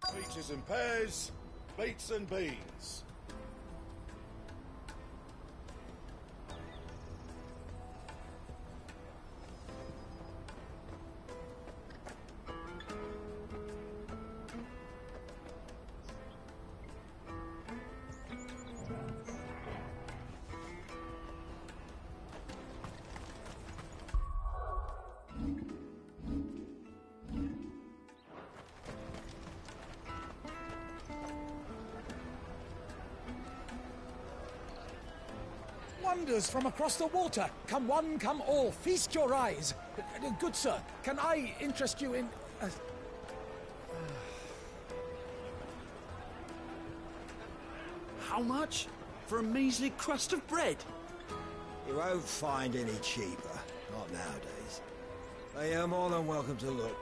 Peaches and pears, beets and beans. Wonders from across the water. Come one, come all, feast your eyes. Good sir, can I interest you in... How much? For a measly crust of bread? You won't find any cheaper. Not nowadays. But you're more than welcome to look.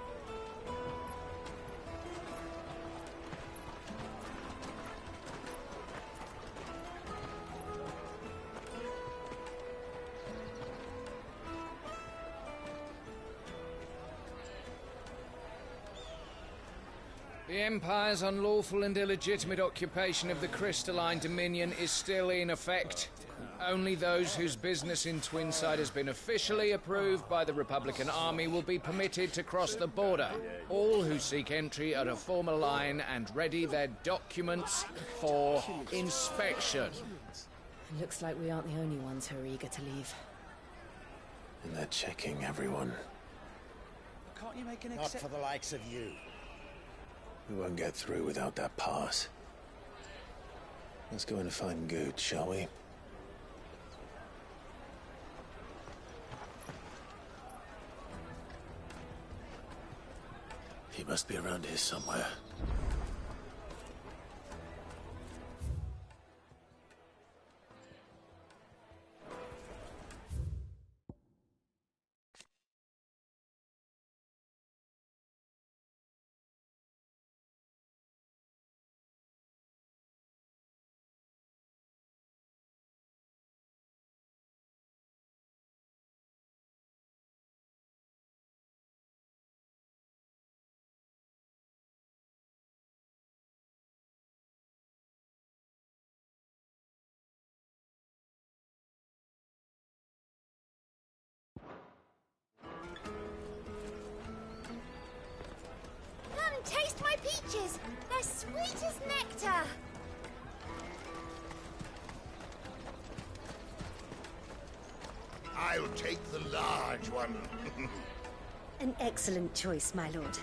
The Empire's unlawful and illegitimate occupation of the Crystalline Dominion is still in effect. Only those whose business in Twinside has been officially approved by the Republican Army will be permitted to cross the border. All who seek entry are to form a line and ready their documents for inspection. Looks like we aren't the only ones who are eager to leave. And they're checking everyone. Can't you make an Not for the likes of you. We won't get through without that pass. Let's go in and find Good, shall we? He must be around here somewhere. Taste my peaches! They're sweet as nectar! I'll take the large one. An excellent choice, my lord.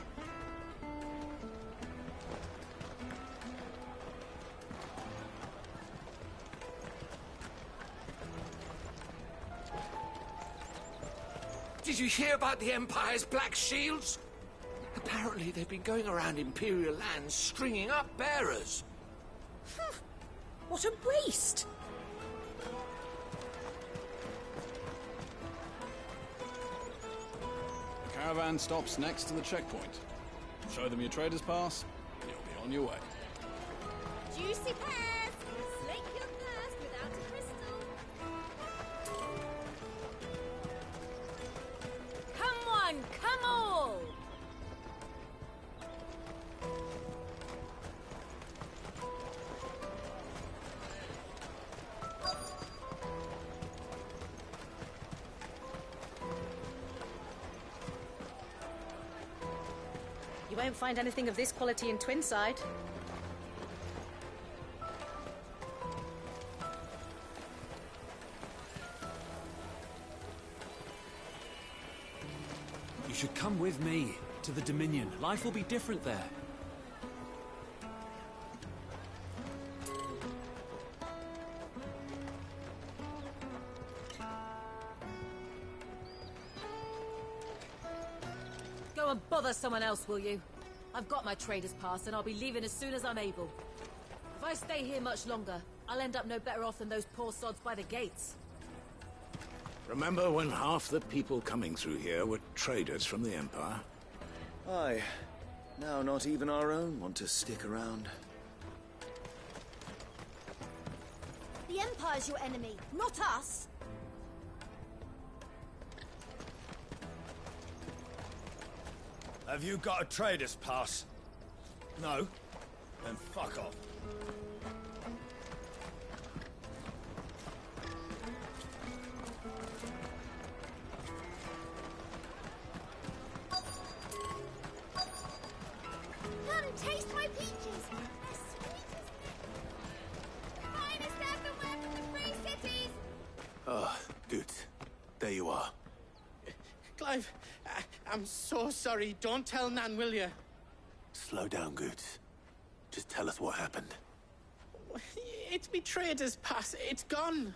Did you hear about the Empire's Black Shields? Apparently they've been going around Imperial lands stringing up bearers. What a waste! The caravan stops next to the checkpoint. Show them your trader's pass, and you'll be on your way. Juicy pears! Slake your thirst without a crystal. Come one, come all! You won't find anything of this quality in Twinside. You should come with me to the Dominion. Life will be different there. Go and bother someone else, will you? I've got my trader's pass and I'll be leaving as soon as I'm able. If I stay here much longer, I'll end up no better off than those poor sods by the gates. Remember when half the people coming through here were traders from the Empire? Aye. Now not even our own want to stick around. The Empire's your enemy, not us! Have you got a trader's pass? No? Then fuck off. Come taste my peaches. They're sweet as milk. Finest everywhere from the Free Cities. Ah, good. There you are. Clive, I'm so sorry. Don't tell Nan, will you? Slow down, Goots. Just tell us what happened. It's me trader's pass. It's gone.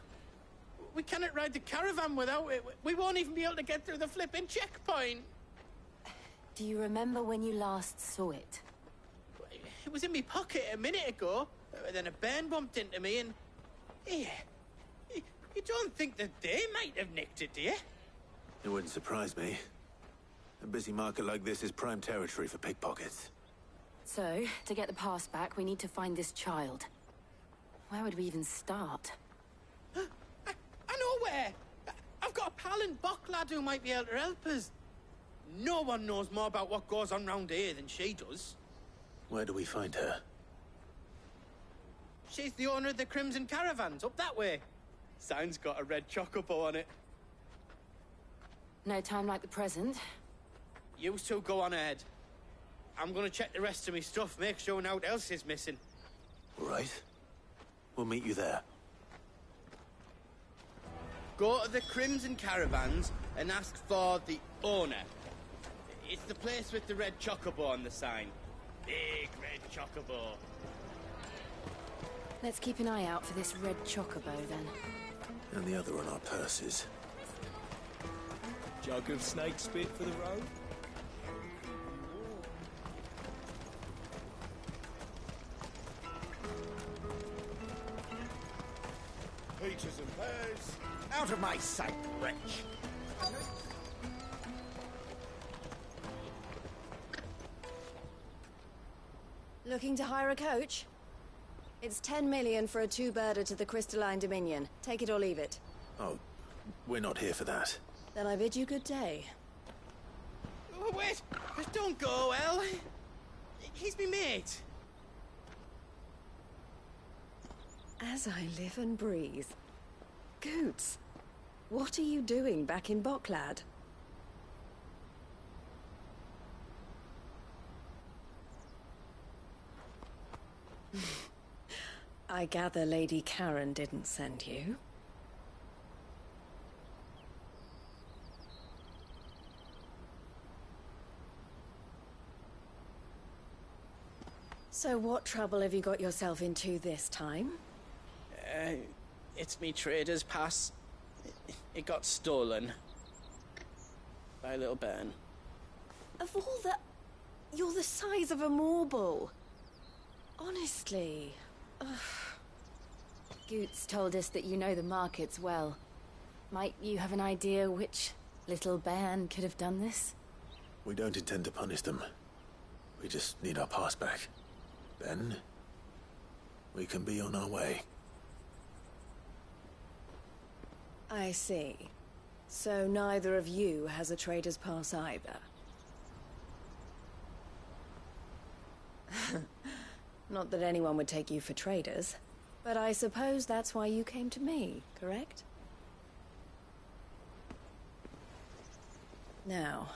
We cannot ride the caravan without it. We won't even be able to get through the flipping checkpoint. Do you remember when you last saw it? It was in my pocket a minute ago. Then a bairn bumped into me and... Yeah. You don't think that they might have nicked it, do you? It wouldn't surprise me. A busy market like this is prime territory for pickpockets. So, to get the pass back, we need to find this child. Where would we even start? I know where! I've got a pal in Bock lad who might be able to help us. No one knows more about what goes on round here than she does. Where do we find her? She's the owner of the Crimson Caravans, up that way. Sign's got a red chocobo on it. No time like the present. You two go on ahead. I'm gonna check the rest of my stuff, make sure no one else is missing. All right. We'll meet you there. Go to the Crimson Caravans and ask for the owner. It's the place with the red chocobo on the sign. Big red chocobo. Let's keep an eye out for this red chocobo, then. And the other on our purses. Jug of snake spit for the road? Peaches and pears. Out of my sight, wretch! Looking to hire a coach? It's 10 million for a two-birder to the Crystalline Dominion. Take it or leave it. Oh, we're not here for that. Then I bid you good day. Oh, wait! Don't go, El. He's me mate. As I live and breathe. Goots, what are you doing back in Bock, lad? I gather Lady Karen didn't send you. So what trouble have you got yourself into this time? It's me trader's pass. It got stolen. By a little bairn. Of all the... You're the size of a marble. Honestly. Ugh. Goots told us that you know the markets well. Might you have an idea which little bairn could have done this? We don't intend to punish them. We just need our pass back. Then, we can be on our way. I see. So neither of you has a trader's pass either. Not that anyone would take you for traders, but I suppose that's why you came to me, correct? Now,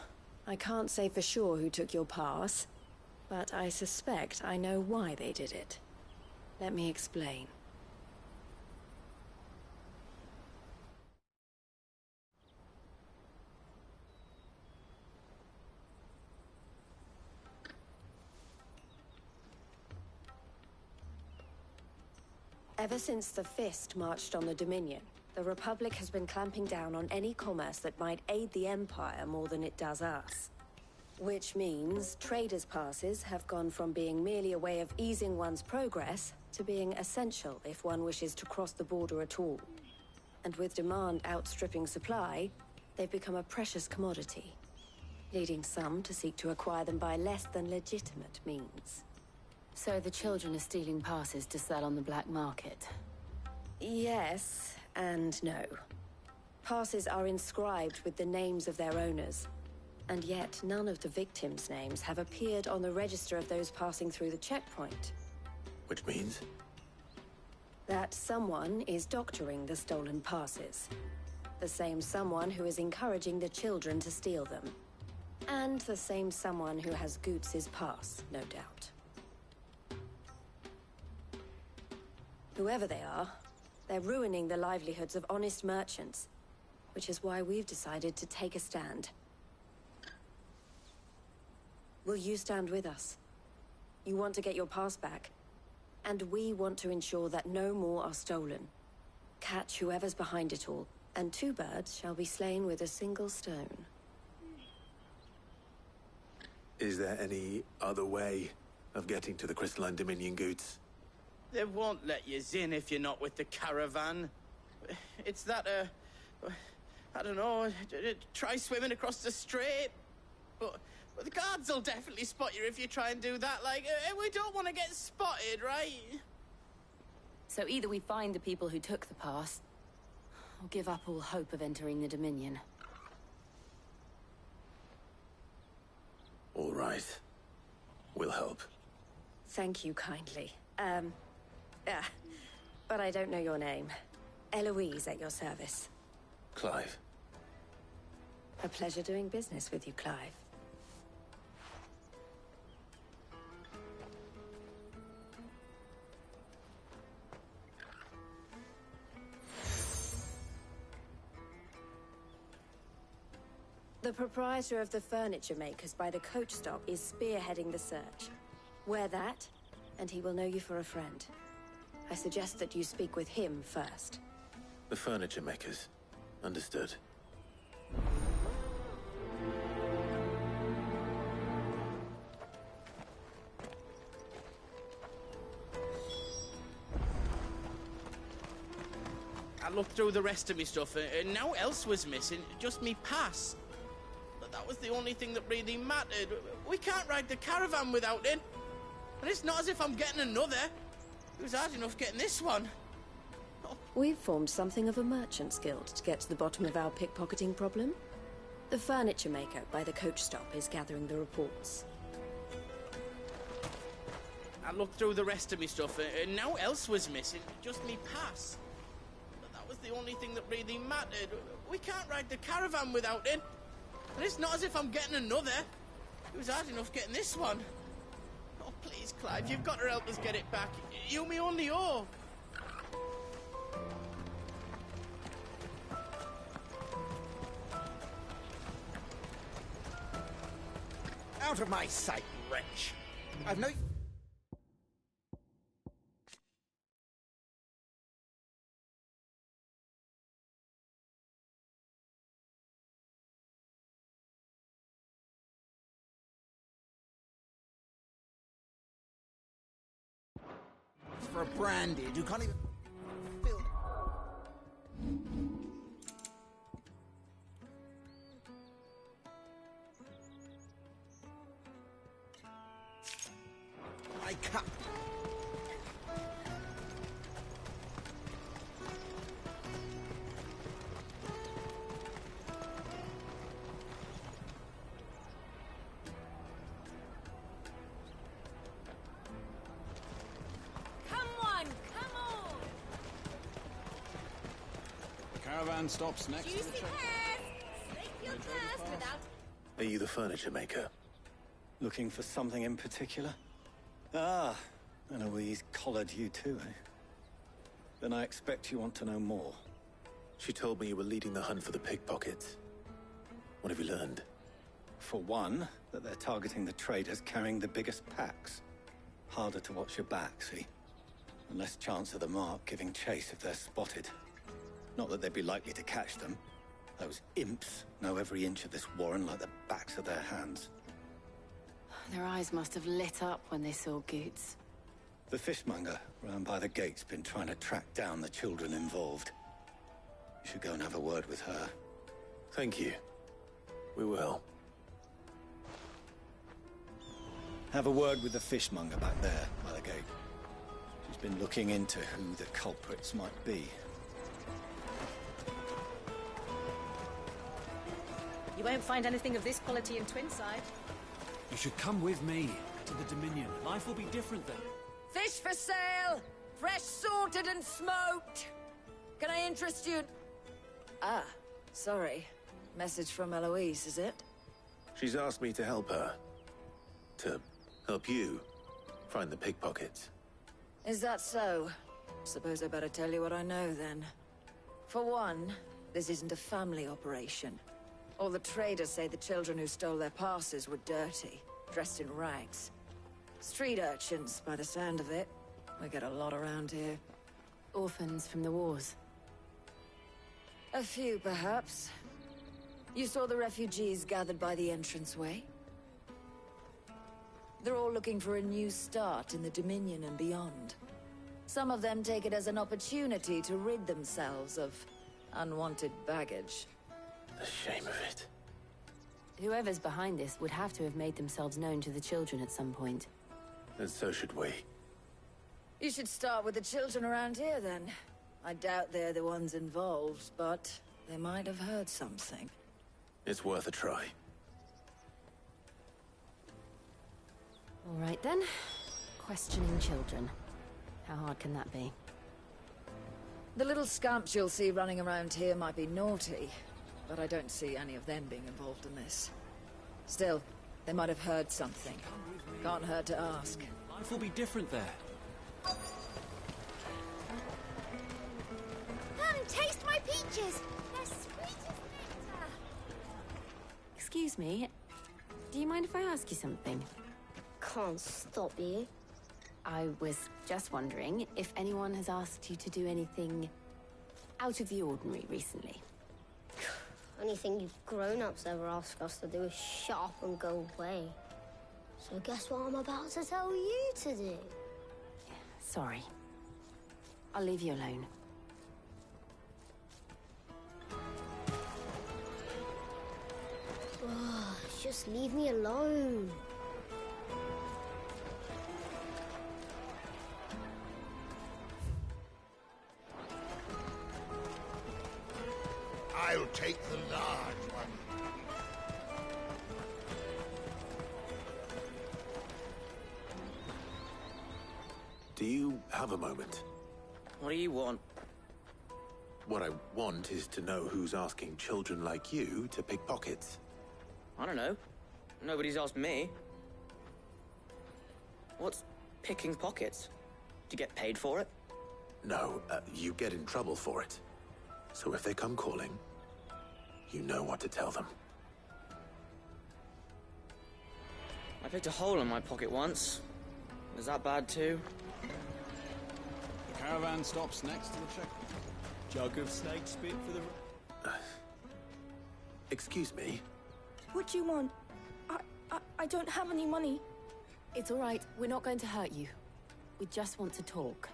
I can't say for sure who took your pass, but I suspect I know why they did it. Let me explain. Ever since the Fist marched on the Dominion, the Republic has been clamping down on any commerce that might aid the Empire more than it does us. Which means traders' passes have gone from being merely a way of easing one's progress to being essential if one wishes to cross the border at all. And with demand outstripping supply, they've become a precious commodity, leading some to seek to acquire them by less than legitimate means. So the children are stealing passes to sell on the black market? Yes, and no. Passes are inscribed with the names of their owners, and yet none of the victims' names have appeared on the register of those passing through the checkpoint. Which means? That someone is doctoring the stolen passes. The same someone who is encouraging the children to steal them. And the same someone who has Goots' pass, no doubt. Whoever they are, they're ruining the livelihoods of honest merchants, which is why we've decided to take a stand. Will you stand with us? You want to get your pass back, and we want to ensure that no more are stolen. Catch whoever's behind it all, and 2 birds shall be slain with a single stone. Is there any other way of getting to the Crystalline Dominion Goots? They won't let you in if you're not with the caravan. It's that, I don't know, try swimming across the strait. But the guards will definitely spot you if you try and do that. Like, we don't want to get spotted, right? So either we find the people who took the pass, or give up all hope of entering the Dominion. All right. We'll help. Thank you kindly. But I don't know your name. Eloise at your service. Clive. A pleasure doing business with you, Clive. The proprietor of the furniture makers by the coach stop is spearheading the search. Wear that, and he will know you for a friend. I suggest that you speak with him first. The furniture makers. Understood. I looked through the rest of me stuff, and now else was missing, just me pass. But that was the only thing that really mattered. We can't ride the caravan without it. And it's not as if I'm getting another. It was hard enough getting this one. Oh. We've formed something of a merchant's guild to get to the bottom of our pickpocketing problem. The furniture maker by the coach stop is gathering the reports. I looked through the rest of me stuff, and now else was missing, just me pass. But that was the only thing that really mattered. We can't ride the caravan without it. And it's not as if I'm getting another. It was hard enough getting this one. Oh, please, Clive, you've got to help us get it back. You me only owe. Out of my sight, wretch! I've no... For a branded who can't even... build... My cup. Caravan stops next to the checkpoint. Are you the furniture maker? Looking for something in particular? Ah, Eloise collared you too, eh? Then I expect you want to know more. She told me you were leading the hunt for the pickpockets. What have you learned? For one, that they're targeting the traders carrying the biggest packs. Harder to watch your back, see? And less chance of the mark giving chase if they're spotted. Not that they'd be likely to catch them. Those imps know every inch of this warren like the backs of their hands. Their eyes must have lit up when they saw Goots. The fishmonger round by the gate's been trying to track down the children involved. You should go and have a word with her. Thank you. We will. Have a word with the fishmonger back there by the gate. She's been looking into who the culprits might be. You won't find anything of this quality in Twinside. You should come with me to the Dominion. Life will be different then. Fish for sale! Fresh sorted and smoked! Can I interest you? Ah, sorry. Message from Eloise, is it? She's asked me to help her. To help you find the pickpockets. Is that so? Suppose I better tell you what I know, then. For one, this isn't a family operation. All the traders say the children who stole their passes were dirty, dressed in rags. Street urchins, by the sound of it. We get a lot around here. Orphans from the wars. A few, perhaps. You saw the refugees gathered by the entranceway? They're all looking for a new start in the Dominion and beyond. Some of them take it as an opportunity to rid themselves of unwanted baggage. The shame of it. Whoever's behind this would have to have made themselves known to the children at some point. And so should we. You should start with the children around here, then. I doubt they're the ones involved, but they might have heard something. It's worth a try. All right, then. Questioning children. How hard can that be? The little scamps you'll see running around here might be naughty, but I don't see any of them being involved in this. Still, they might have heard something. Can't hurt to ask. Life will be different there. Come, taste my peaches! They're sweet as nectar! Excuse me. Do you mind if I ask you something? Can't stop you. I was just wondering if anyone has asked you to do anything out of the ordinary recently. Anything you grown-ups ever ask us to do is shut up and go away. So guess what I'm about to tell you to do? Sorry. I'll leave you alone. Just leave me alone. I'll take the large one. Do you have a moment? What do you want? What I want is to know who's asking children like you to pick pockets. I don't know. Nobody's asked me. What's picking pockets? Do you get paid for it? No, you get in trouble for it. So if they come calling, you know what to tell them. I picked a hole in my pocket once. Was that bad too? The caravan stops next to the checkpoint. Jug of snake spit for the... Excuse me? What do you want? I don't have any money. It's all right. We're not going to hurt you. We just want to talk.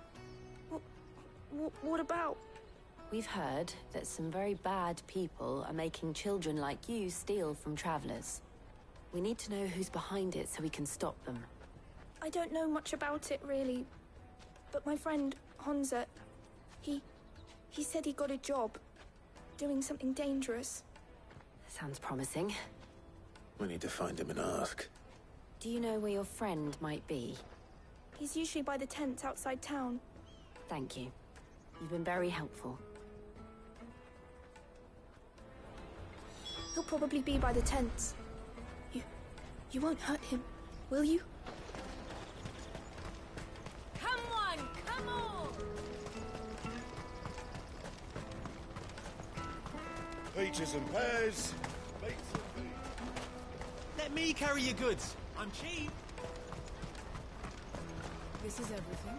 What about? We've heard that some very bad people are making children like you steal from travelers. We need to know who's behind it so we can stop them. I don't know much about it, really. But my friend, Honza, he said he got a job doing something dangerous. Sounds promising. We need to find him and ask. Do you know where your friend might be? He's usually by the tents outside town. Thank you. You've been very helpful. He'll probably be by the tents. You won't hurt him, will you? Come on, come on! Peaches and pears, beets and beans. Let me carry your goods. I'm cheap. This is everything.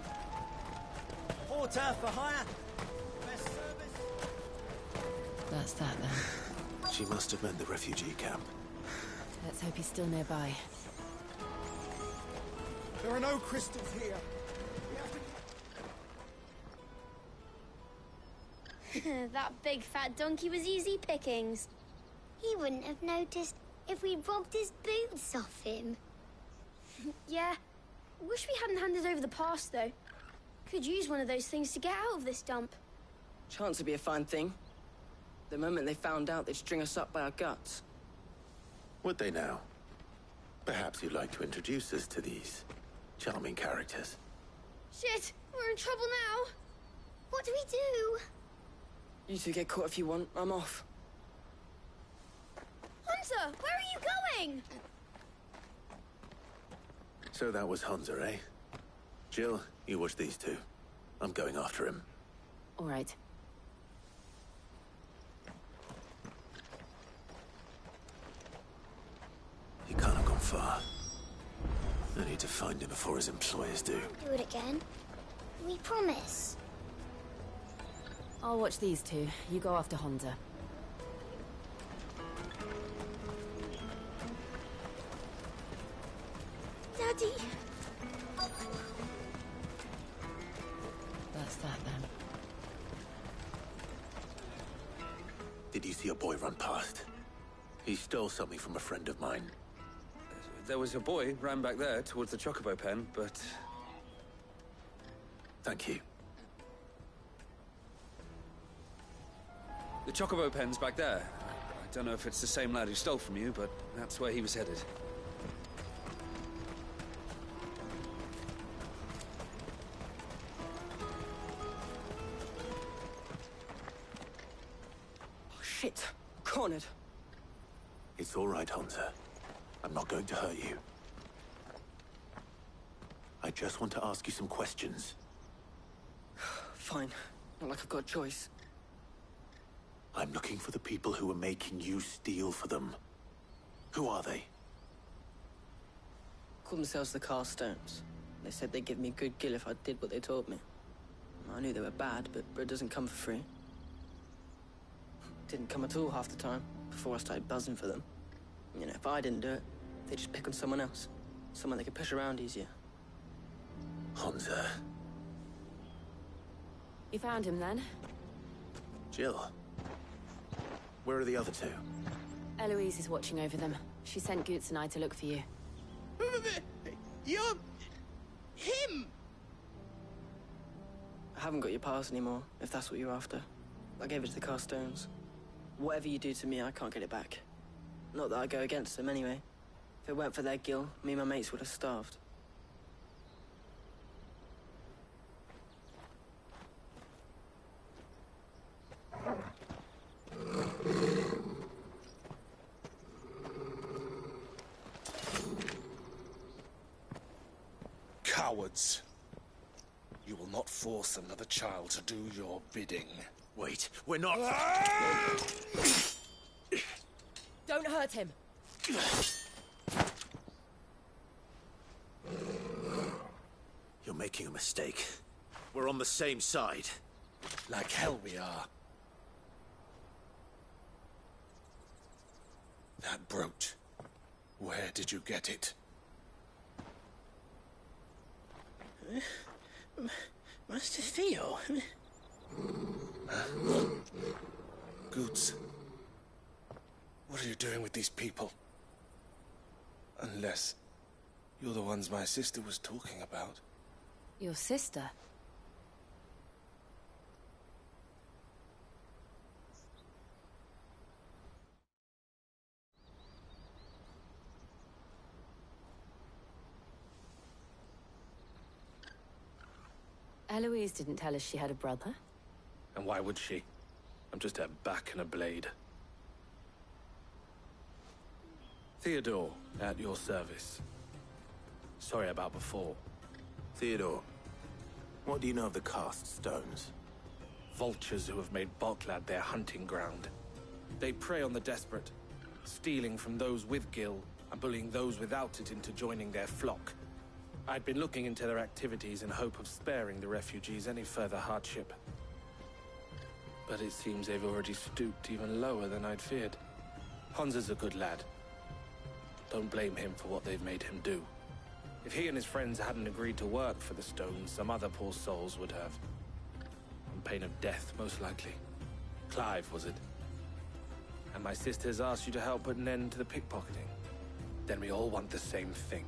Porter for hire. Best service. That's that, then. She must have meant the refugee camp. Let's hope he's still nearby. There are no crystals here. That big fat donkey was easy pickings. He wouldn't have noticed if we robbed his boots off him. Yeah. Wish we hadn't handed over the pass, though. Could use one of those things to get out of this dump. Chance would be a fine thing. The moment they found out, they'd string us up by our guts. Would they now? Perhaps you'd like to introduce us to these charming characters. Shit, we're in trouble now. What do we do? You two get caught if you want. I'm off. Hunter, where are you going? So that was Hunter, eh? Jill, you watch these two. I'm going after him. All right. He can't have gone far. I need to find him before his employers do. Do it again. We promise. I'll watch these two. You go after Honda. Daddy. That's that then. Did you see a boy run past? He stole something from a friend of mine. There was a boy ran back there towards the Chocobo pen, but... Thank you. The Chocobo pen's back there. I don't know if it's the same lad who stole from you, but that's where he was headed. Oh, shit. Cornered. It's all right, Hunter. I'm not going to hurt you. I just want to ask you some questions. Fine. Not like I've got a choice. I'm looking for the people who are making you steal for them. Who are they? Called themselves the Carstones. They said they'd give me good gill if I did what they told me. I knew they were bad, but bread doesn't come for free. Didn't come at all half the time, before I started buzzing for them. You know, if I didn't do it, they'd just pick on someone else. Someone they could push around easier. Hunter. You found him then? Jill. Where are the other two? Eloise is watching over them. She sent Goots and I to look for you. You're... him! I haven't got your pass anymore, if that's what you're after. I gave it to the Carstones. Whatever you do to me, I can't get it back. Not that I go against them, anyway. If it weren't for their gill, me and my mates would have starved. Cowards. You will not force another child to do your bidding. Wait, we're not... Don't hurt him. You're making a mistake. We're on the same side. Like hell we are. That brooch. Where did you get it? Master Theo? Goots. What are you doing with these people? Unless you're the ones my sister was talking about. Your sister? Eloise didn't tell us she had a brother. And why would she? I'm just her back and a blade. Theodore, at your service. Sorry about before. Theodore, what do you know of the cast stones? Vultures who have made Boklad their hunting ground. They prey on the desperate, stealing from those with gill and bullying those without it into joining their flock. I'd been looking into their activities in hope of sparing the refugees any further hardship. But it seems they've already stooped even lower than I'd feared. Hansa's a good lad. Don't blame him for what they've made him do. If he and his friends hadn't agreed to work for the stones, some other poor souls would have. On pain of death, most likely. Clive, was it? And my sisters asked you to help put an end to the pickpocketing. Then we all want the same thing.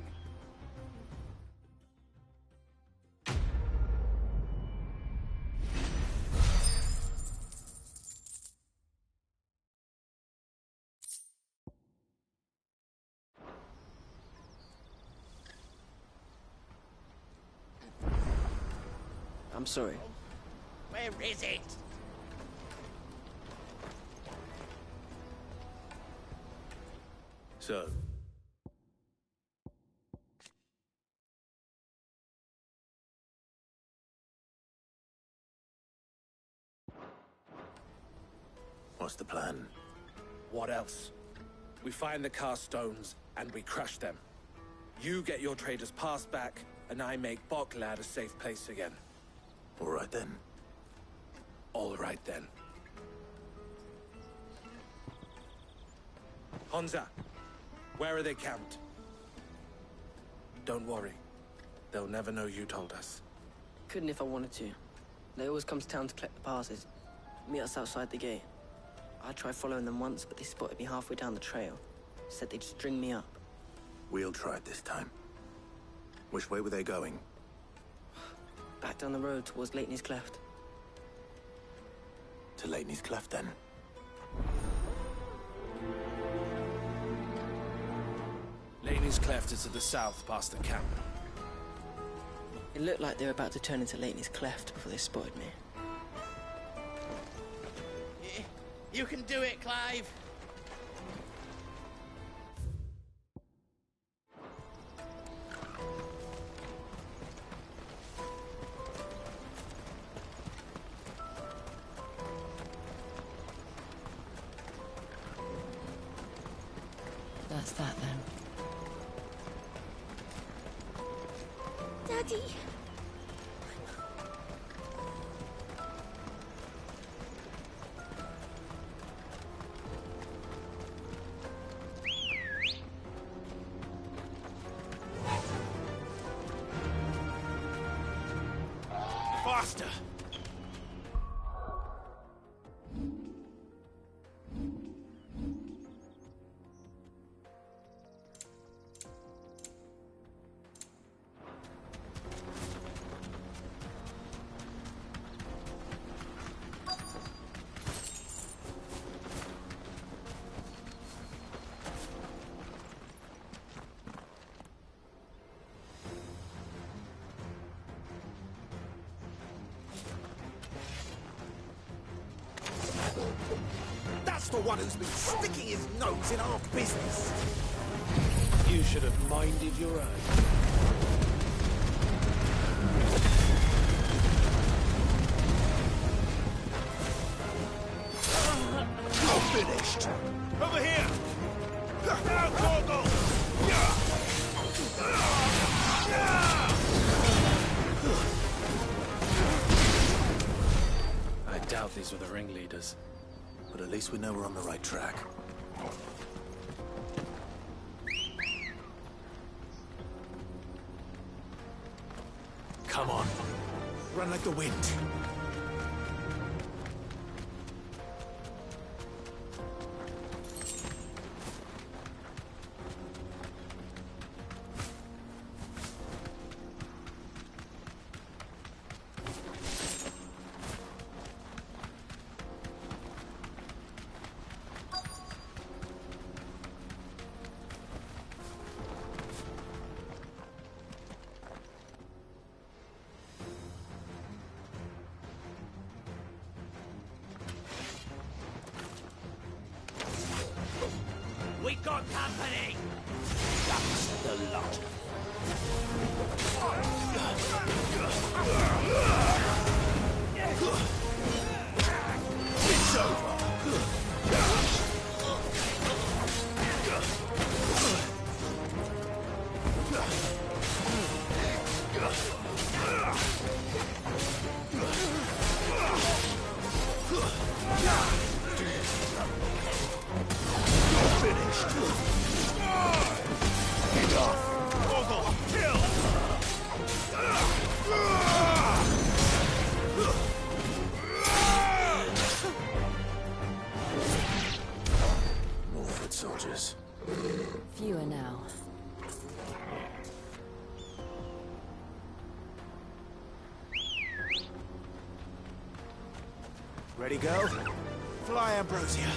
I'm sorry. Where is it? So, what's the plan? What else? We find the cast stones and we crush them. You get your trader's pass back, and I make Boklad a safe place again. All right then. All right then. Honza, where are they camped? Don't worry. They'll never know you told us. Couldn't if I wanted to. They always come to town to collect the passes. Meet us outside the gate. I tried following them once, but they spotted me halfway down the trail. Said they'd string me up. We'll try it this time. Which way were they going? Back down the road towards Leitney's Cleft. To Leitney's Cleft, then. Laney's Cleft is to the south, past the camp. It looked like they were about to turn into Leitney's Cleft before they spotted me. You can do it, Clive. That's that then. Daddy! Faster! That's the one who's been sticking his nose in our business. You should have minded your own. You're finished. Over here. Now, Torgal. I doubt these were the ringleaders. But at least we know we're on the right track. Come on. Run like the wind. We got company! That's the lot. It's over. Finished. Enough. Torgal, kill. More foot soldiers. Fewer now. Ready, go? Fly, Ambrosia.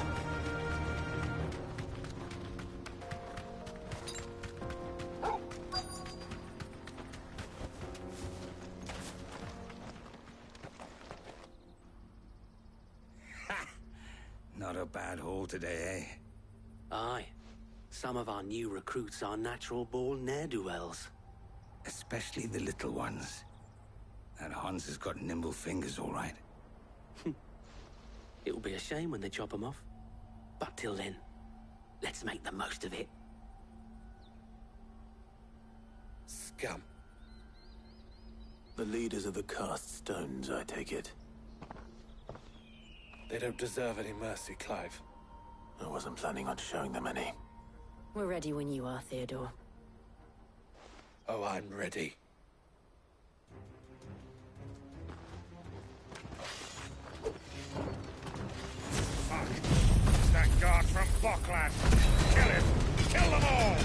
a bad haul today, eh? Aye. Some of our new recruits are natural-born ne'er-do-wells. Especially the little ones. That Hans has got nimble fingers, all right. It'll be a shame when they chop them off. But till then, let's make the most of it. Scum. The leaders of the cast stones, I take it. They don't deserve any mercy, Clive. I wasn't planning on showing them any. We're ready when you are, Theodore. Oh, I'm ready. Fuck! It's that guard from Bockland! Kill him! Kill them all!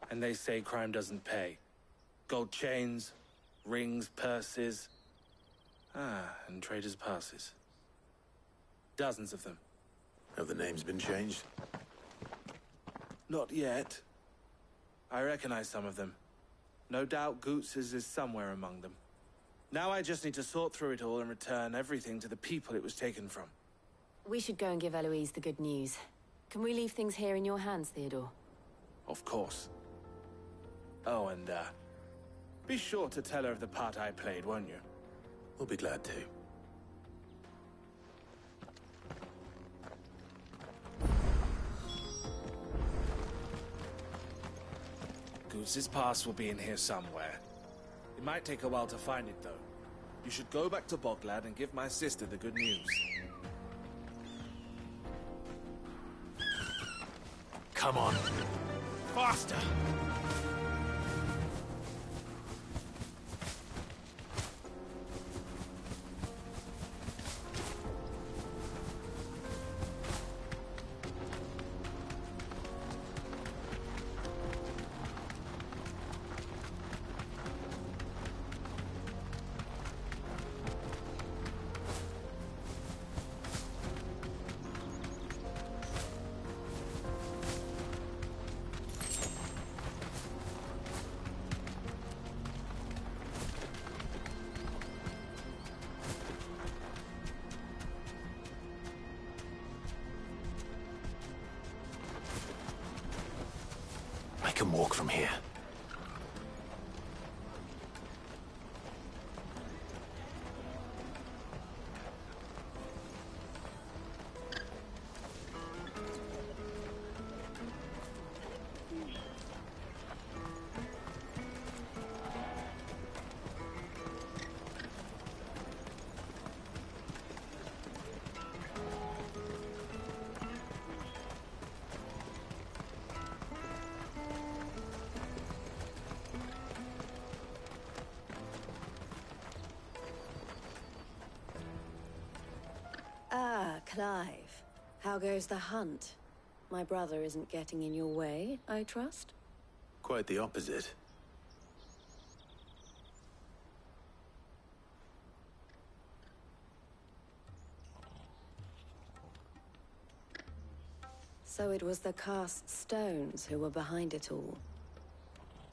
And they say crime doesn't pay. Gold chains, rings, purses. And traders' passes. Dozens of them. Have the names been changed? Not yet. I recognize some of them. No doubt Goots's is somewhere among them. Now I just need to sort through it all and return everything to the people it was taken from. We should go and give Eloise the good news. Can we leave things here in your hands, Theodore? Of course. Oh, and, be sure to tell her of the part I played, won't you? We'll be glad to. Goots's pass will be in here somewhere. It might take a while to find it, though. You should go back to Boglad and give my sister the good news. Come on. Faster! I can walk from here. Clive, how goes the hunt? My brother isn't getting in your way, I trust? Quite the opposite. So it was the cast stones who were behind it all.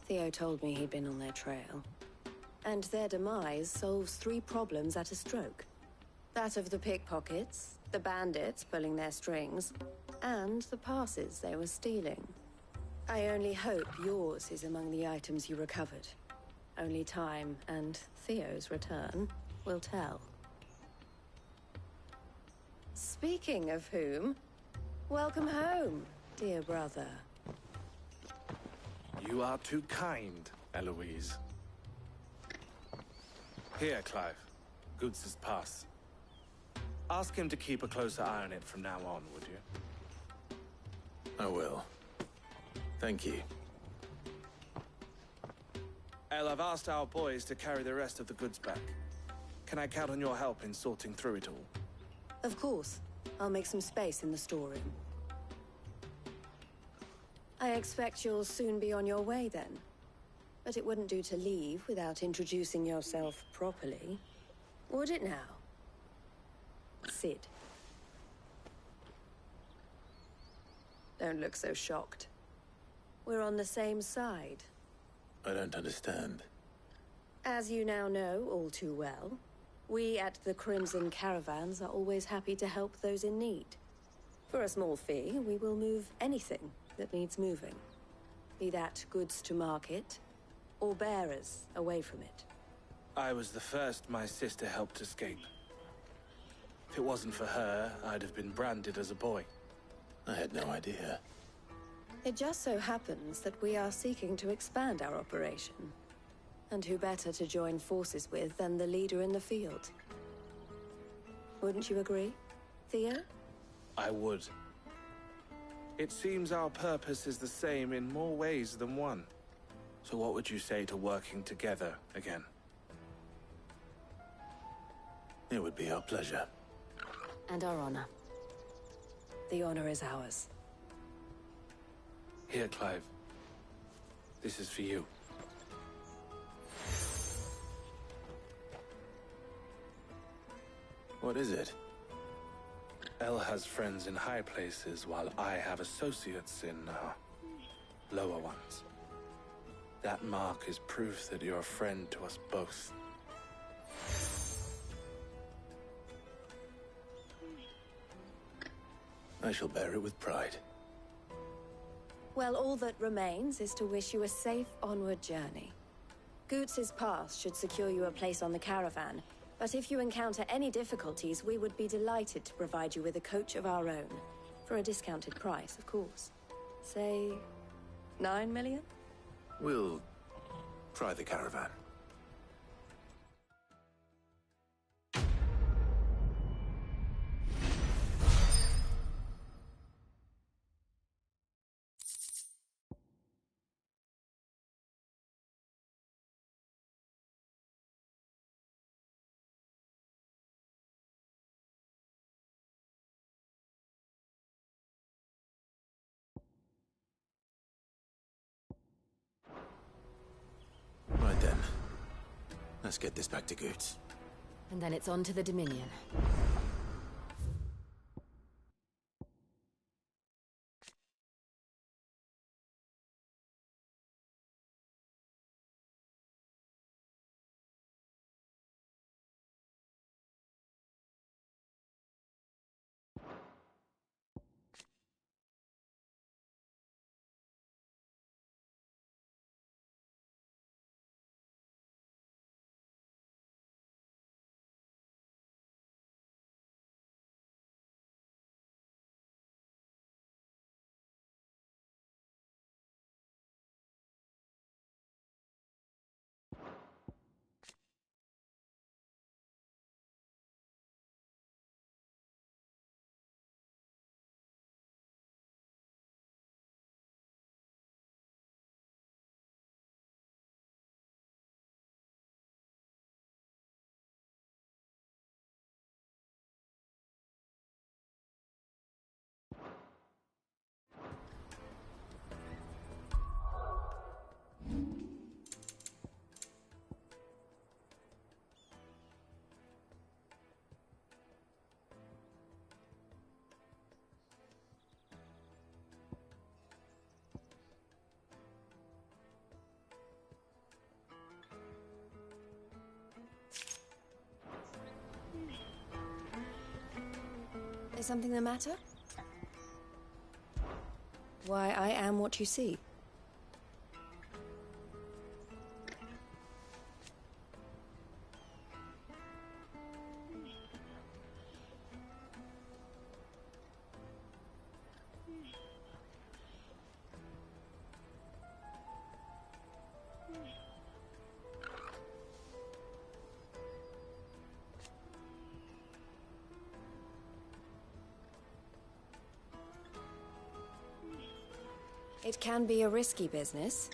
Theo told me he'd been on their trail. And their demise solves 3 problems at a stroke. That of the pickpockets, the bandits pulling their strings, and the passes they were stealing. I only hope yours is among the items you recovered. Only time and Theo's return will tell. Speaking of whom, welcome home, dear brother. You are too kind, Eloise. Here, Clive. Goods' pass. Ask him to keep a closer eye on it from now on, would you? I will. Thank you. El, I've asked our boys to carry the rest of the goods back. Can I count on your help in sorting through it all? Of course. I'll make some space in the storeroom. I expect you'll soon be on your way then. But it wouldn't do to leave without introducing yourself properly. Would it now? Sid. Don't look so shocked. We're on the same side. I don't understand. As you now know all too well, we at the Crimson Caravans are always happy to help those in need. For a small fee, we will move anything that needs moving. Be that goods to market, or bearers away from it. I was the first my sister helped escape. If it wasn't for her, I'd have been branded as a boy. I had no idea. It just so happens that we are seeking to expand our operation. And who better to join forces with than the leader in the field? Wouldn't you agree, Theo? I would. It seems our purpose is the same in more ways than one. So what would you say to working together again? It would be our pleasure. And our honor. The honor is ours. Here, Clive. This is for you. What is it? El has friends in high places, while I have associates in, lower ones. That mark is proof that you're a friend to us both. I shall bear it with pride. Well, all that remains is to wish you a safe onward journey. Goots' pass should secure you a place on the caravan, but if you encounter any difficulties, we would be delighted to provide you with a coach of our own. For a discounted price, of course. Say, 9 million? We'll try the caravan. Right then. Let's get this back to Goots. And then it's on to the Dominion. Is something the matter? Why, I am what you see. It can be a risky business.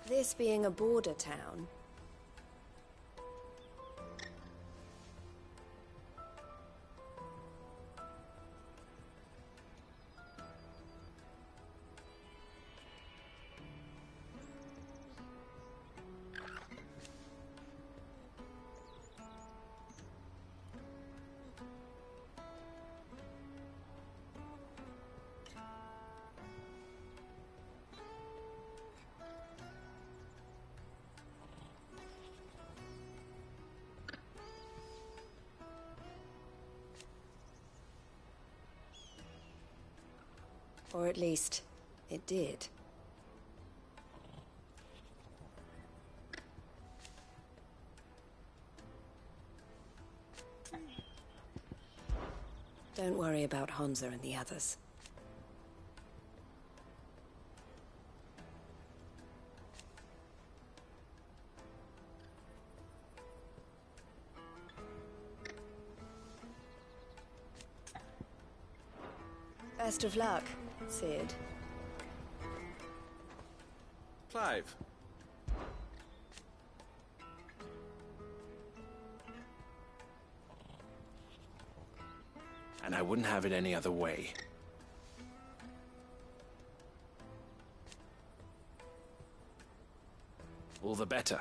This being a border town, or at least, it did. Don't worry about Hansa and the others. Best of luck, Sid. Clive. And I wouldn't have it any other way. All the better.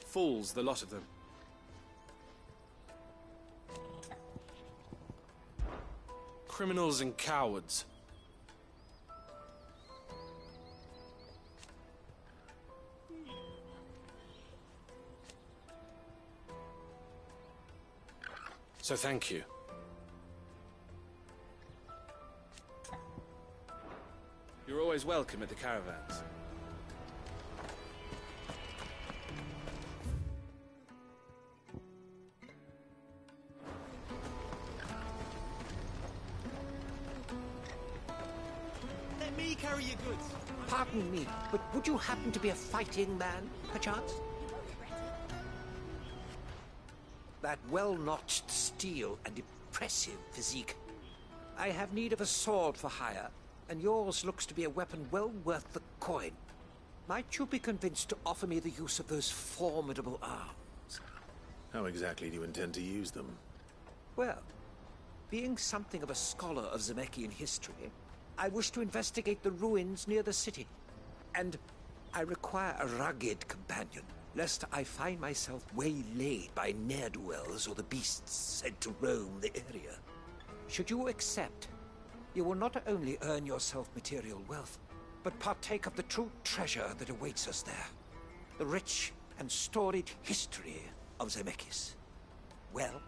Fools, the lot of them. Criminals and cowards. So thank you. You're always welcome at the caravans. Let me carry your goods. Pardon me, but would you happen to be a fighting man, perchance? That well-notched steel and impressive physique. I have need of a sword for hire, and yours looks to be a weapon well worth the coin. Might you be convinced to offer me the use of those formidable arms? How exactly do you intend to use them? Well, being something of a scholar of Zemeckis history, I wish to investigate the ruins near the city. And I require a rugged companion, lest I find myself waylaid by ne'er-do-wells or the beasts said to roam the area. Should you accept, you will not only earn yourself material wealth, but partake of the true treasure that awaits us there. The rich and storied history of Zemeckis. Well,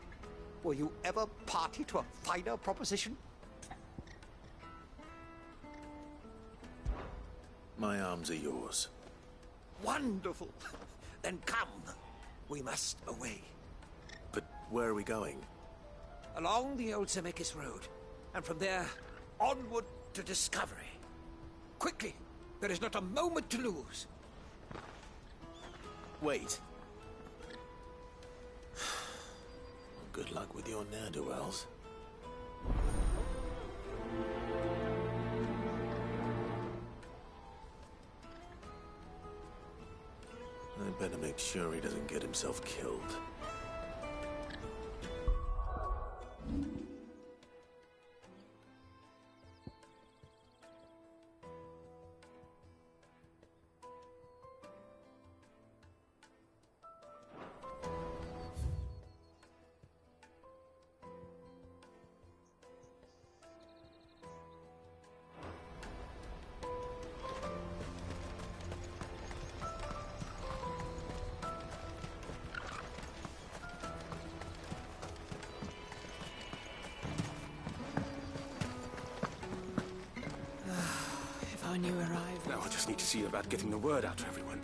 were you ever party to a finer proposition? My arms are yours. Wonderful! Then come, We must away. But where are we going? Along the old Zemeckis Road, and from there, onward to discovery. Quickly! There is not a moment to lose. Wait. Good luck with your ne'er-do-wells. I better make sure he doesn't get himself killed. When you arrive. Now I just need to see about getting the word out to everyone.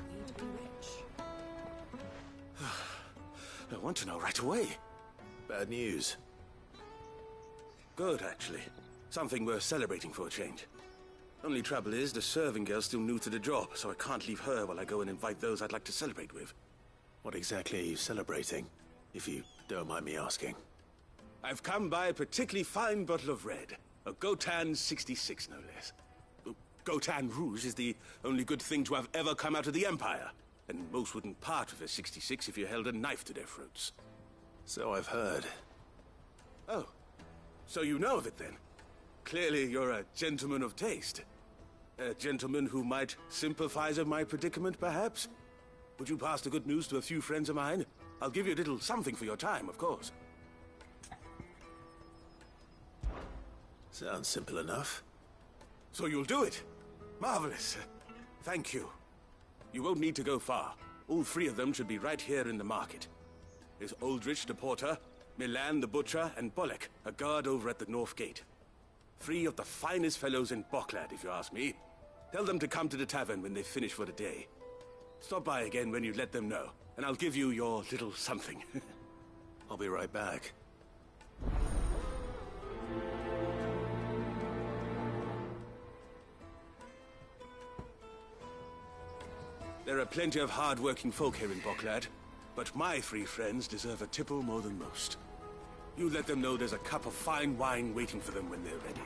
I want to know right away. Bad news. Good, actually. Something worth celebrating for a change. Only trouble is, the serving girl's still new to the job, so I can't leave her while I go and invite those I'd like to celebrate with. What exactly are you celebrating, if you don't mind me asking? I've come by a particularly fine bottle of red. A Gotan 66, no less. Gotan Rouge is the only good thing to have ever come out of the Empire. And most wouldn't part with a 66 if you held a knife to their throats. So I've heard. Oh, so you know of it then? Clearly you're a gentleman of taste. A gentleman who might sympathize with my predicament, perhaps? Would you pass the good news to a few friends of mine? I'll give you a little something for your time, of course. Sounds simple enough. So you'll do it? Marvelous. Thank you. You won't need to go far. All three of them should be right here in the market. There's Aldrich the porter, Milan the butcher, and Bolek, a guard over at the north gate. Three of the finest fellows in Boklad, if you ask me. Tell them to come to the tavern when they've finished for the day. Stop by again when you let them know, and I'll give you your little something. I'll be right back. There are plenty of hard-working folk here in Boklad, but my three friends deserve a tipple more than most. You let them know there's a cup of fine wine waiting for them when they're ready.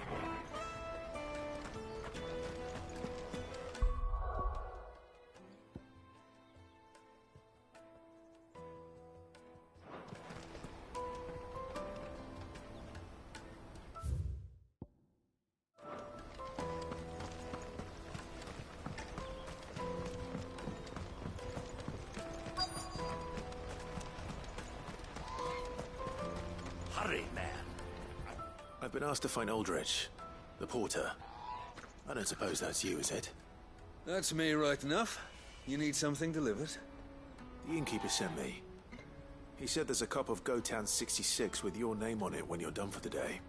I've been asked to find Aldrich, the porter. I don't suppose that's you, is it? That's me right enough. You need something delivered? The innkeeper sent me. He said there's a cup of Gotan 66 with your name on it when you're done for the day.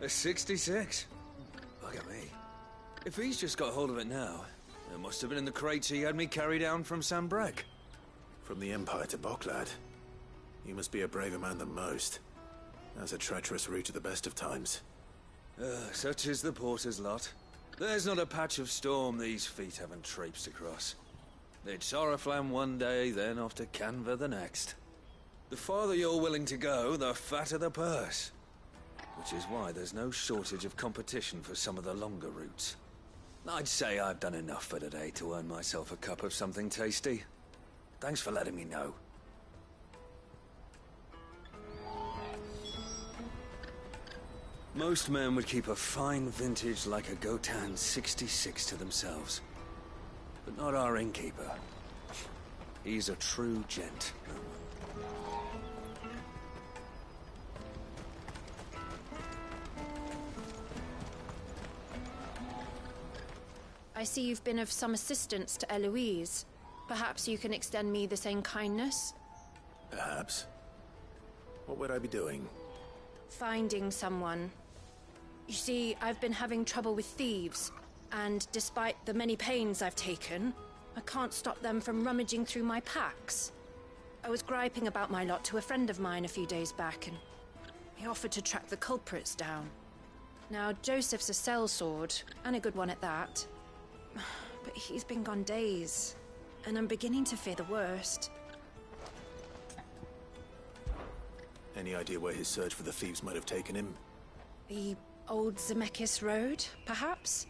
A 66? Look at me. If he's just got hold of it now, it must have been in the crates he had me carry down from Sanbrek. From the Empire to Boklad. You must be a braver man than most. That's a treacherous route at the best of times. Such is the porter's lot. There's not a patch of storm these feet haven't traipsed across. It's Oriflamme one day, then off to Canva the next. The farther you're willing to go, the fatter the purse. Which is why there's no shortage of competition for some of the longer routes. I'd say I've done enough for today to earn myself a cup of something tasty. Thanks for letting me know. Most men would keep a fine vintage like a Gotan 66 to themselves. But not our innkeeper. He's a true gent. I see you've been of some assistance to Eloise. Perhaps you can extend me the same kindness? Perhaps. What would I be doing? Finding someone. You see, I've been having trouble with thieves, and despite the many pains I've taken, I can't stop them from rummaging through my packs. I was griping about my lot to a friend of mine a few days back, and he offered to track the culprits down. Now, Joseph's a sellsword, and a good one at that. But he's been gone days, and I'm beginning to fear the worst. Any idea where his search for the thieves might have taken him? The old Zemeckis Road, perhaps?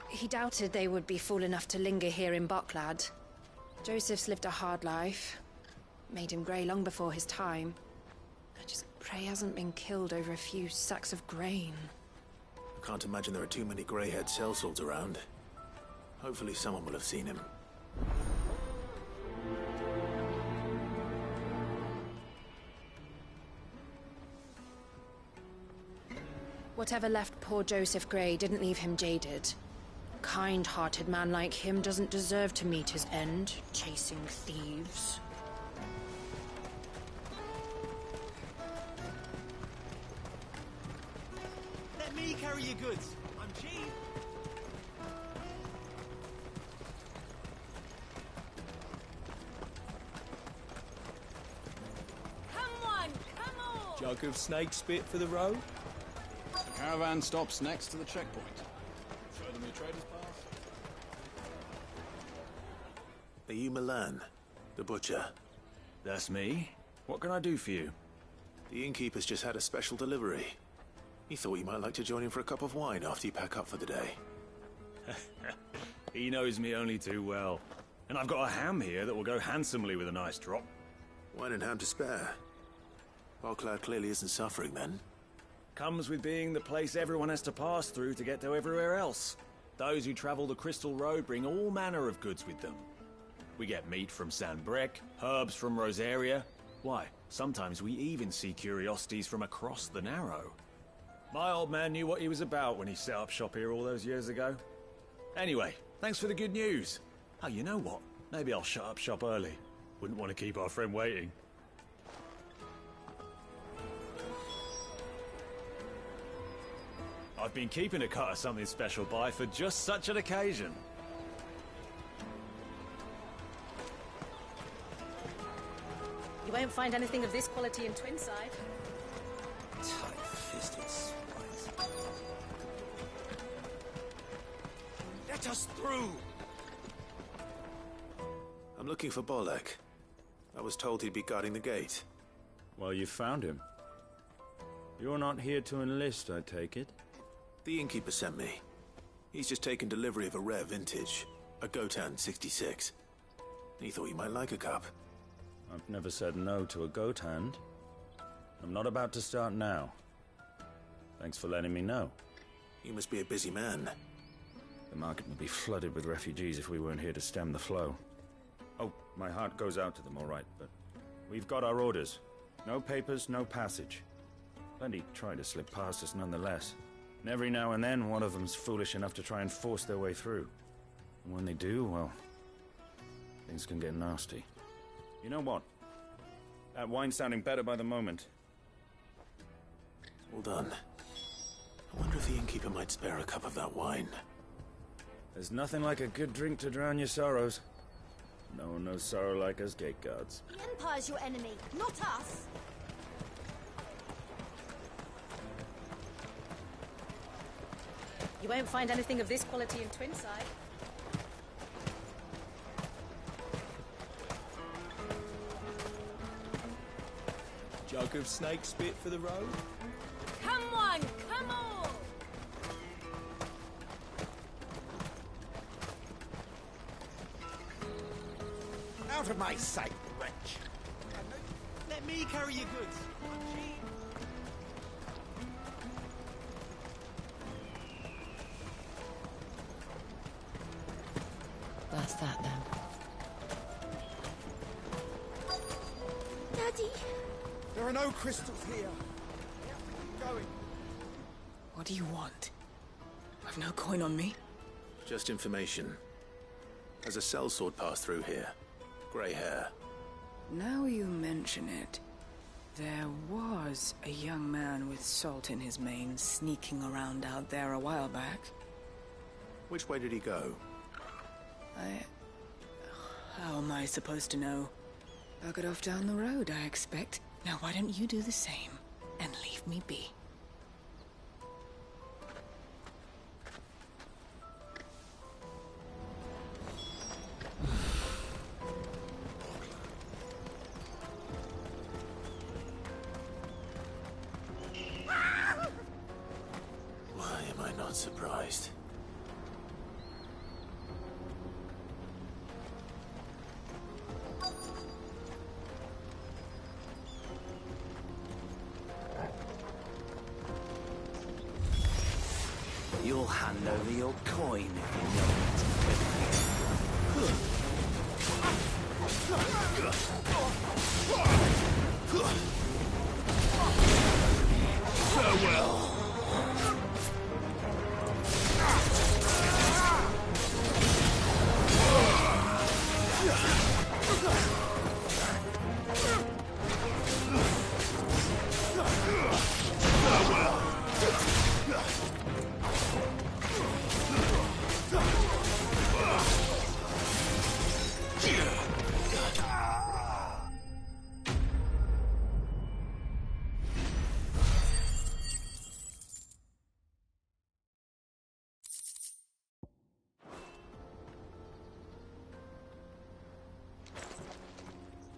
He doubted they would be fool enough to linger here in Boklad. Joseph's lived a hard life. Made him grey long before his time. I just pray he hasn't been killed over a few sacks of grain. I can't imagine there are too many grey-haired sellswords around. Hopefully someone will have seen him. Whatever left poor Joseph Grey didn't leave him jaded. A kind-hearted man like him doesn't deserve to meet his end, chasing thieves. Let me carry your goods. I'm cheap. Come on, come on! Jug of snake spit for the road? Caravan stops next to the checkpoint. Show them your trader's pass. Are you Milan, the butcher? That's me. What can I do for you? The innkeeper's just had a special delivery. He thought you might like to join him for a cup of wine after you pack up for the day. He knows me only too well. And I've got a ham here that will go handsomely with a nice drop. Wine and ham to spare. Boklad clearly isn't suffering then. Comes with being the place everyone has to pass through to get to everywhere else. Those who travel the Crystal Road bring all manner of goods with them. We get meat from Sanbrec, herbs from Rosaria. Why, sometimes we even see curiosities from across the Narrow. My old man knew what he was about when he set up shop here all those years ago. Anyway, thanks for the good news. Oh, you know what? Maybe I'll shut up shop early. Wouldn't want to keep our friend waiting. I've been keeping a cut of something special by for just such an occasion. You won't find anything of this quality in Twinside. Tight-fisted swines. Let us through! I'm looking for Bolek. I was told he'd be guarding the gate. Well, you found him. You're not here to enlist, I take it? The innkeeper sent me. He's just taken delivery of a rare vintage, a Gotan 66. He thought you might like a cup. I've never said no to a goat hand. I'm not about to start now. Thanks for letting me know. You must be a busy man. The market would be flooded with refugees if we weren't here to stem the flow. Oh, my heart goes out to them, all right, but we've got our orders. No papers, no passage. Plenty try to slip past us nonetheless. And every now and then, one of them's foolish enough to try and force their way through. And when they do, well, things can get nasty. You know what? That wine's sounding better by the moment. Well done. I wonder if the innkeeper might spare a cup of that wine. There's nothing like a good drink to drown your sorrows. No one knows sorrow like us gate guards. The Empire's your enemy, not us. You won't find anything of this quality in Twinside. Jug of snake spit for the road? Come on, come on! Out of my sight, wretch! Let me carry your goods. I'm cheap. That's that then. Daddy! There are no crystals here. We have to keep going. What do you want? I've no coin on me. Just information. Has a sellsword passed through here? Grey hair. Now you mention it, there was a young man with salt in his mane sneaking around out there a while back. Which way did he go? How am I supposed to know? Buggered off down the road, I expect. Now why don't you do the same and leave me be? Why am I not surprised? You'll hand over your coin if you know Farewell.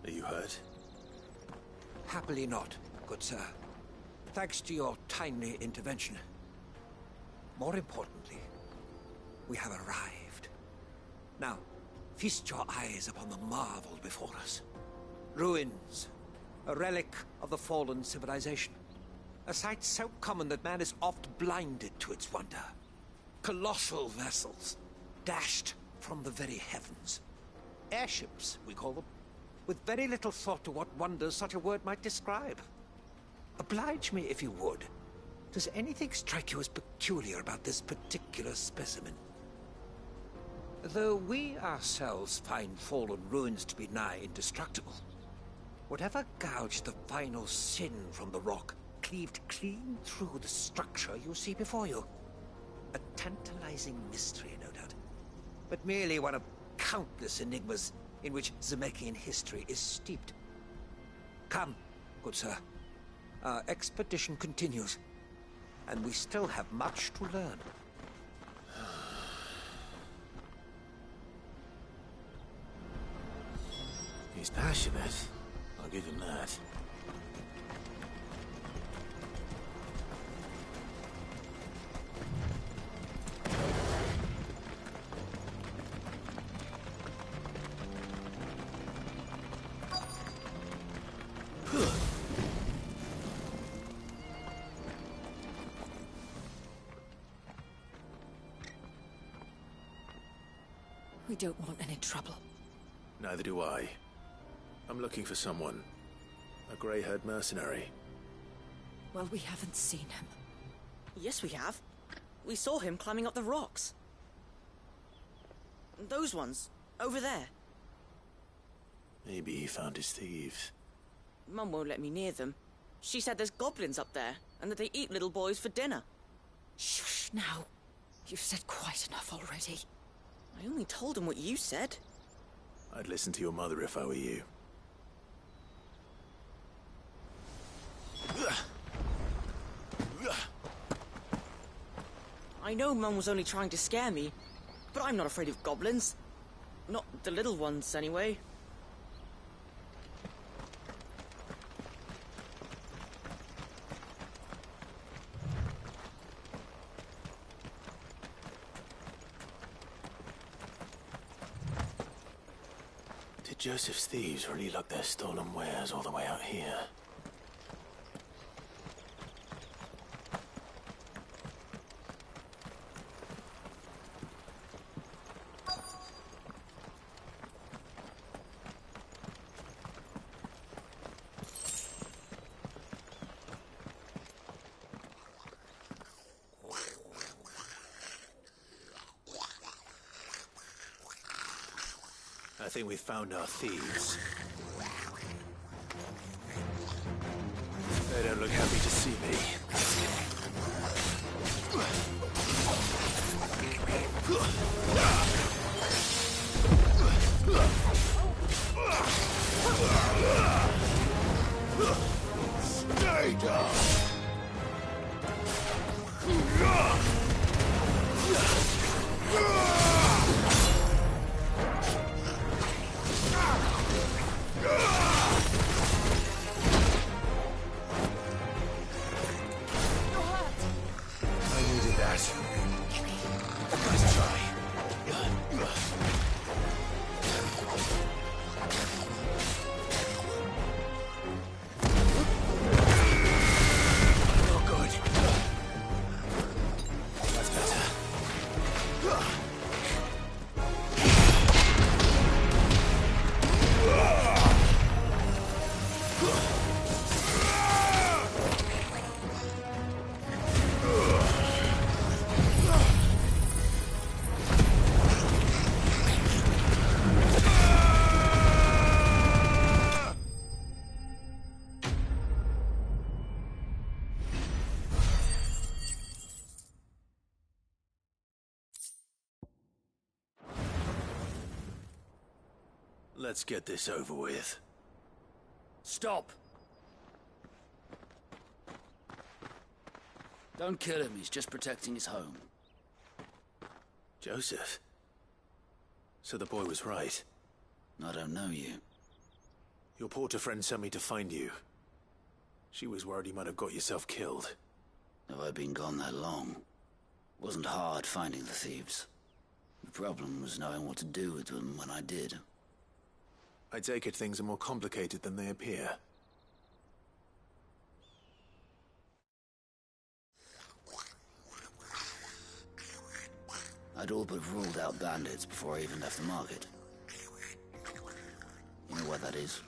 Are you hurt? Happily not, good sir. Thanks to your timely intervention. More importantly, we have arrived. Now, feast your eyes upon the marvel before us. Ruins, a relic of the fallen civilization. A sight so common that man is oft blinded to its wonder. Colossal vessels, dashed from the very heavens. Airships, we call them, with very little thought to what wonders such a word might describe. Oblige me if you would. Does anything strike you as peculiar about this particular specimen? Though we ourselves find fallen ruins to be nigh indestructible, whatever gouged the final sin from the rock cleaved clean through the structure you see before you. A tantalizing mystery, no doubt, but merely one of countless enigmas in which Zemeckyan history is steeped. Come, good sir. Our expedition continues, and we still have much to learn. He's passionate. I'll give him that. We don't want any trouble. Neither do I. I'm looking for someone. A grey-haired mercenary. Well, we haven't seen him. Yes, we have. We saw him climbing up the rocks. Those ones, over there. Maybe he found his thieves. Mum won't let me near them. She said there's goblins up there, and that they eat little boys for dinner. Shush, now. You've said quite enough already. I only told him what you said. I'd listen to your mother if I were you. I know Mum was only trying to scare me, but I'm not afraid of goblins. Not the little ones, anyway. Did Joseph's thieves really lug their stolen wares all the way out here? I think we've found our thieves. They don't look happy to see me. Let's get this over with. Stop! Don't kill him, he's just protecting his home. Joseph? So the boy was right. I don't know you. Your porter friend sent me to find you. She was worried you might have got yourself killed. Have I been gone that long? Wasn't hard finding the thieves. The problem was knowing what to do with them when I did. I take it things are more complicated than they appear. I'd all but ruled out bandits before I even left the market. You know what that is?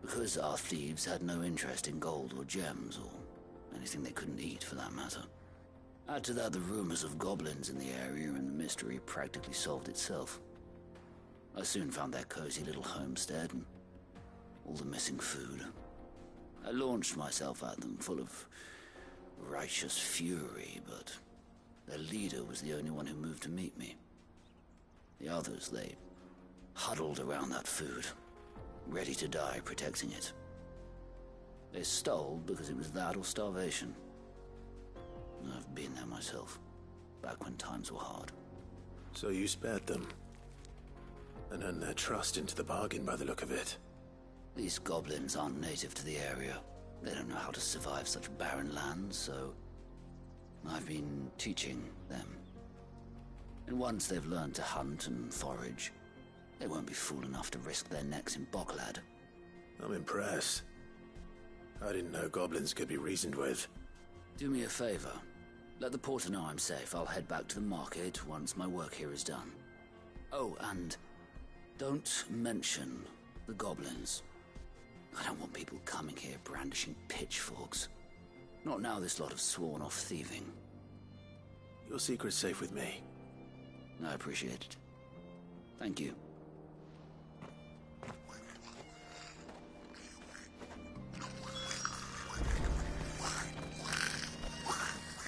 Because our thieves had no interest in gold or gems, or anything they couldn't eat for that matter. Add to that the rumors of goblins in the area, and the mystery practically solved itself. I soon found their cozy little homestead, and all the missing food. I launched myself at them, full of righteous fury, but their leader was the only one who moved to meet me. The others, they huddled around that food, ready to die protecting it. They stole because it was that or starvation. I've been there myself, back when times were hard. So you spared them, and earned their trust into the bargain by the look of it. These goblins aren't native to the area. They don't know how to survive such barren lands, so I've been teaching them. And once they've learned to hunt and forage, they won't be fool enough to risk their necks in Boklad. I'm impressed. I didn't know goblins could be reasoned with. Do me a favor. Let the porter know I'm safe. I'll head back to the market once my work here is done. Oh, and don't mention the goblins. I don't want people coming here brandishing pitchforks. Not now this lot have sworn off thieving. Your secret's safe with me. I appreciate it. Thank you.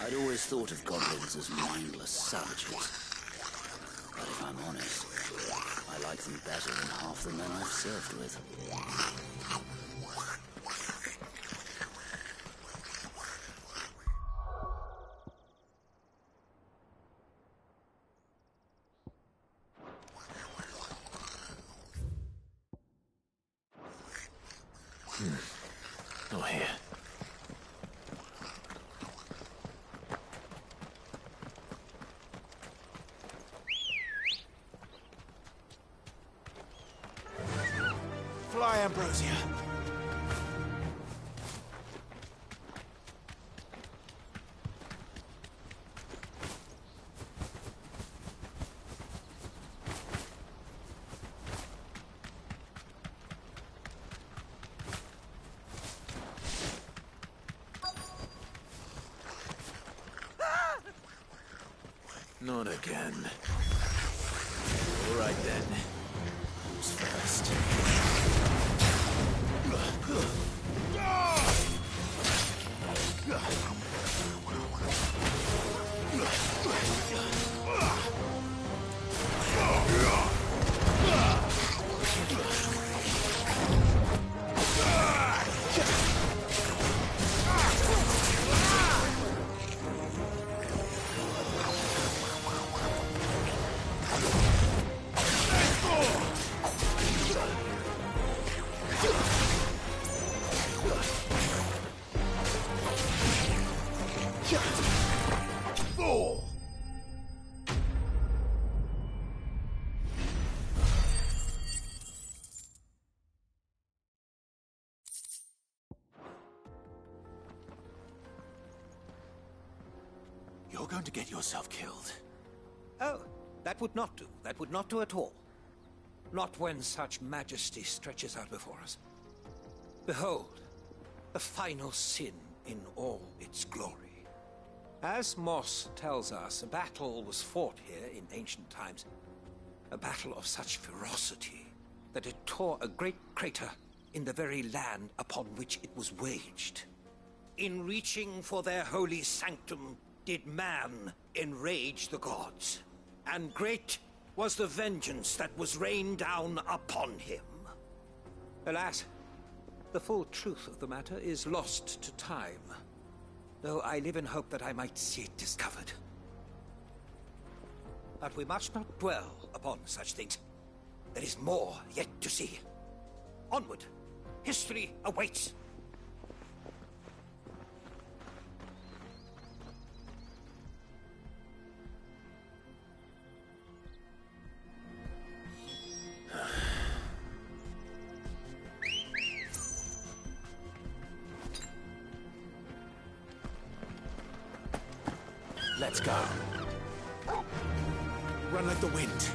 I'd always thought of goblins as mindless savages. But if I'm honest, I like them better than half the men I've served with. Not here. Fly, Ambrosia. Not again. All right then. Who's first? You're going to get yourself killed. Oh, that would not do. That would not do at all. Not when such majesty stretches out before us. Behold, the final sin in all its glory. As Moss tells us, a battle was fought here in ancient times. A battle of such ferocity that it tore a great crater in the very land upon which it was waged. In reaching for their holy sanctum, did man enrage the gods. And great was the vengeance that was rained down upon him. Alas, the full truth of the matter is lost to time, though I live in hope that I might see it discovered. But we must not dwell upon such things. There is more yet to see. Onward! History awaits! Let's go. Run like the wind.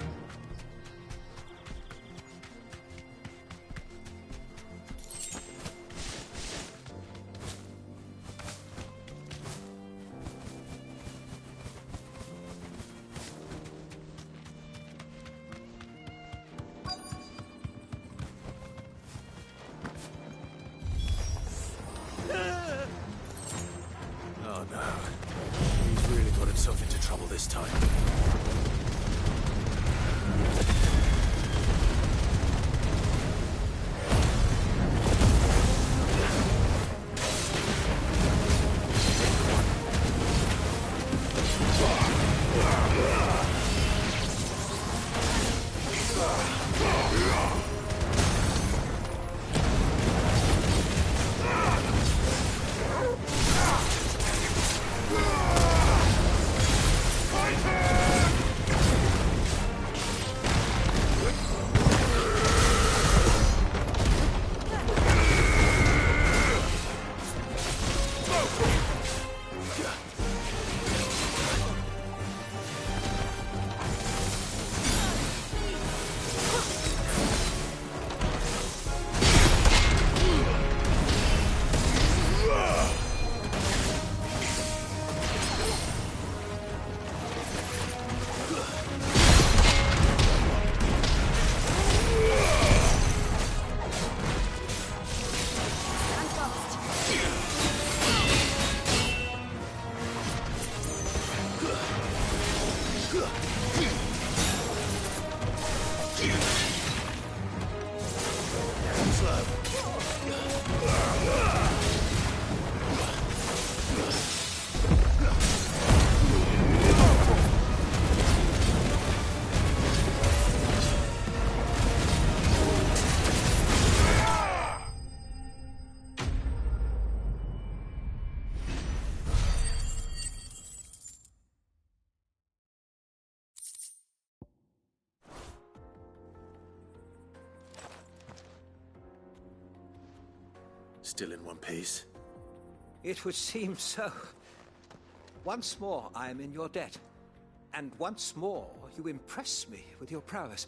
Oh no. He's really got himself into trouble this time. Still in one piece? It would seem so. Once more I am in your debt. And once more you impress me with your prowess.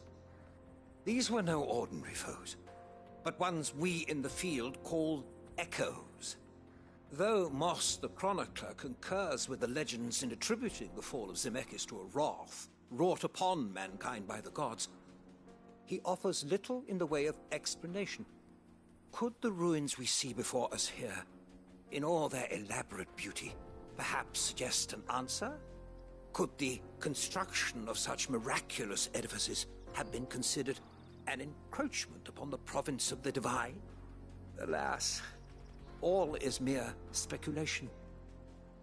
These were no ordinary foes, but ones we in the field call echoes. Though Moss the Chronicler concurs with the legends in attributing the fall of Zemeckis to a wrath wrought upon mankind by the gods, he offers little in the way of explanation. Could the ruins we see before us here, in all their elaborate beauty, perhaps suggest an answer? Could the construction of such miraculous edifices have been considered an encroachment upon the province of the divine? Alas, all is mere speculation.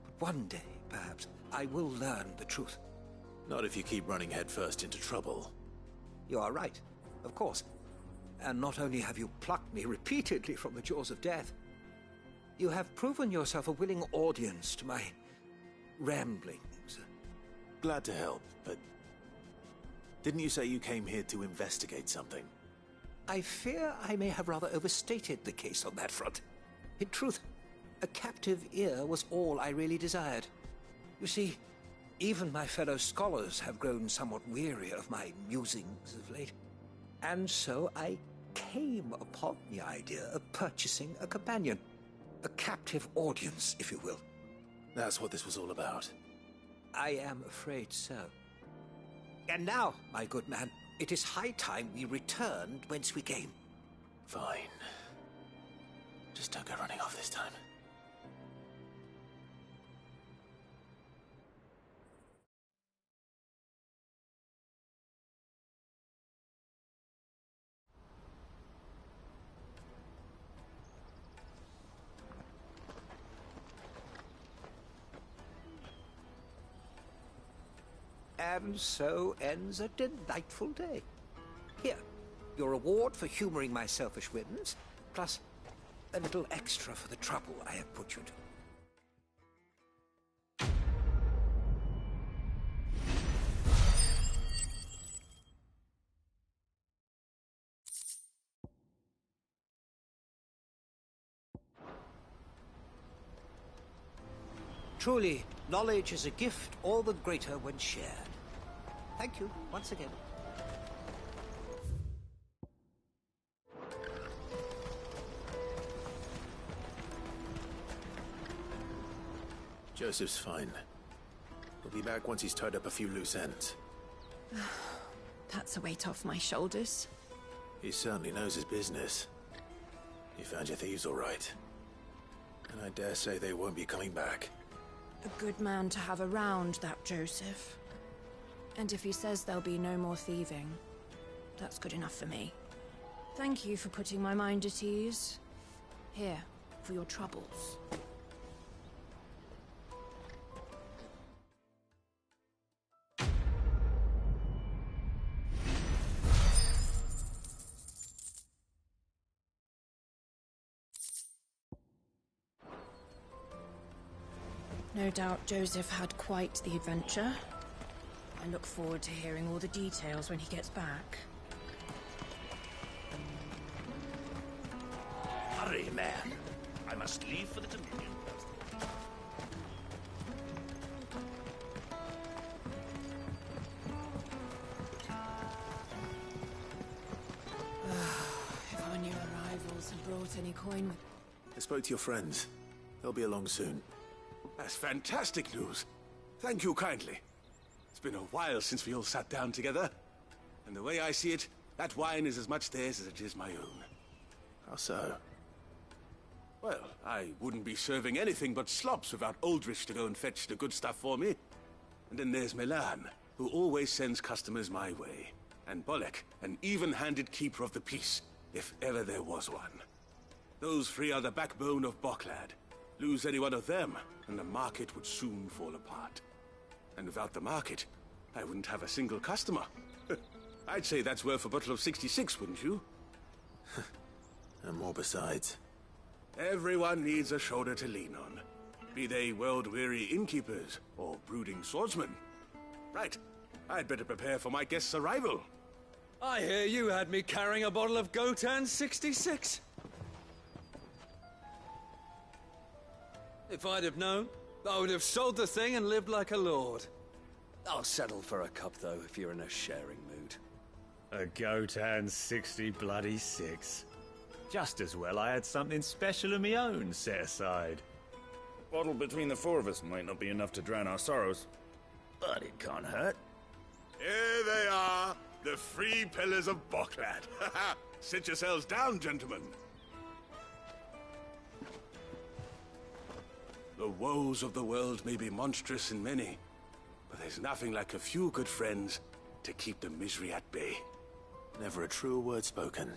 But one day, perhaps, I will learn the truth. Not if you keep running headfirst into trouble. You are right, of course. And not only have you plucked me repeatedly from the jaws of death, you have proven yourself a willing audience to my ramblings. Glad to help, but didn't you say you came here to investigate something? I fear I may have rather overstated the case on that front. In truth, a captive ear was all I really desired. You see, even my fellow scholars have grown somewhat weary of my musings of late. And so I came upon the idea of purchasing a companion. A captive audience, if you will. That's what this was all about. I am afraid so. And now, my good man, it is high time we returned whence we came. Fine. Just don't go running off this time. And so ends a delightful day. Here, your reward for humoring my selfish whims, plus a little extra for the trouble I have put you to. Truly, knowledge is a gift all the greater when shared. Thank you once again. Joseph's fine. He'll be back once he's tied up a few loose ends. That's a weight off my shoulders. He certainly knows his business. You found your thieves all right. And I dare say they won't be coming back. A good man to have around, that Joseph. And if he says there'll be no more thieving, that's good enough for me. Thank you for putting my mind at ease. Here, for your troubles. No doubt Joseph had quite the adventure. I look forward to hearing all the details when he gets back. Hurry, man. I must leave for the Dominion. If our new arrivals had brought any coin with... I spoke to your friends. They'll be along soon. That's fantastic news. Thank you kindly. It's been a while since we all sat down together. And the way I see it, that wine is as much theirs as it is my own. How so? Well, I wouldn't be serving anything but slops without Aldrich to go and fetch the good stuff for me. And then there's Milan, who always sends customers my way. And Bolek, an even-handed keeper of the peace, if ever there was one. Those three are the backbone of Boklad. Lose any one of them, and the market would soon fall apart. And without the market, I wouldn't have a single customer. I'd say that's worth a bottle of 66, wouldn't you? And more besides. Everyone needs a shoulder to lean on. Be they world-weary innkeepers or brooding swordsmen. Right, I'd better prepare for my guest's arrival. I hear you had me carrying a bottle of Gotan 66. If I'd have known, I would have sold the thing and lived like a lord. I'll settle for a cup, though, if you're in a sharing mood. A Gotan 60 bloody 6. Just as well I had something special of my own set aside. A bottle between the four of us might not be enough to drown our sorrows, but it can't hurt. Here they are, the three pillars of Boklad. Sit yourselves down, gentlemen. The woes of the world may be monstrous and many, but there's nothing like a few good friends to keep the misery at bay. Never a truer word spoken.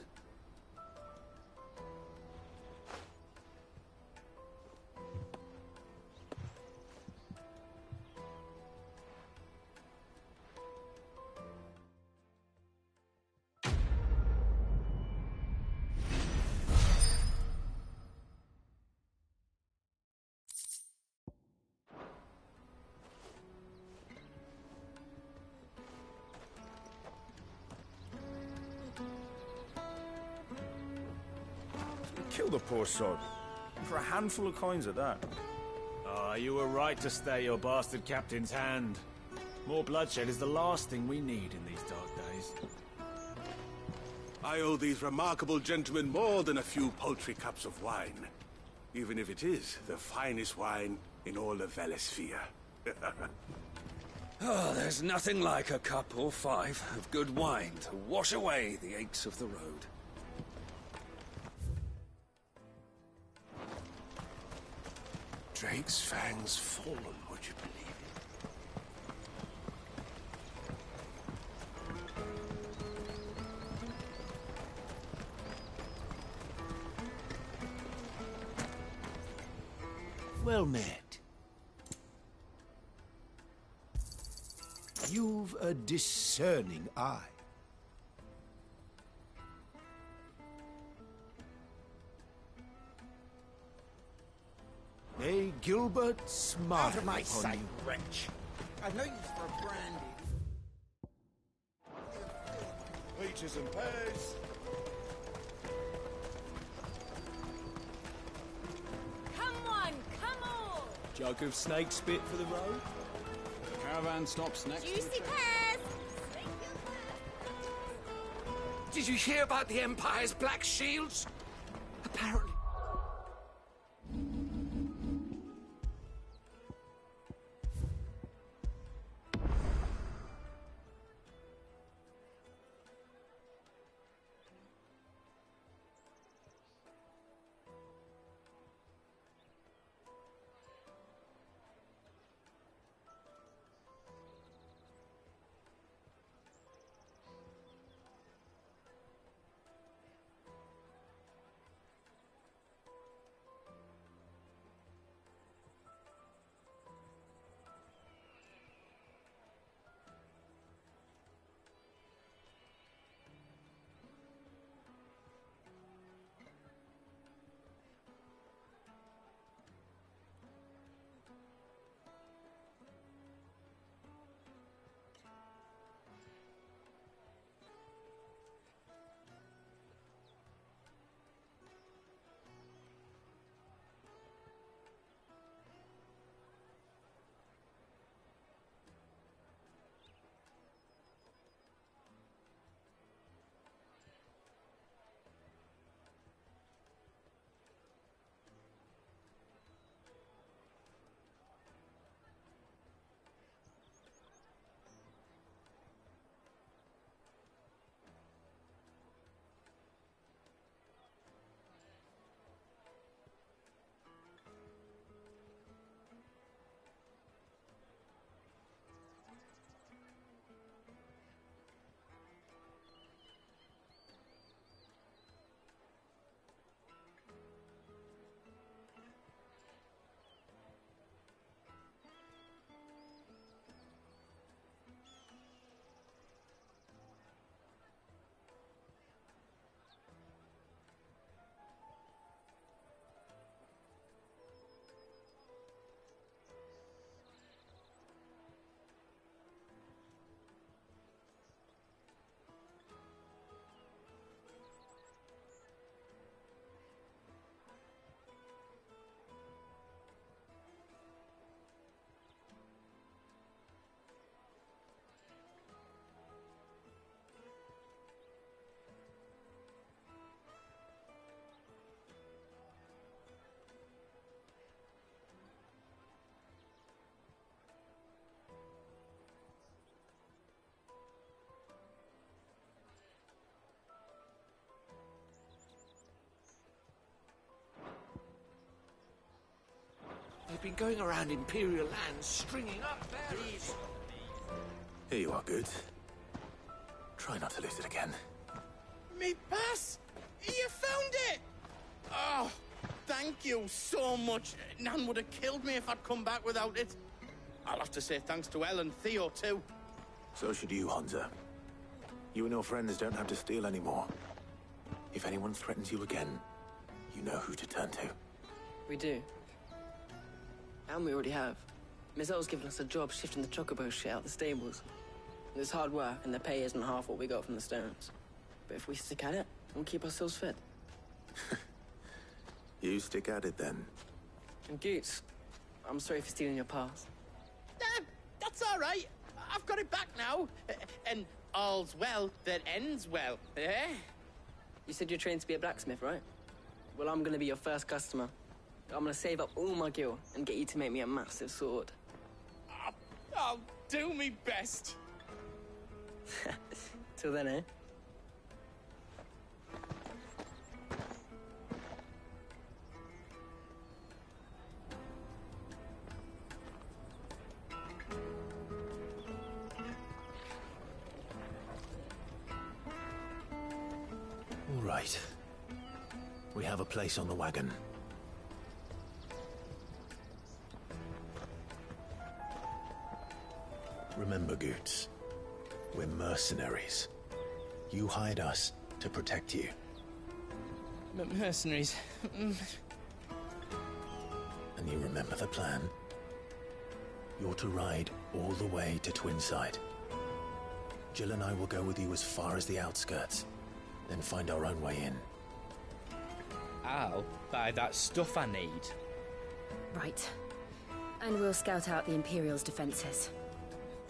Kill the poor sod. For a handful of coins at that. Ah, you were right to stay your bastard captain's hand. More bloodshed is the last thing we need in these dark days. I owe these remarkable gentlemen more than a few paltry cups of wine. Even if it is the finest wine in all of Valisphere. Oh, there's nothing like a cup or five of good wine to wash away the aches of the road. Drake's fangs fallen, would you believe Well met. You a discerning eye. May Gilbert smile Out of my upon sight, you. wretch! I've no use for a brandy. Peaches and pears. Come on, come on! Jug of snake spit for the road? The caravan stops next to the Juicy checkpoint. pears! Did you hear about the Empire's Black Shields? Apparently. They've been going around Imperial lands, stringing up bearers. Here you are, Good. Try not to lose it again. Me pass! You found it! Oh, thank you so much. Nan would have killed me if I'd come back without it. I'll have to say thanks to Elle and Theo, too. So should you, Honza. You and your friends don't have to steal anymore. If anyone threatens you again, you know who to turn to. We do. And we already have. Miss L's given us a job shifting the chocobo shit out the stables. It's hard work, and the pay isn't half what we got from the stones. But if we stick at it, we'll keep ourselves fed. You stick at it, then. And Goots, I'm sorry for stealing your pass. That's all right. I've got it back now. And all's well that ends well, eh? You said you're trained to be a blacksmith, right? Well, I'm gonna be your first customer. I'm gonna save up all my gil and get you to make me a massive sword. I'll do me best. Till then, eh? All right. We have a place on the wagon. Remember, Goots, We're mercenaries. You hired us to protect you. Mercenaries. And you remember the plan? You're to ride all the way to Twinside. Jill and I will go with you as far as the outskirts, then find our own way in. I'll buy that stuff I need. Right. And we'll scout out the Imperial's defenses.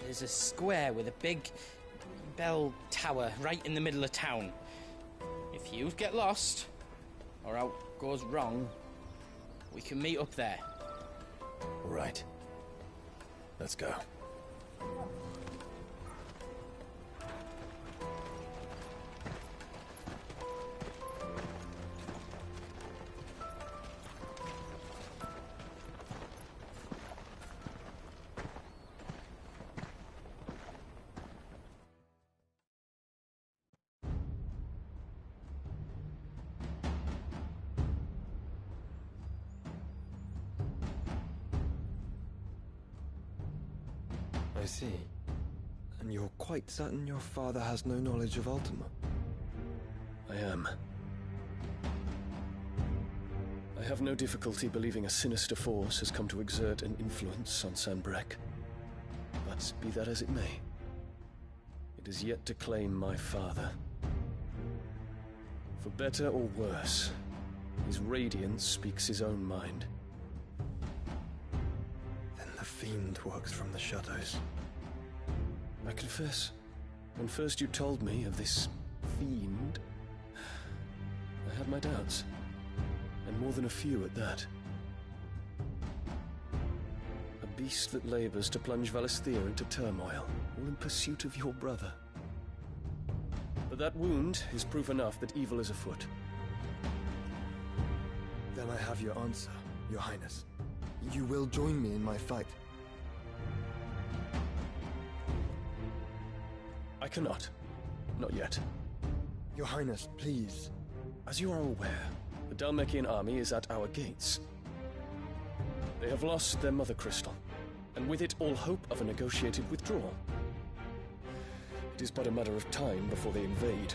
There's a square with a big bell tower right in the middle of town. If you get lost, or out goes wrong, we can meet up there. All right. Let's go. I see. And you're quite certain your father has no knowledge of Ultima? I am. I have no difficulty believing a sinister force has come to exert an influence on Sanbreque. But be that as it may, it is yet to claim my father. For better or worse, his radiance speaks his own mind. Then the fiend works from the shadows. I confess, when first you told me of this fiend, I had my doubts, and more than a few at that. A beast that labors to plunge Valisthea into turmoil, all in pursuit of your brother. But that wound is proof enough that evil is afoot. Then I have your answer, Your Highness. You will join me in my fight. I cannot. Not yet. Your Highness, please. As you are aware, the Dhalmekian army is at our gates. They have lost their mother crystal, and with it all hope of a negotiated withdrawal. It is but a matter of time before they invade.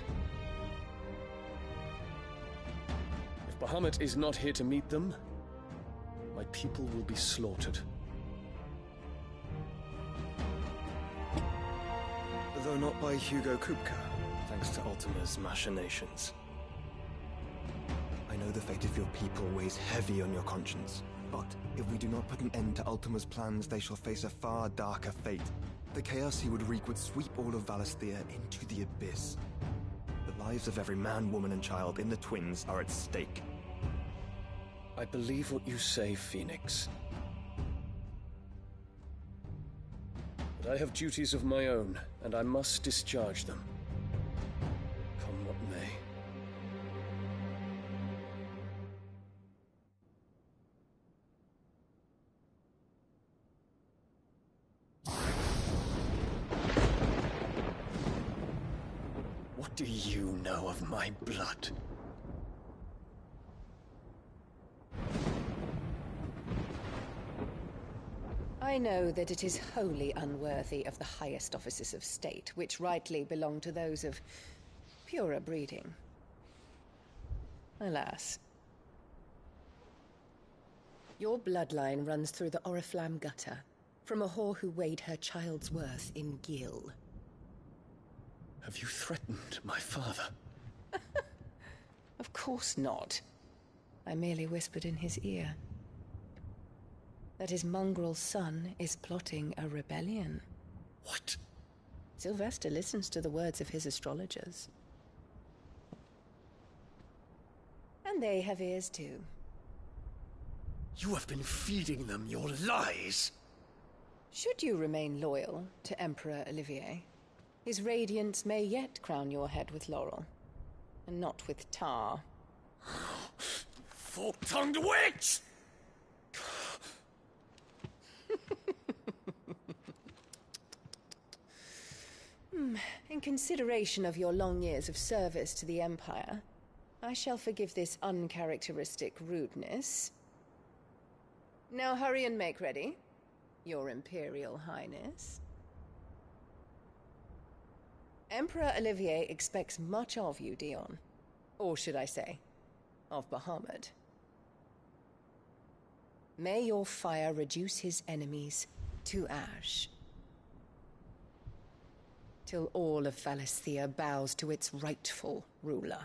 If Bahamut is not here to meet them, my people will be slaughtered. Though not by Hugo Kupka, thanks to Ultima's machinations. I know the fate of your people weighs heavy on your conscience, but if we do not put an end to Ultima's plans, they shall face a far darker fate. The chaos he would wreak would sweep all of Valisthea into the abyss. The lives of every man, woman, and child in the Twins are at stake. I believe what you say, Phoenix. But I have duties of my own, and I must discharge them. Come what may. What do you know of my blood? I know that it is wholly unworthy of the highest offices of state, which rightly belong to those of purer breeding. Alas. Your bloodline runs through the Oriflamme gutter, from a whore who weighed her child's worth in gil. Have you threatened my father? Of course not. I merely whispered in his ear that his mongrel son is plotting a rebellion. What? Sylvester listens to the words of his astrologers. And they have ears too. You have been feeding them your lies! Should you remain loyal to Emperor Olivier, his radiance may yet crown your head with laurel, and not with tar. Fork-tongued witch! In consideration of your long years of service to the Empire, I shall forgive this uncharacteristic rudeness. Now hurry and make ready, Your Imperial Highness. Emperor Olivier expects much of you, Dion. Or should I say, of Bahamut. May your fire reduce his enemies to ash. Till all of Valisthea bows to its rightful ruler.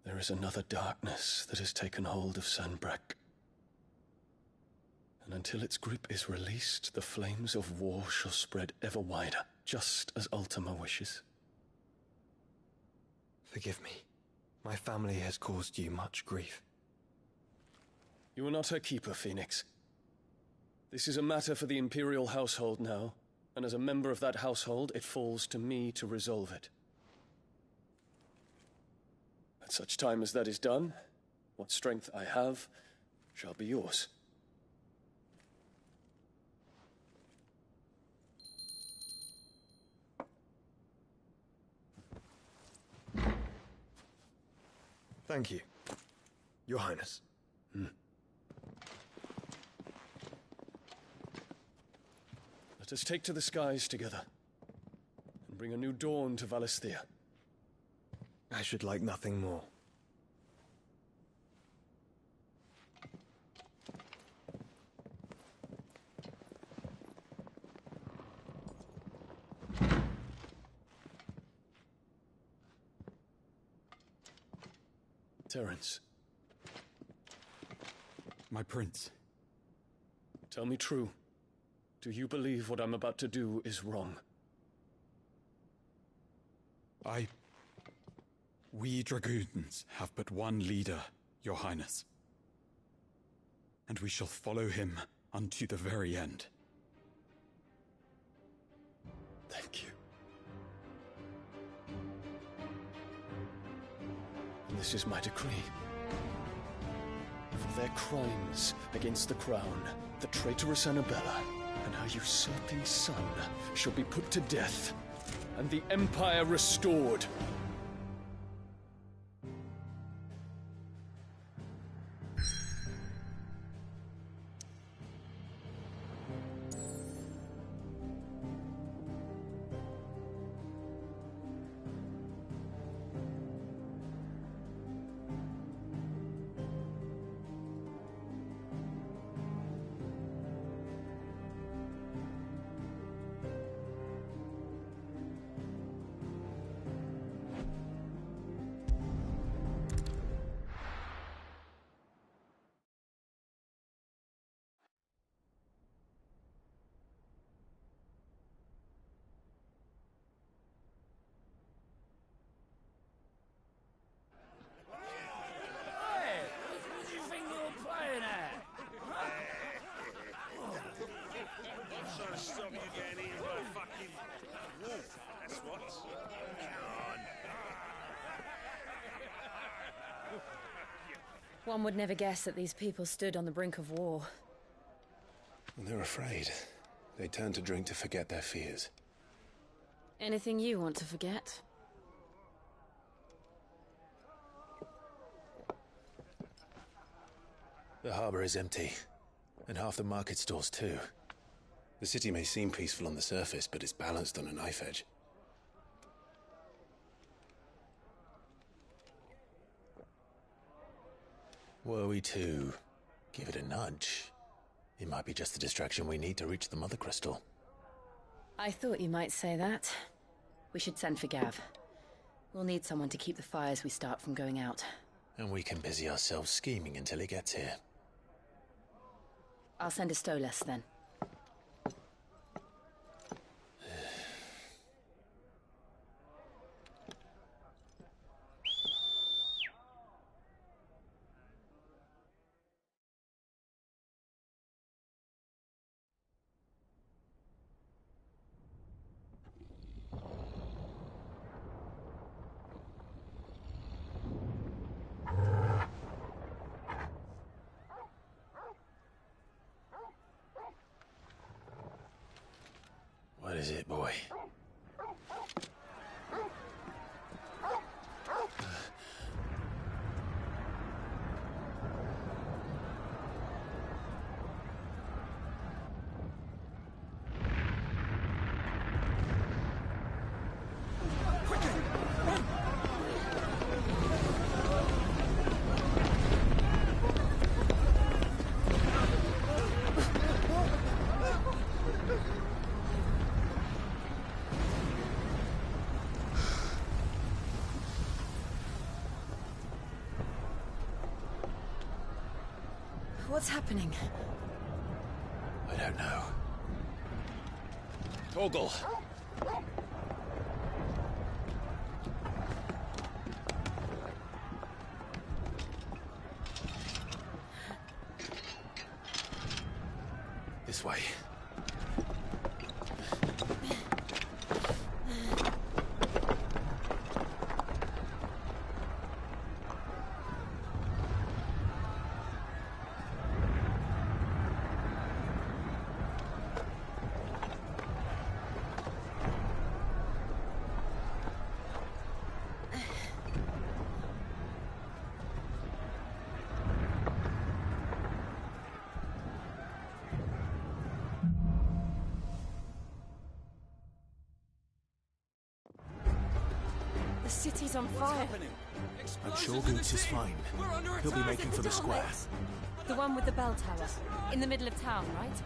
There is another darkness that has taken hold of Sanbreque. And until its grip is released, the flames of war shall spread ever wider, just as Ultima wishes. Forgive me. My family has caused you much grief. You are not her keeper, Phoenix. This is a matter for the Imperial household now, and as a member of that household, it falls to me to resolve it. At such time as that is done, what strength I have shall be yours. Thank you, Your Highness. Let us take to the skies together, and bring a new dawn to Valisthea. I should like nothing more. Terence. My prince. Tell me true. Do you believe what I'm about to do is wrong? We dragoons have but one leader, Your Highness. And we shall follow him unto the very end. Thank you. And this is my decree. For their crimes against the crown, the traitorous Annabella and her usurping son shall be put to death, and the Empire restored. One would never guess that these people stood on the brink of war. When they're afraid, they turn to drink to forget their fears. Anything you want to forget? The harbor is empty, and half the market stalls too. The city may seem peaceful on the surface, but it's balanced on a knife edge. Were we to give it a nudge, it might be just the distraction we need to reach the Mother Crystal. I thought you might say that. We should send for Gav. We'll need someone to keep the fires we start from going out. And we can busy ourselves scheming until he gets here. I'll send a Stolas then. is it, boy? What's happening? I don't know. Torgal! This way. The city's on fire. I'm sure Goots is fine. He'll be making for the square. The one with the bell tower. In the middle of town, right?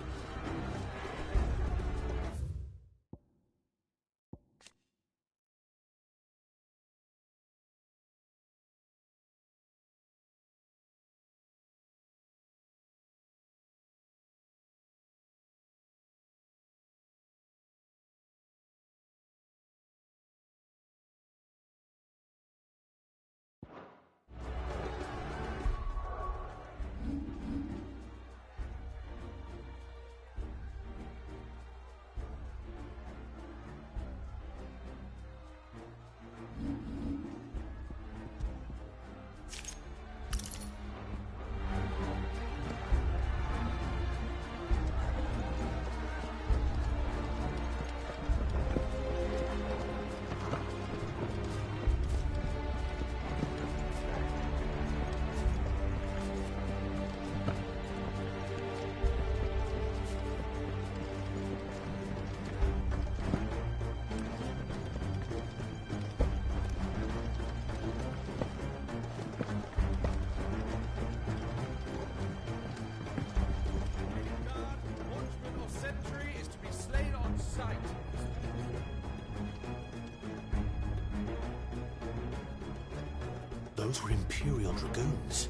Those were Imperial Dragoons.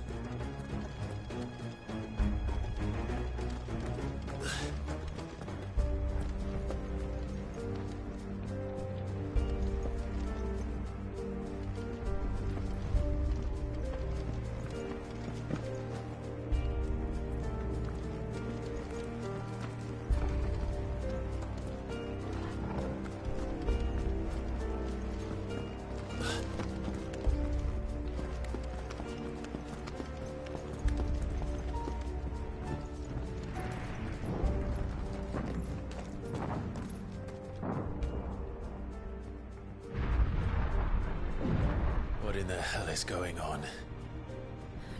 What in the hell is going on?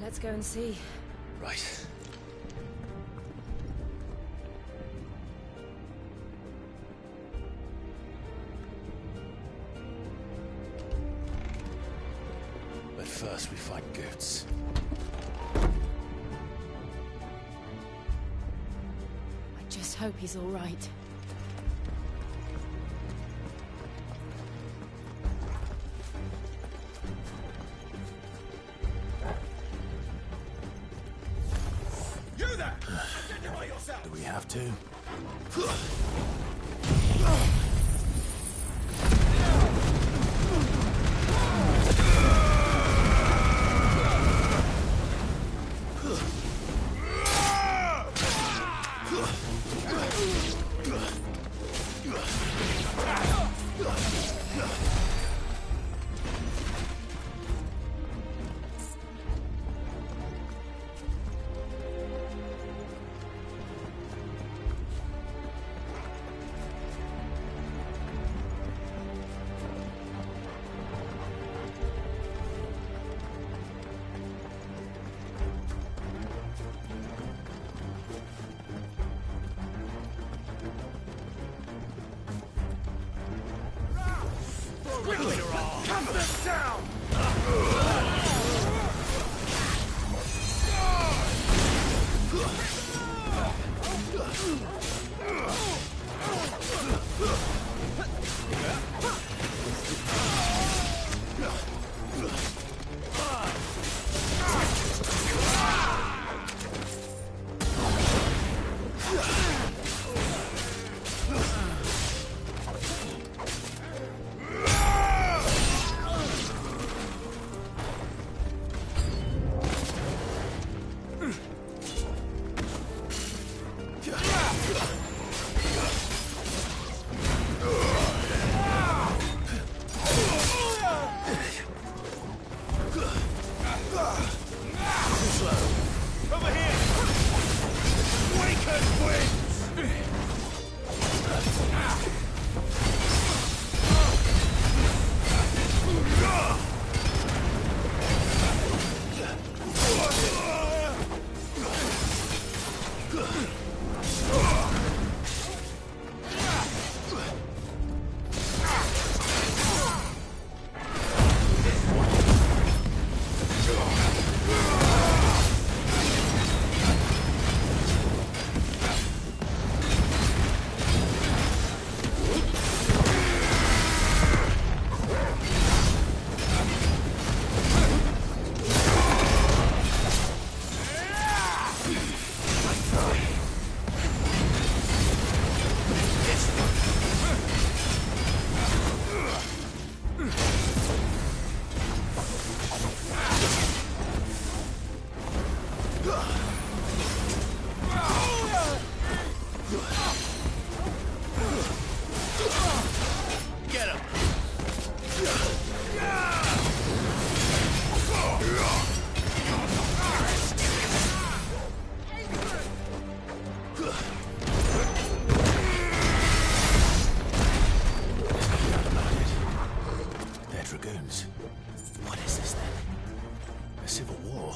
Let's go and see. Right. But first we find Goots. I just hope he's all right. Do we have to? Too slow. Over here! Waken winds! What is this then? A civil war?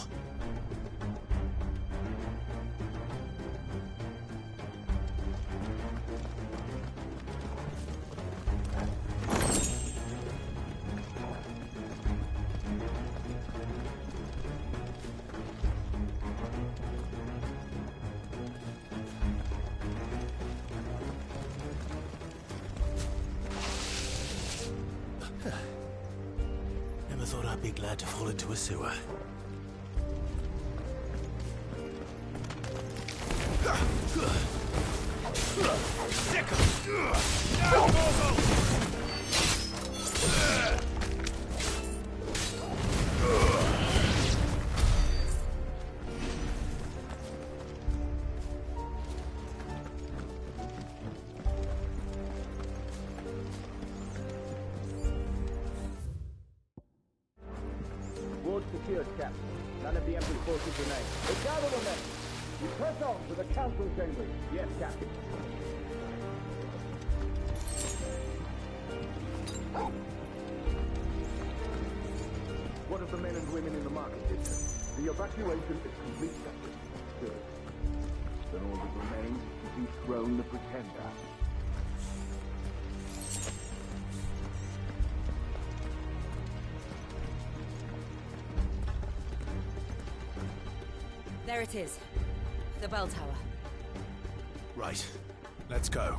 Never thought I'd be glad to fall into a sewer. Ward secured, Captain. None of the Emperor's forces remain. But gather them then. We press on to the council chambers. Yes, Captain. What of the men and women in the market district? The evacuation is complete, Captain. Good. Then all that remains is to dethrone the Pretender. There it is. The bell tower. Right. Let's go.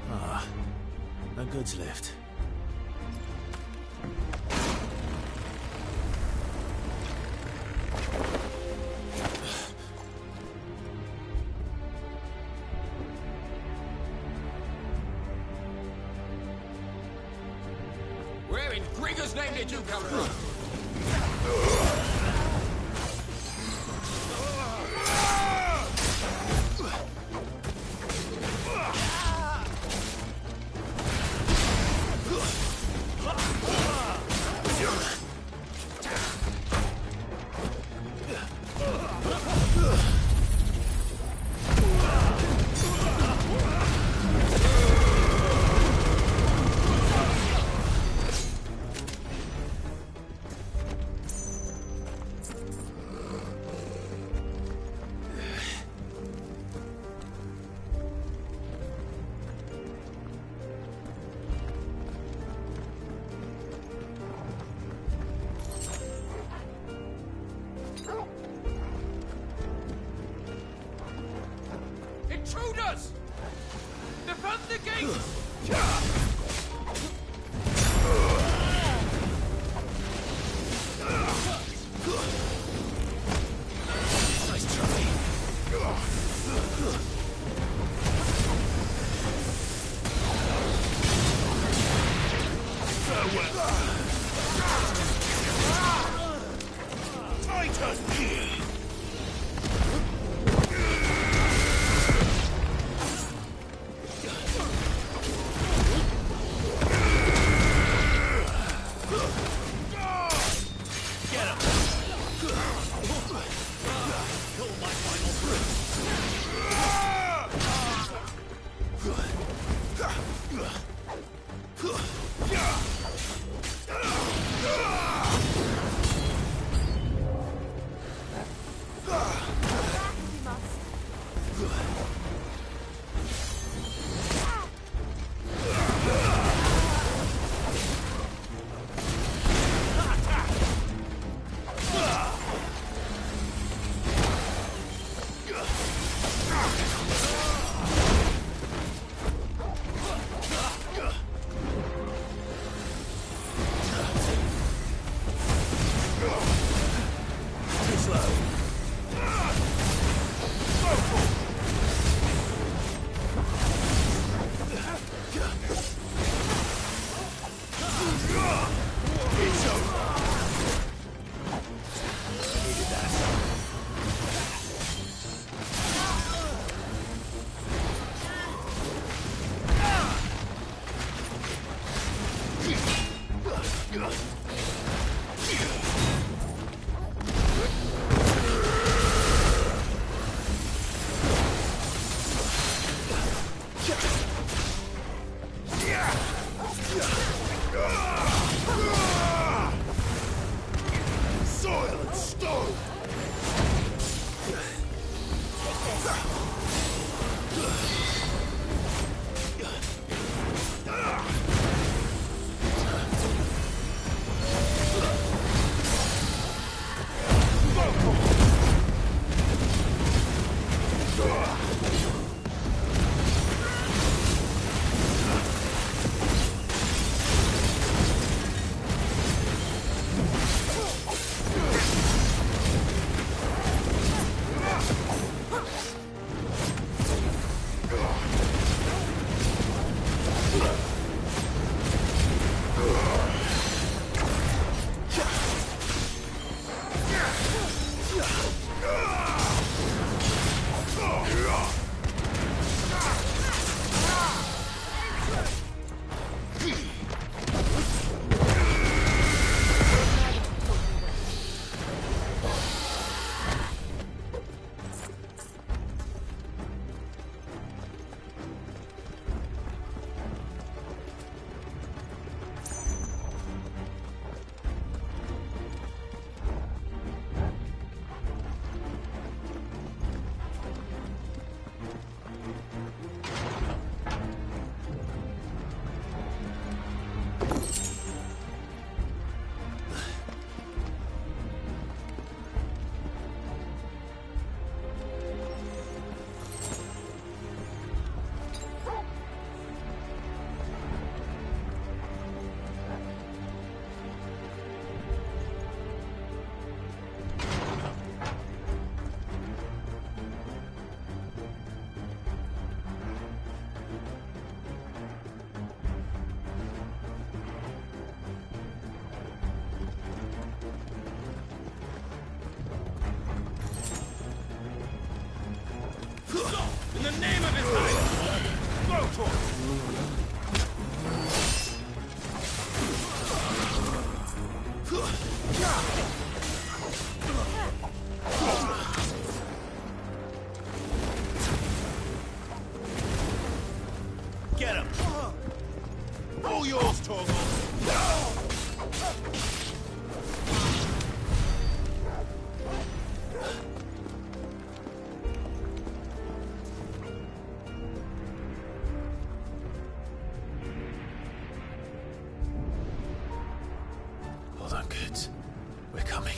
Ah, no goods left. Where in Gregor's name did you come from? Soil and stone! In the name of His Highness! Go for it! Get him! All yours, Torgal! Hold on, kids. We're coming.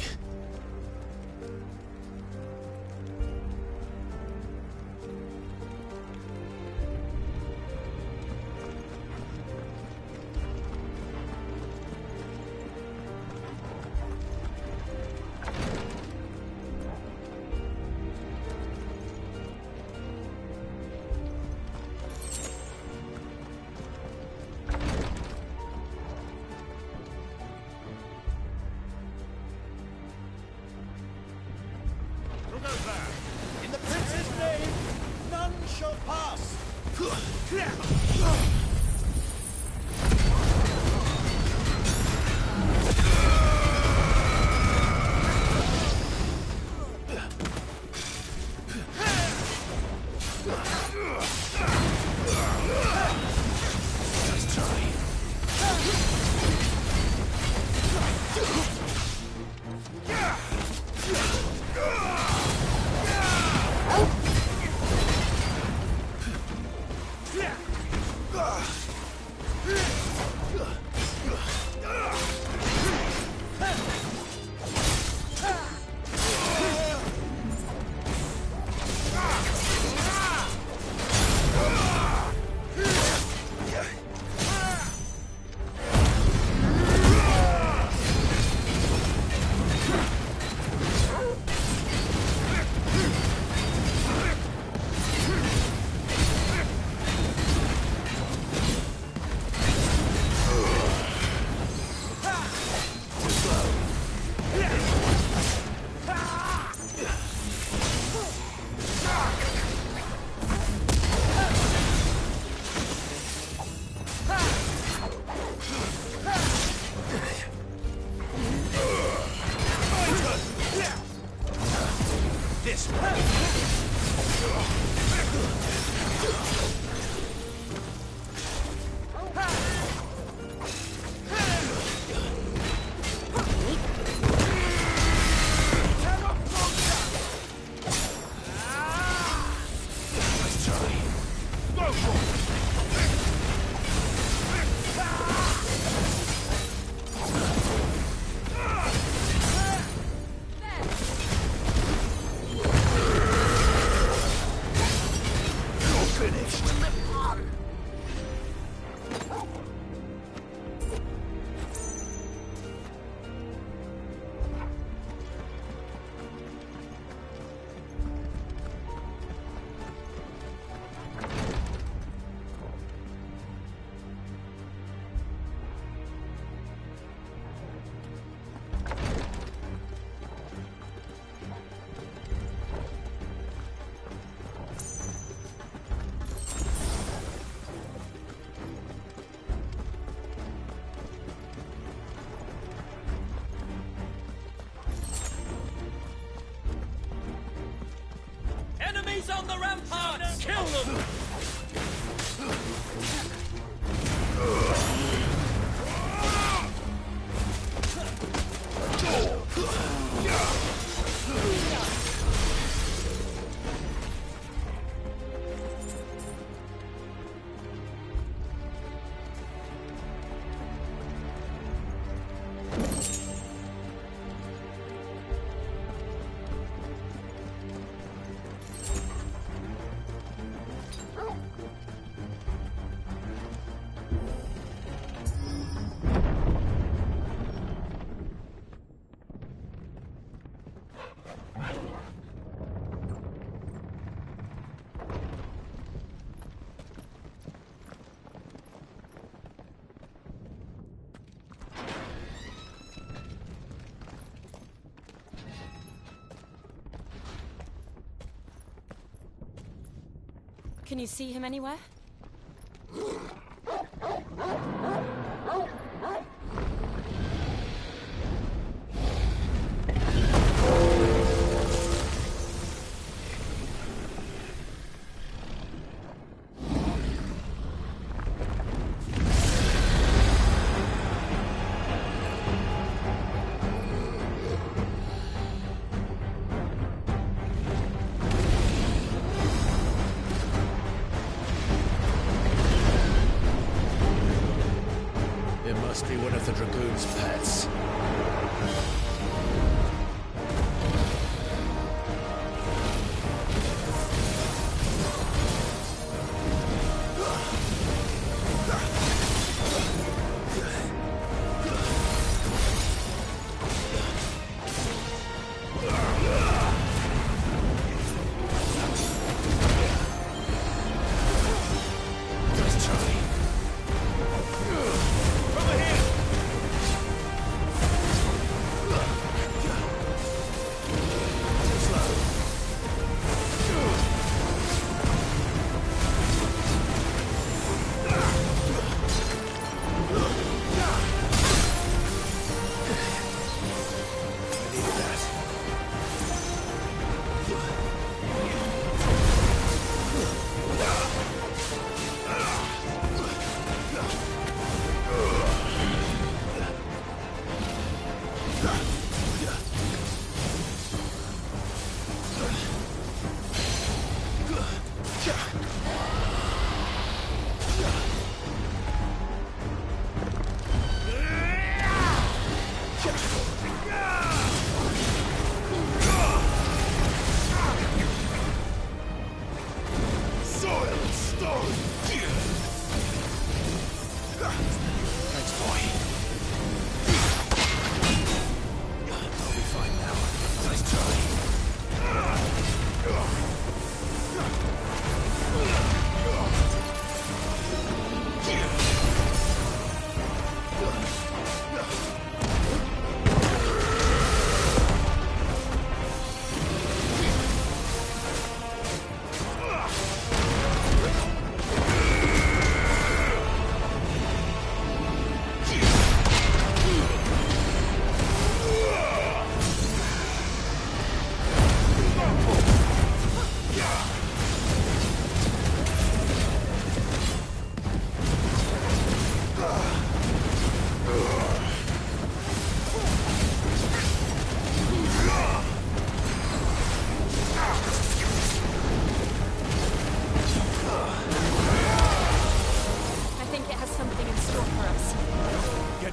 on the ramparts! Kill them! Can you see him anywhere? Must be one of the Dragoon's pets.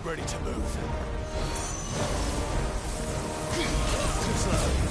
Ready to move. Too slow.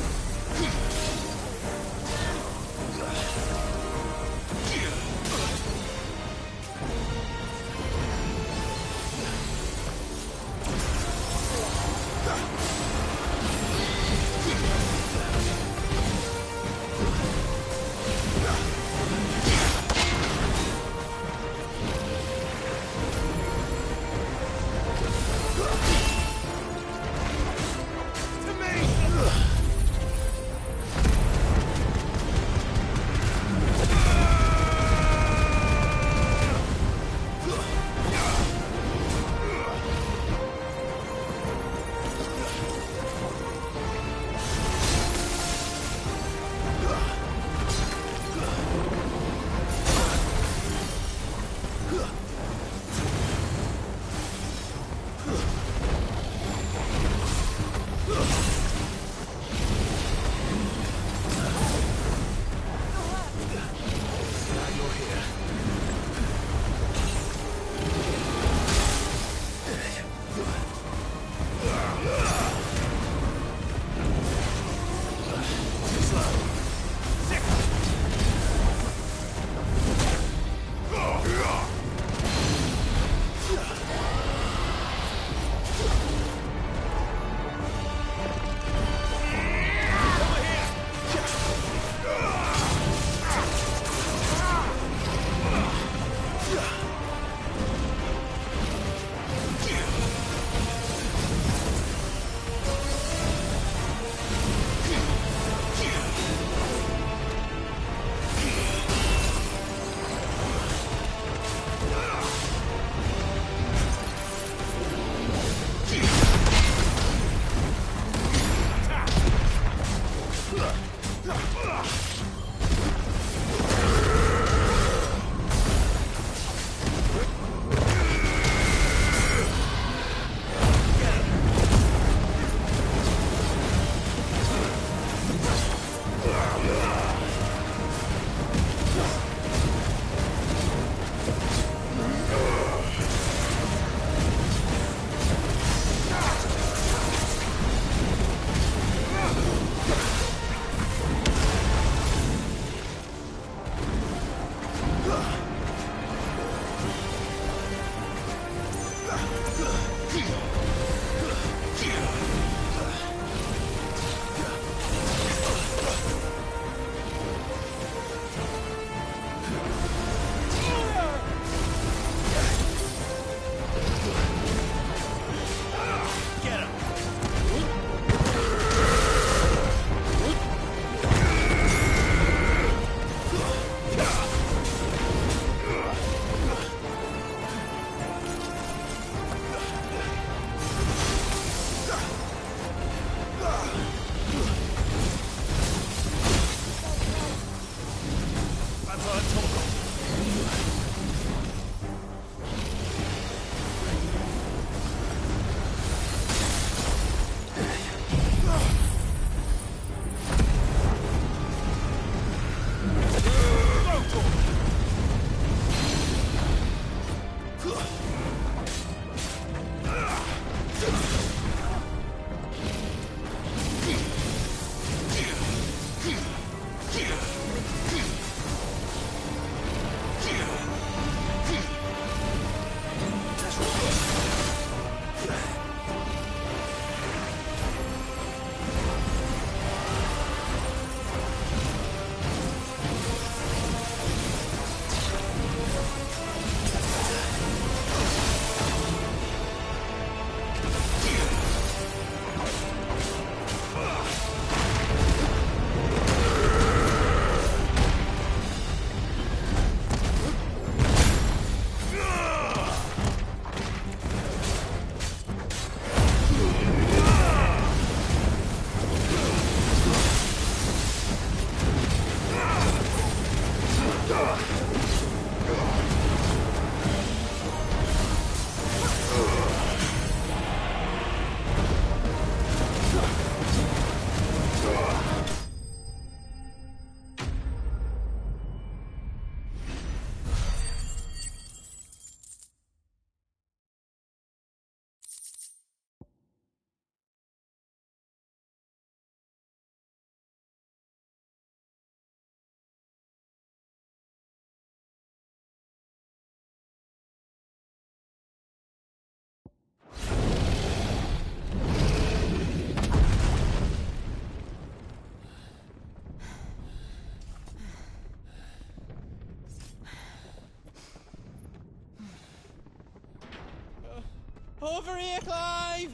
Over here, Clive!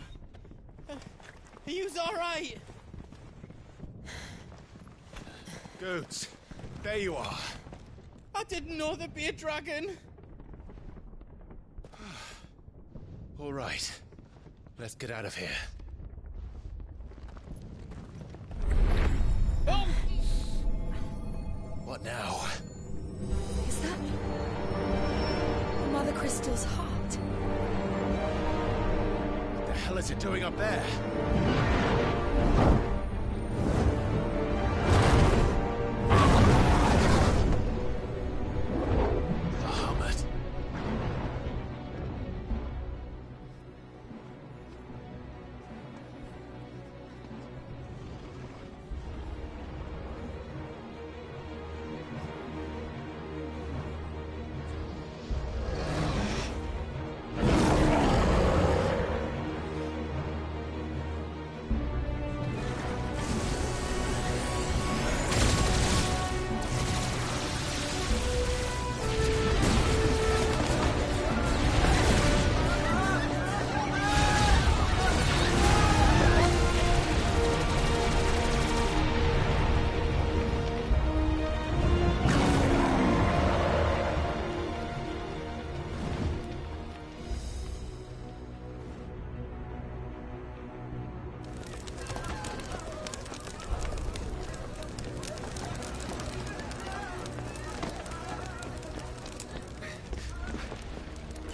Are you alright? Goats, there you are. I didn't know there'd be a dragon. All right, let's get out of here. Oh! What now? Is that Mother Crystal's heart? What the hell is it doing up there? Bahamut.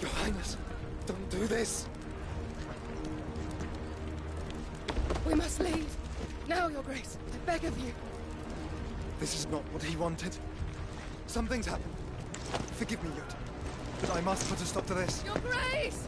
Your Highness, don't do this. We must leave. Now, Your Grace. I beg of you. This is not what he wanted. Something's happened. Forgive me, Yut, but I must put a stop to this. Your Grace!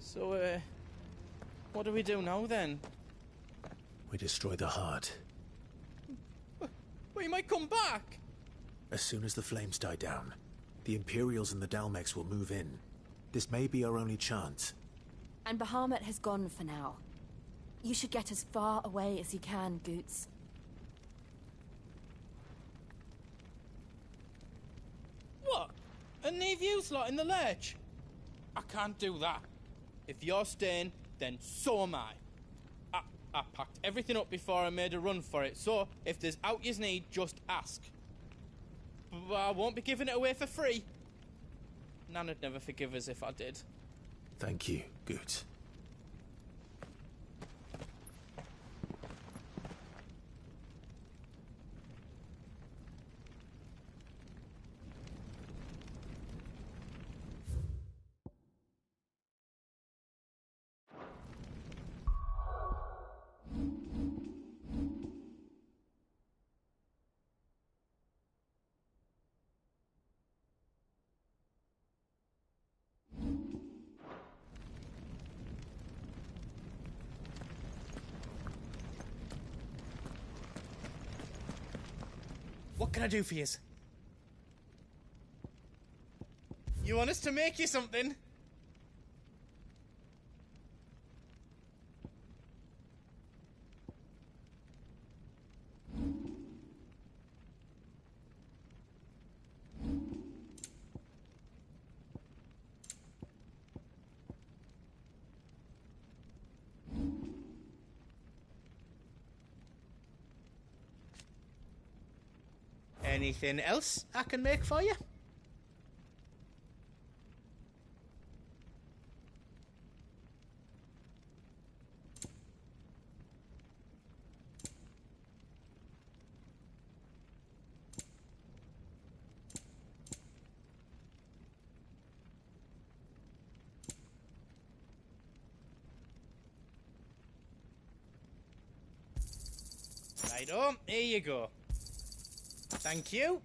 So, what do we do now, then? We destroy the heart. We might come back! As soon as the flames die down, the Imperials and the Dalmex will move in. This may be our only chance. And Bahamut has gone for now. You should get as far away as you can, Goots. What? And leave you lot in the lurch? I can't do that. If you're staying, then so am I. I packed everything up before I made a run for it, so if there's out yous need, just ask. But I won't be giving it away for free. Nan'd never forgive us if I did. Thank you, Goots. What can I do for you? You want us to make you something? Anything else I can make for you? Righto, here you go. Thank you.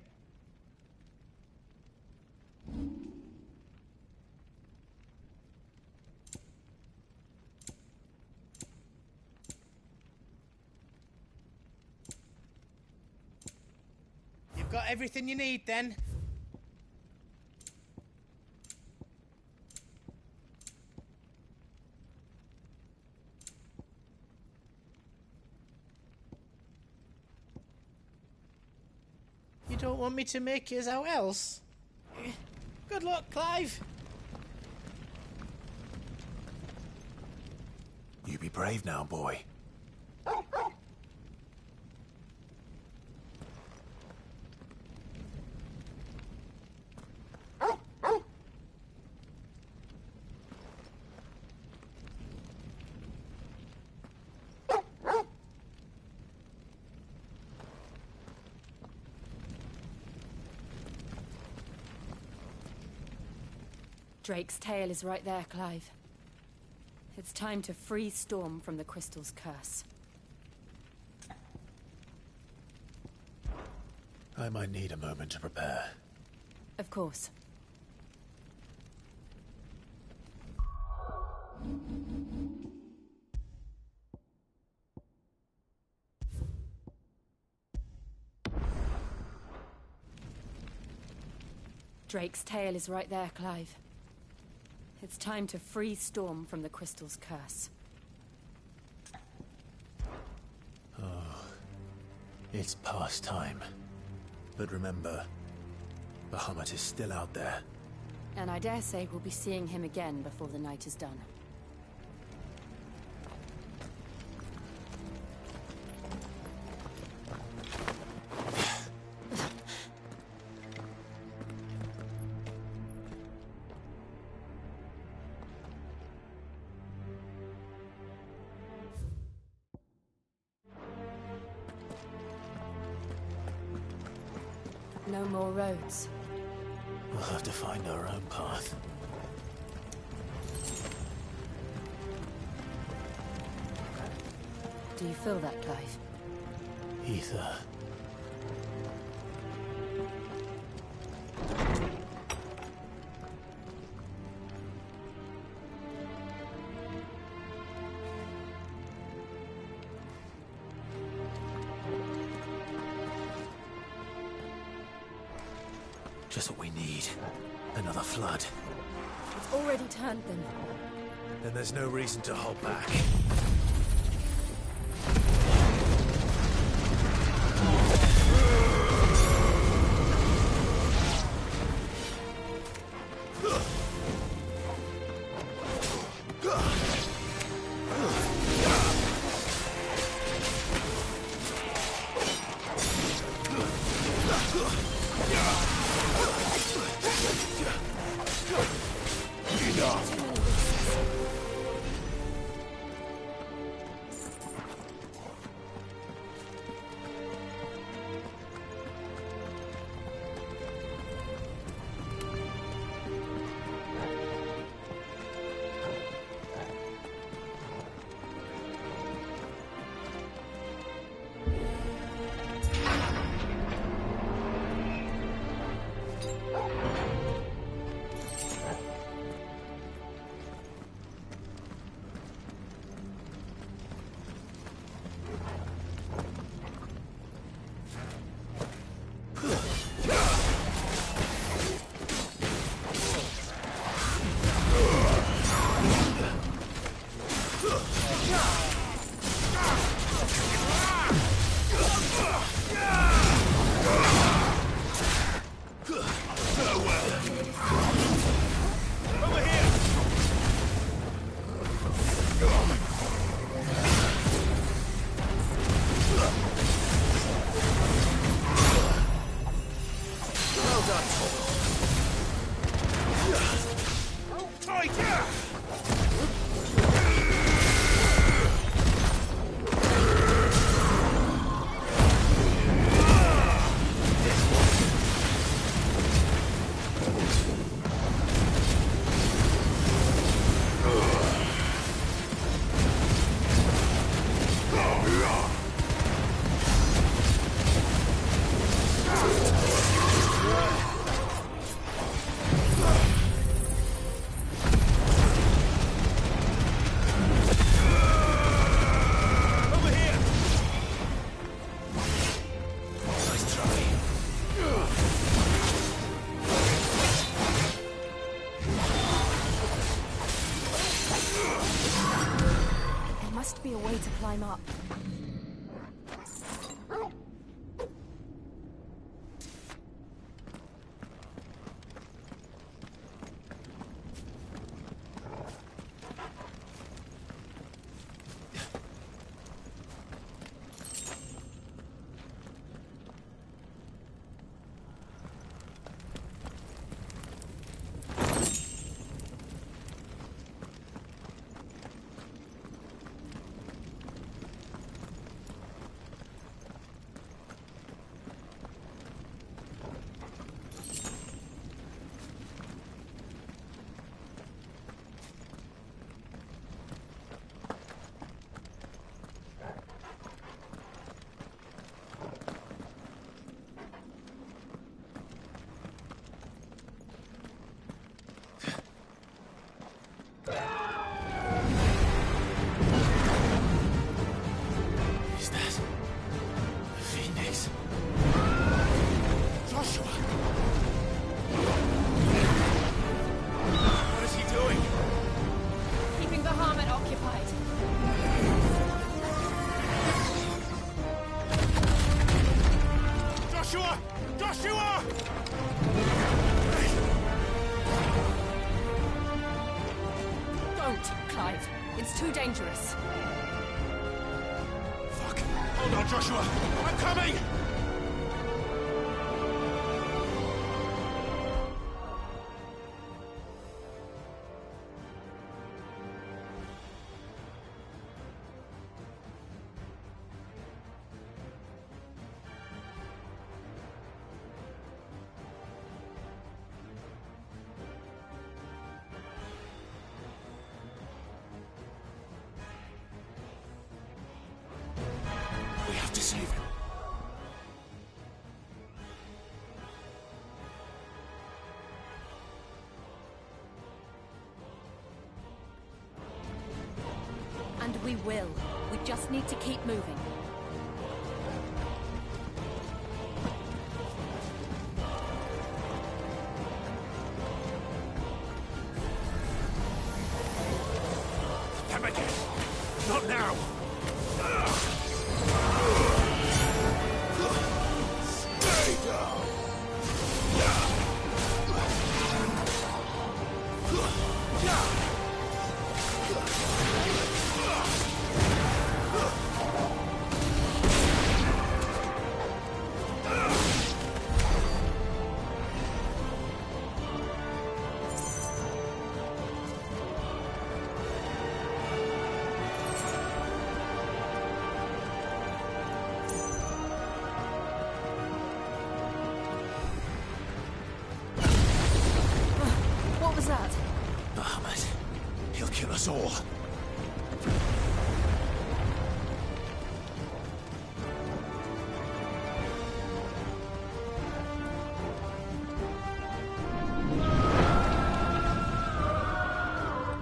You've got everything you need then? You don't want me to make yours out else? Good luck, Clive. You be brave now, boy. Drake's tail is right there, Clive. It's time to free Storm from the Crystal's curse. I might need a moment to prepare. Of course. Drake's tail is right there, Clive. It's time to free Storm from the Crystal's curse. Oh, it's past time. But remember, Bahamut is still out there. And I dare say we'll be seeing him again before the night is done. No more roads. We'll have to find our own path. Do you feel that, Clive? Ether. Just what we need. Another flood. It's already turned them. Then there's no reason to hold back. climb up. Too dangerous. Fuck. Hold on, Joshua. I'm coming! We have to save him. And we will. We just need to keep moving. Them again. Not now. What was that? Bahamut. He'll kill us all.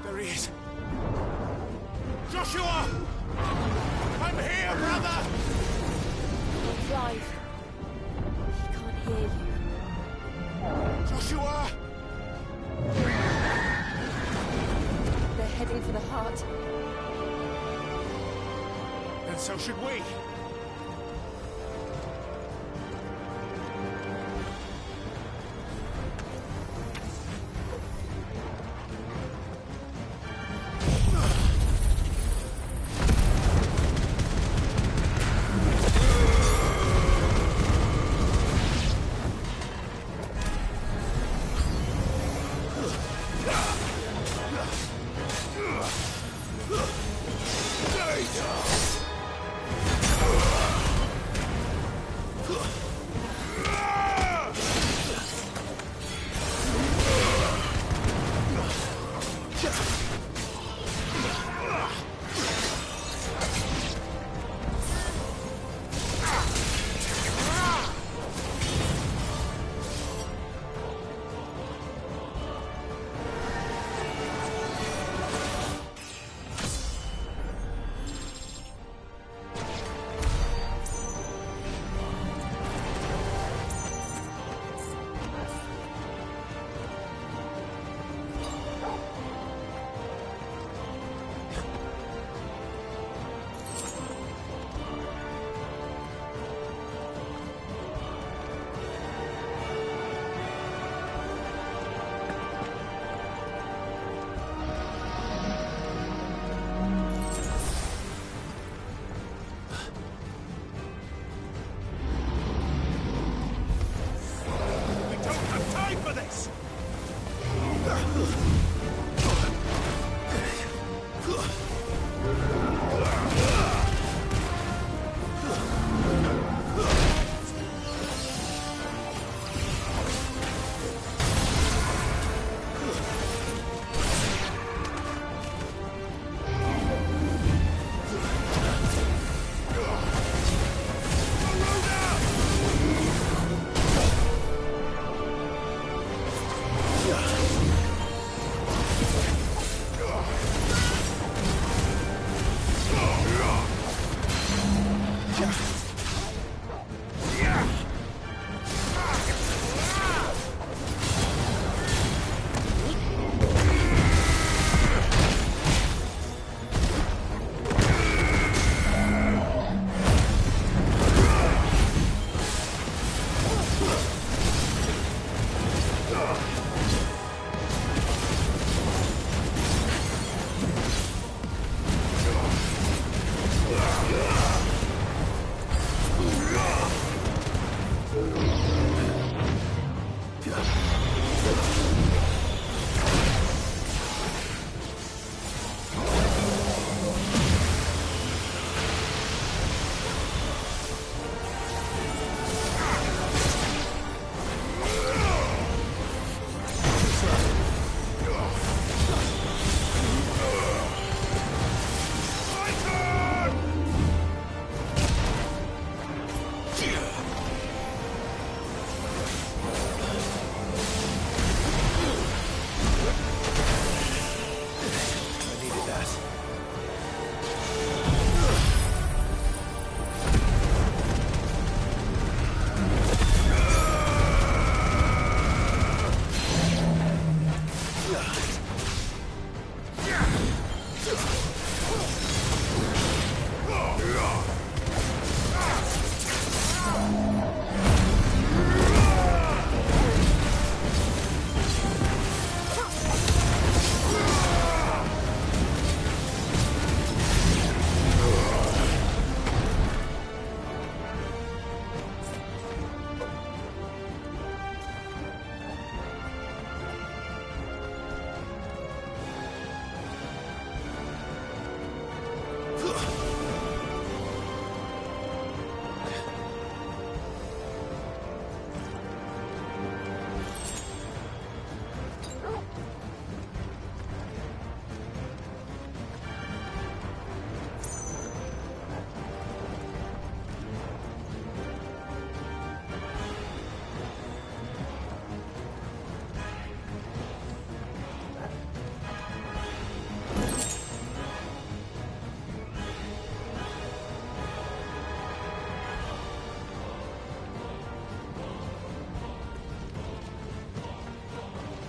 There he is. Joshua! I'm here, brother! Clive. He can't hear you. Joshua! They're heading for the heart. And so should we.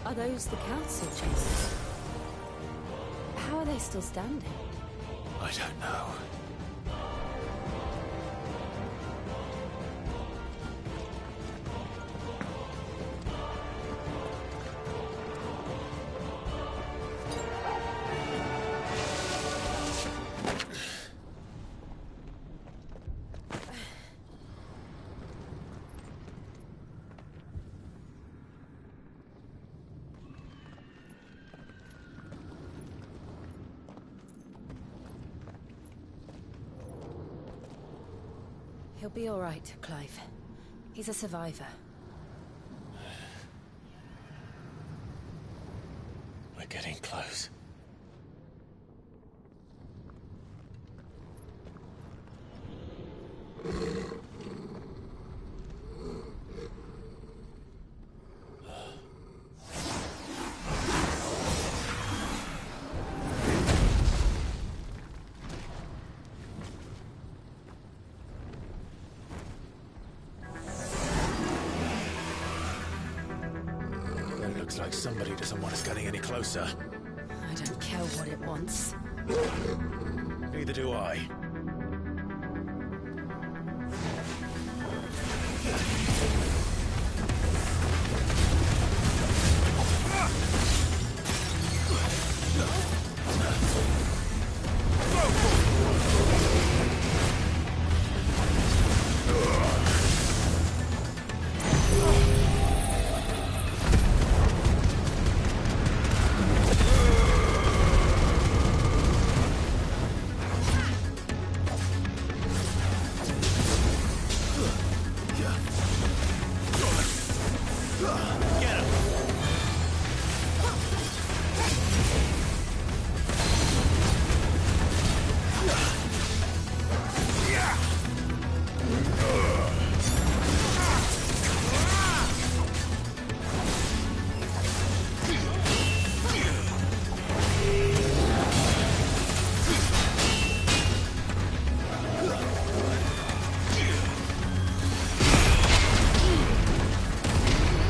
Are those the council chambers? How are they still standing? I don't know. He'll be all right, Clive. He's a survivor. We're getting close. Looks like somebody doesn't want us getting any closer. I don't care what it wants. Neither do I.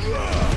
Ugh!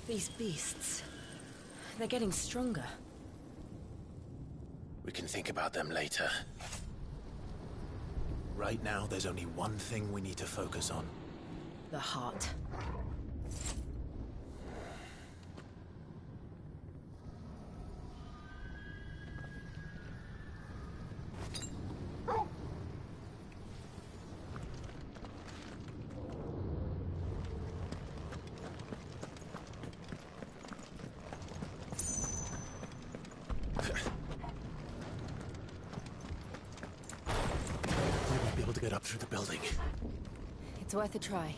These beasts, they're getting stronger. We can think about them later. Right now, there's only one thing we need to focus on. The heart. Through the building. It's worth a try.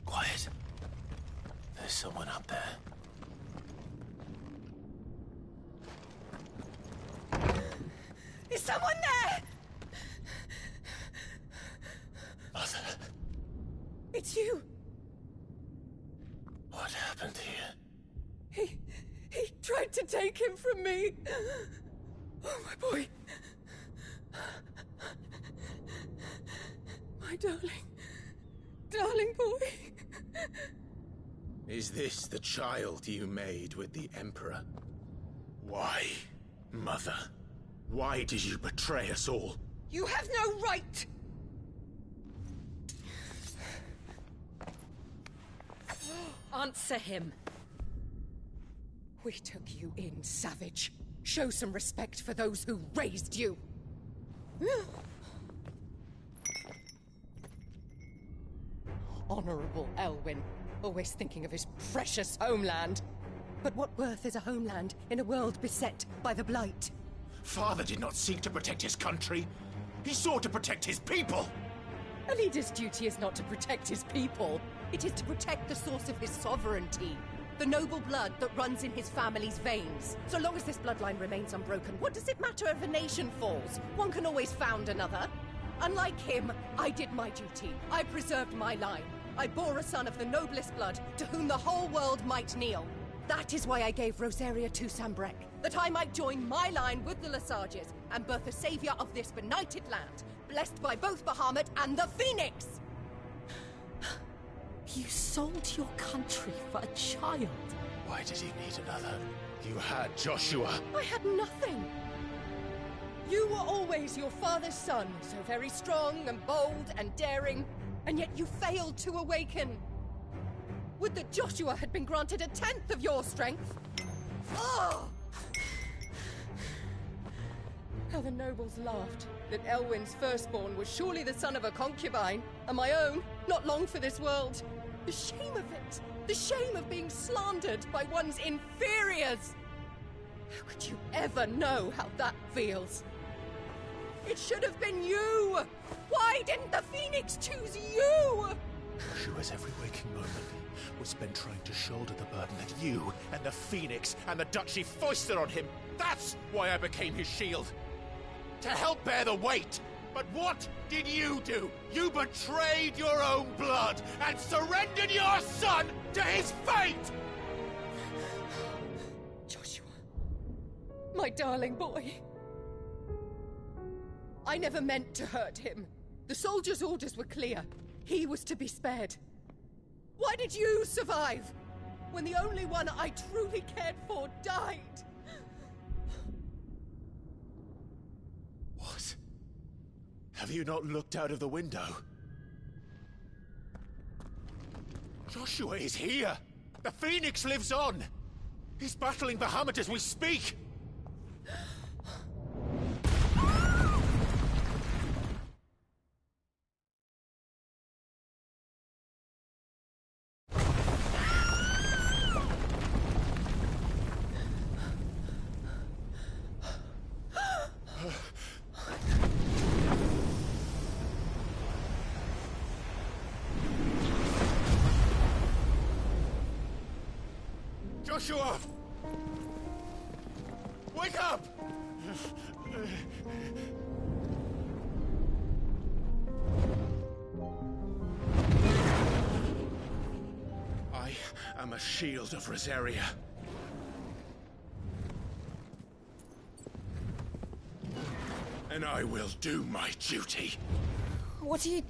Quiet. There's someone up there. Is someone there? It's you. What happened here? He tried to take him from me. Oh, my boy. My darling boy. Is this the child you made with the Emperor? Why, Mother? Why did you betray us all? You have no right! Answer him. We took you in, savage. Show some respect for those who raised you. Honorable Elwyn, always thinking of his precious homeland. But what worth is a homeland in a world beset by the Blight? Father did not seek to protect his country. He sought to protect his people. A leader's duty is not to protect his people. It is to protect the source of his sovereignty. The noble blood that runs in his family's veins. So long as this bloodline remains unbroken, what does it matter if a nation falls? One can always found another. Unlike him, I did my duty. I preserved my line. I bore a son of the noblest blood, to whom the whole world might kneel. That is why I gave Rosaria to Sambrek, that I might join my line with the Lesages and birth a savior of this benighted land, blessed by both Bahamut and the Phoenix! You sold your country for a child. Why did he need another? You had Joshua. I had nothing. You were always your father's son, so very strong and bold and daring, and yet you failed to awaken. Would that Joshua had been granted 1/10 of your strength? Oh! How the nobles laughed that Elwyn's firstborn was surely the son of a concubine, and my own, not long for this world. The shame of it! The shame of being slandered by one's inferiors! How could you ever know how that feels? It should have been you! Why didn't the Phoenix choose you? Joshua's every waking moment was spent trying to shoulder the burden that you and the Phoenix and the Duchy foisted on him. That's why I became his shield. To help bear the weight. But what did you do? You betrayed your own blood and surrendered your son to his fate! Joshua. My darling boy. I never meant to hurt him. The soldiers' orders were clear. He was to be spared. Why did you survive? When the only one I truly cared for died? What? Have you not looked out of the window? Joshua is here! The Phoenix lives on! He's battling Bahamut as we speak! Joshua! Wake up! I am a shield of Rosaria. And I will do my duty. What are you...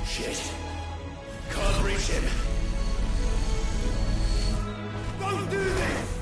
Shit. Can't reach him. Don't do this!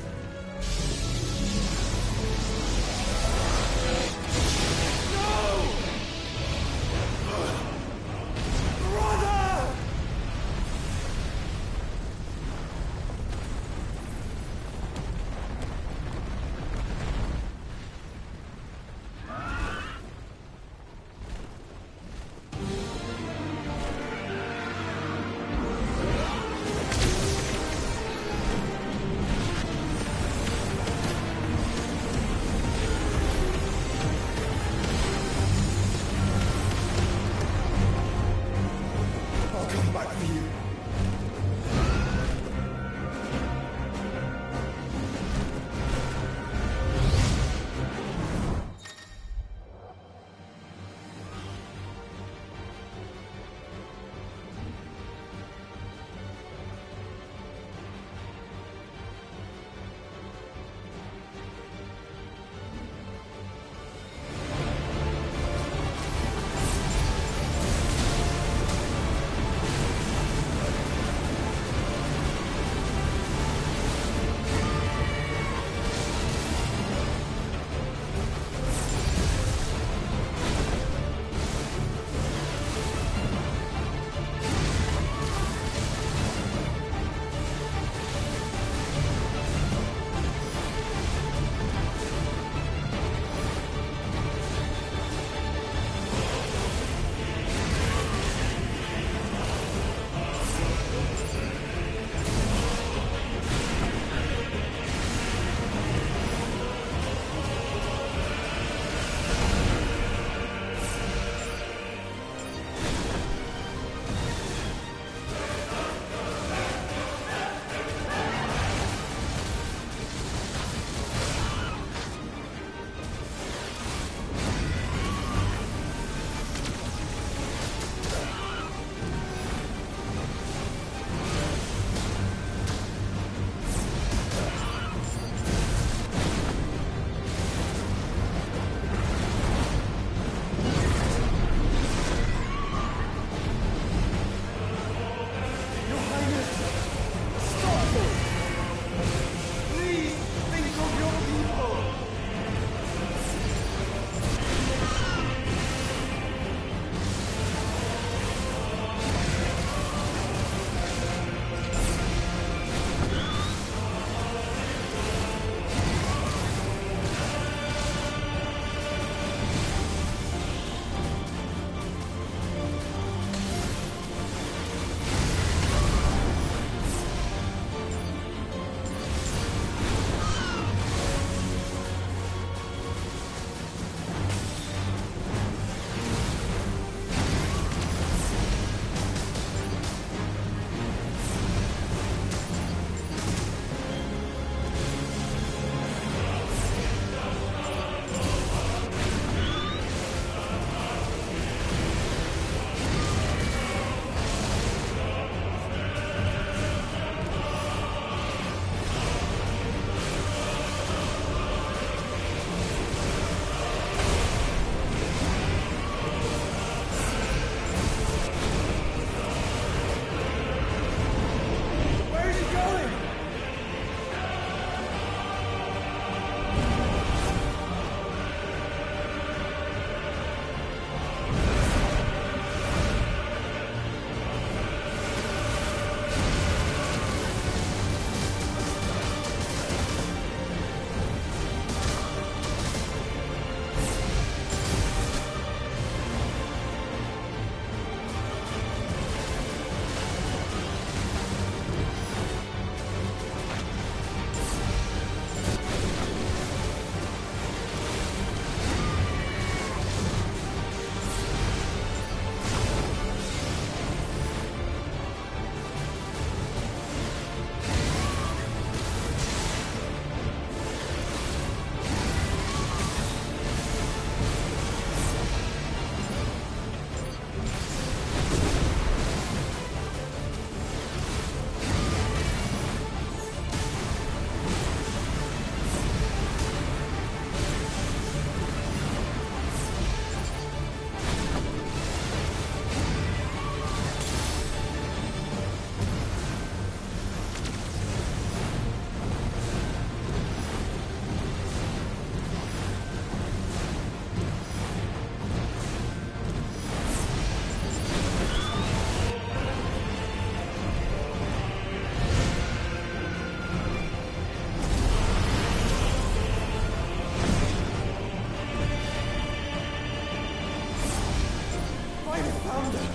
Founder!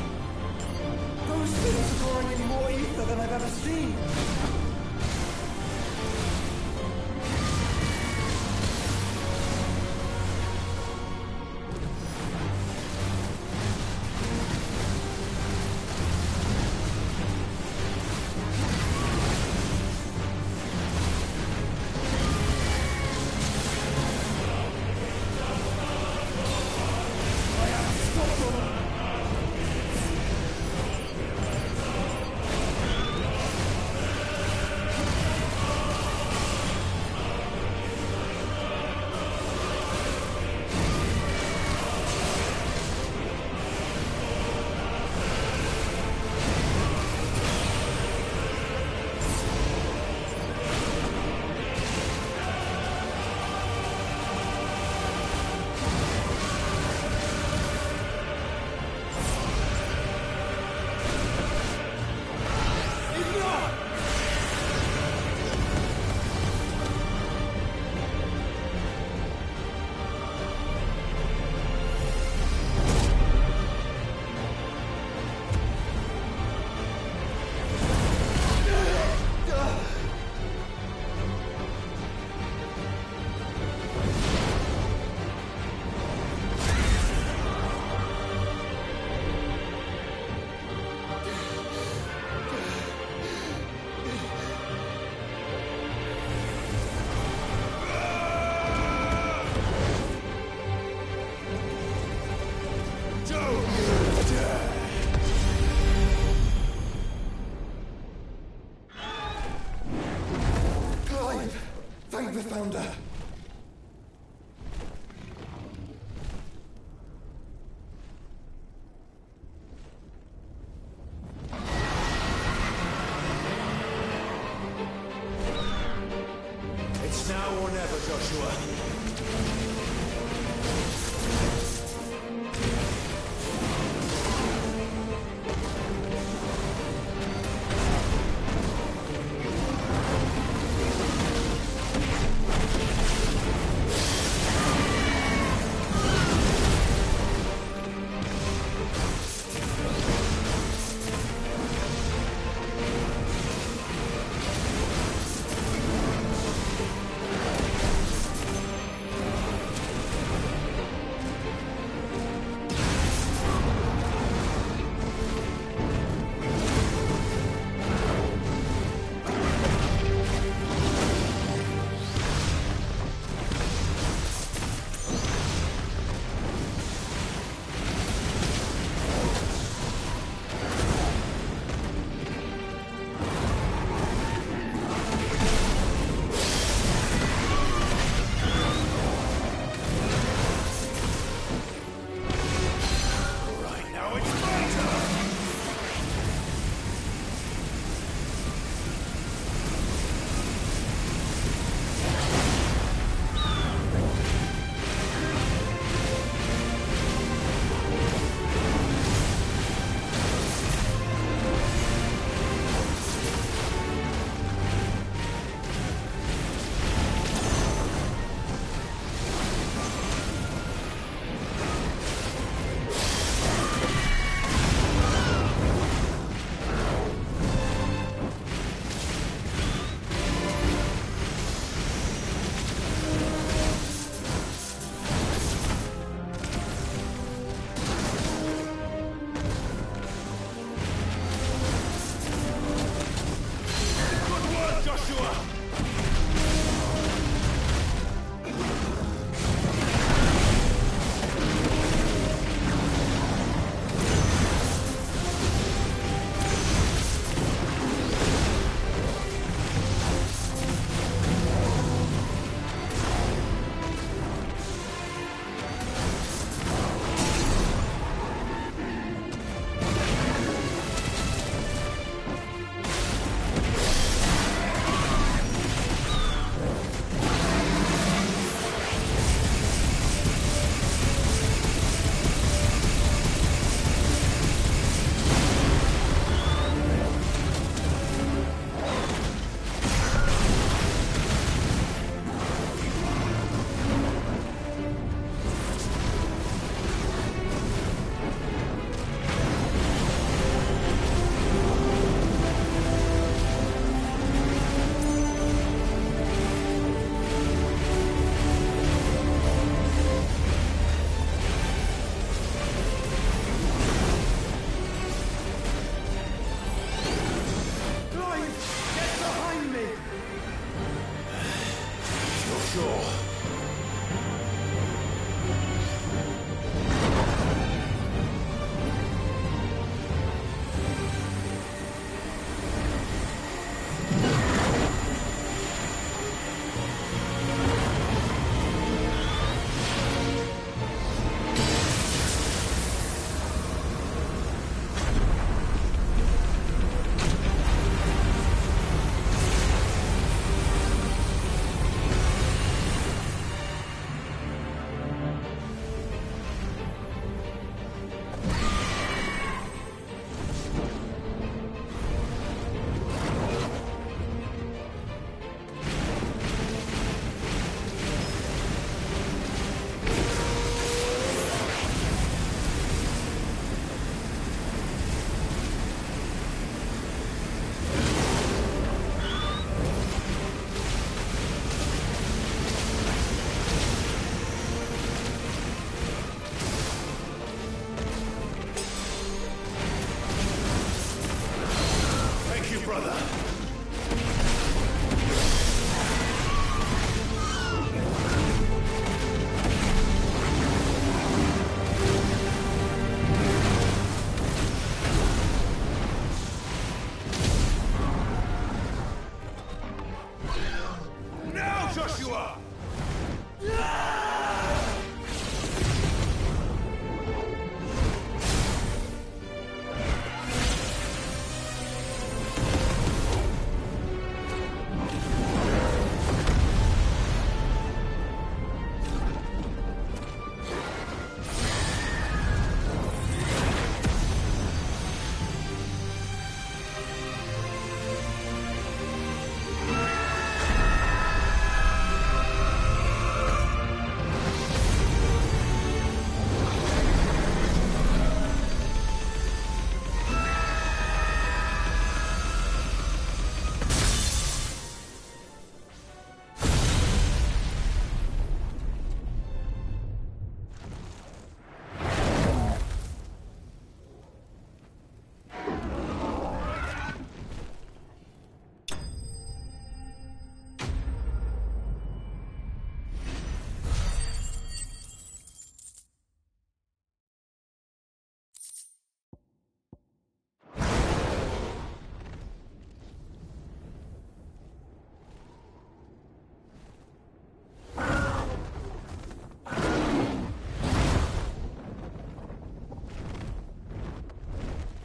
Those things are drawing in more ether than I've ever seen! Thank the Founder! It's now or never, Joshua.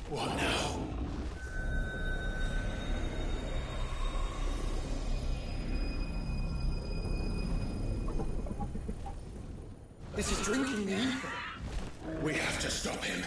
What now? This is drinking me. We have to stop him.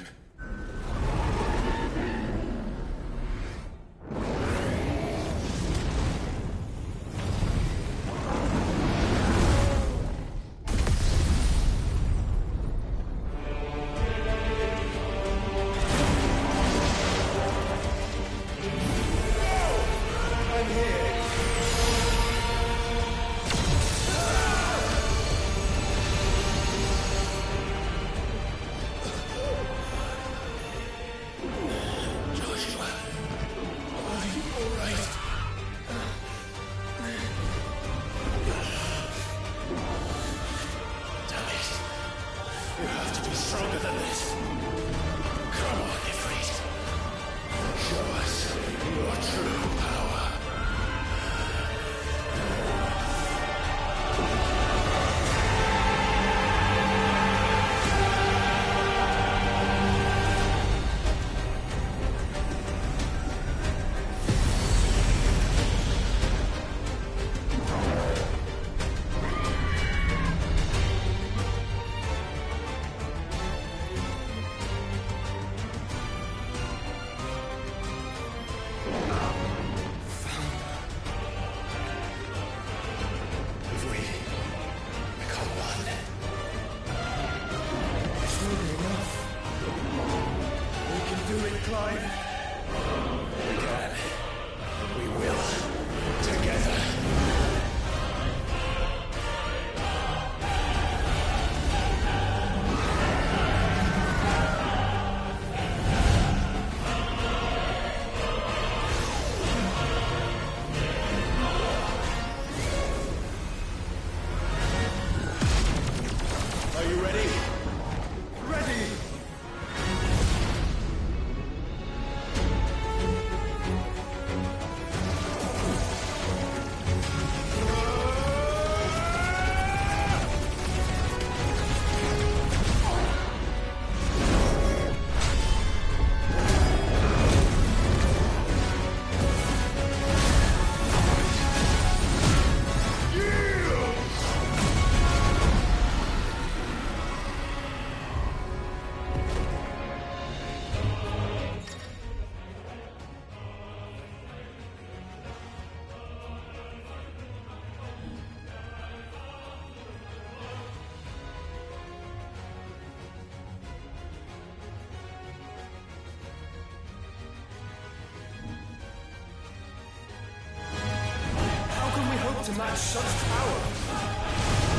To match such power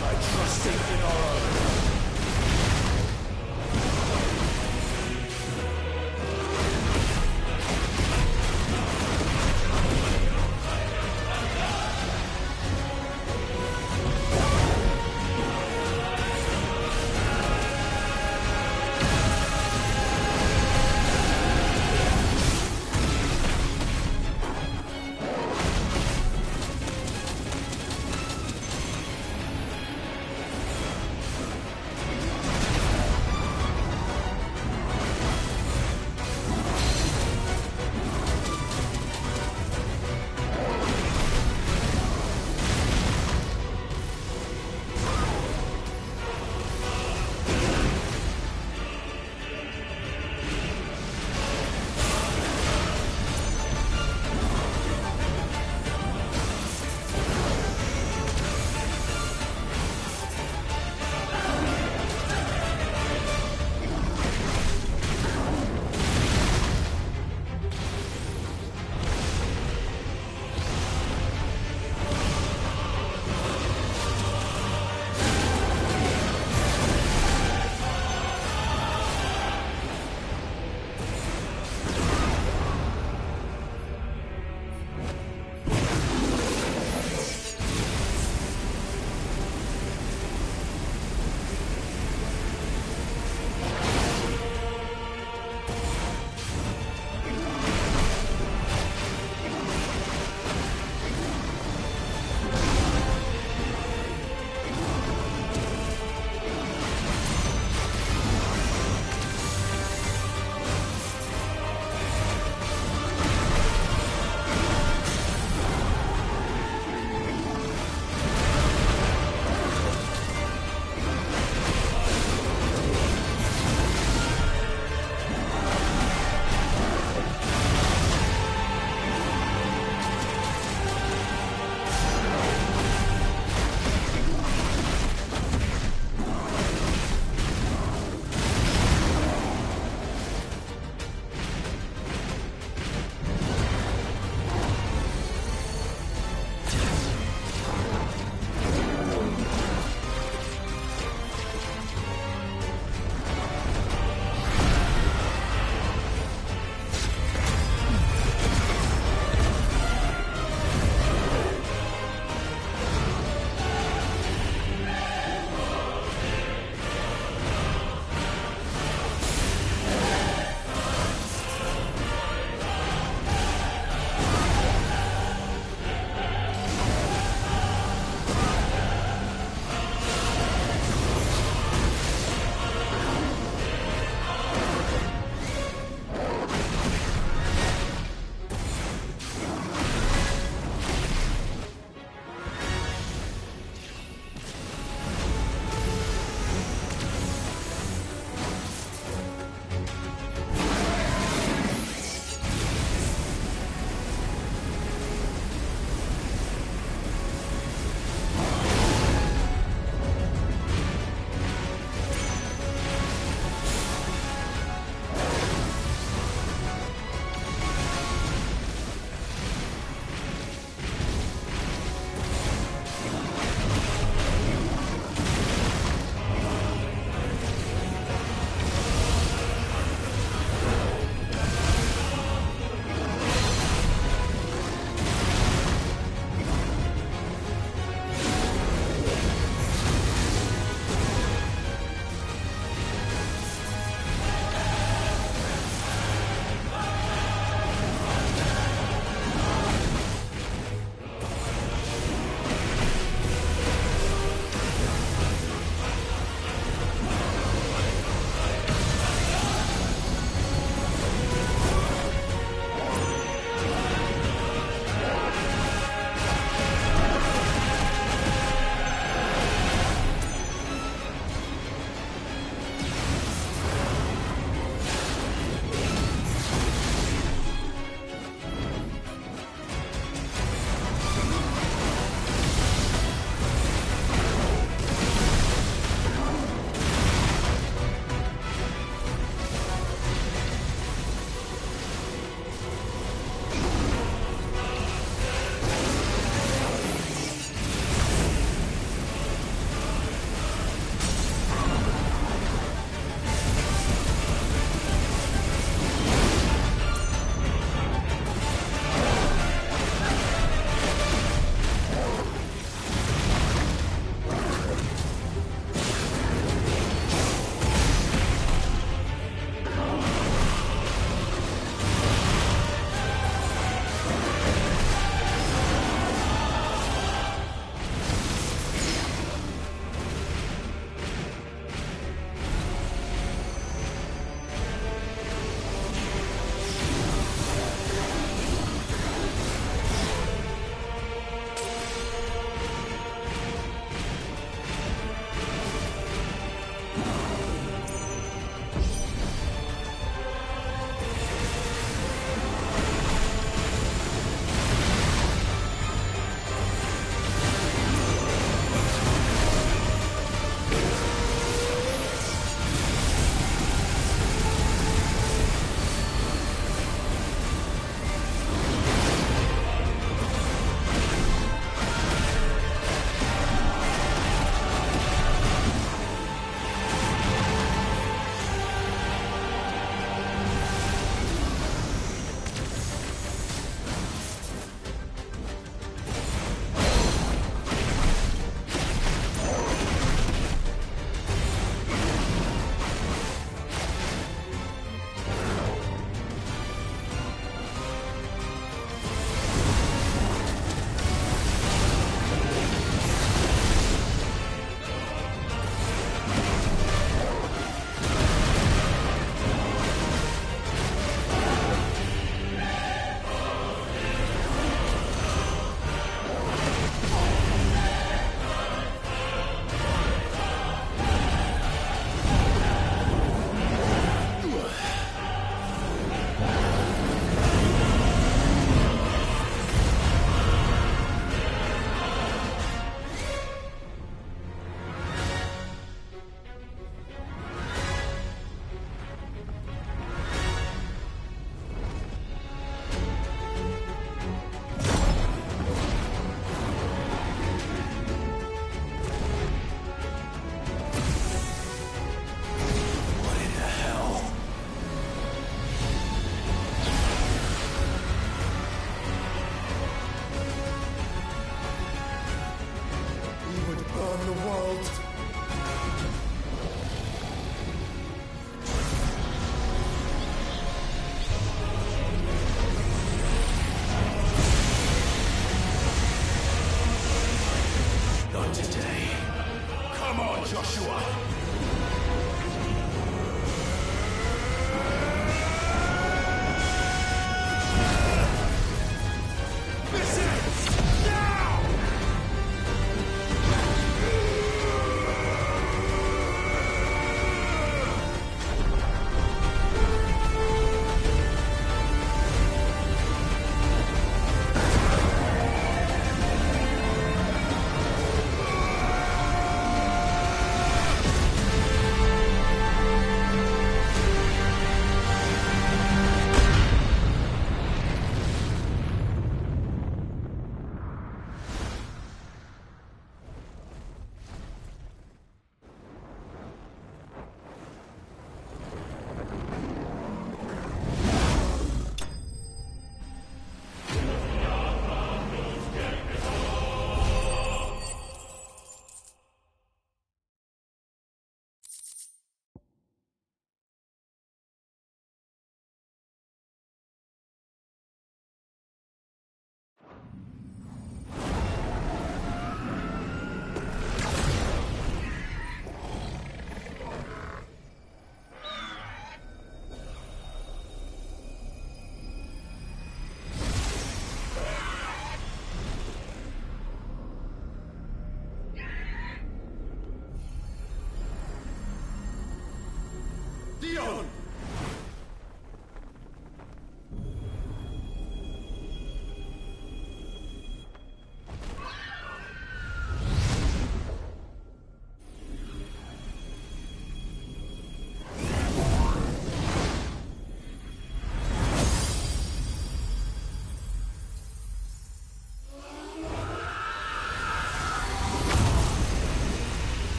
by trusting in our own.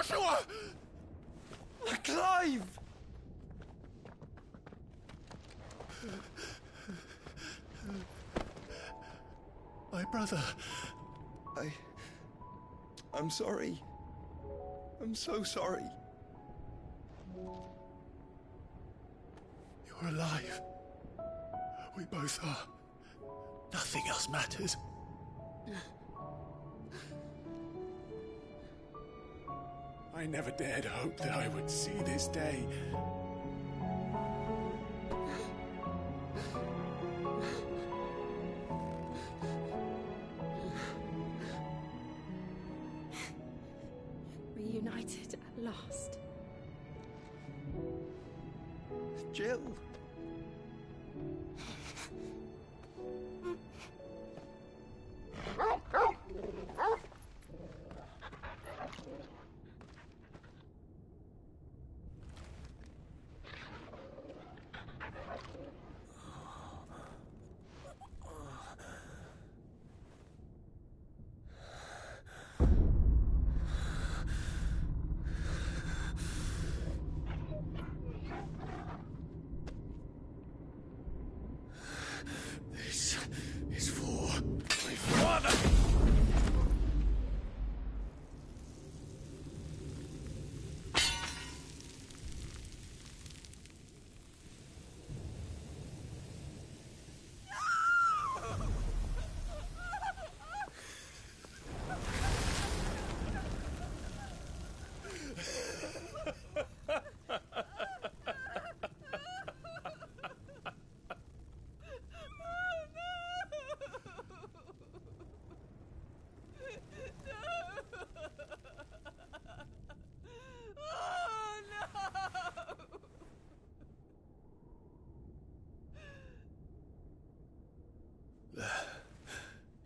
Joshua! Clive! My brother. I'm sorry. I'm so sorry. You're alive. We both are. Nothing else matters. I never dared hope that I would see this day. Reunited at last. Jill. This is for my father!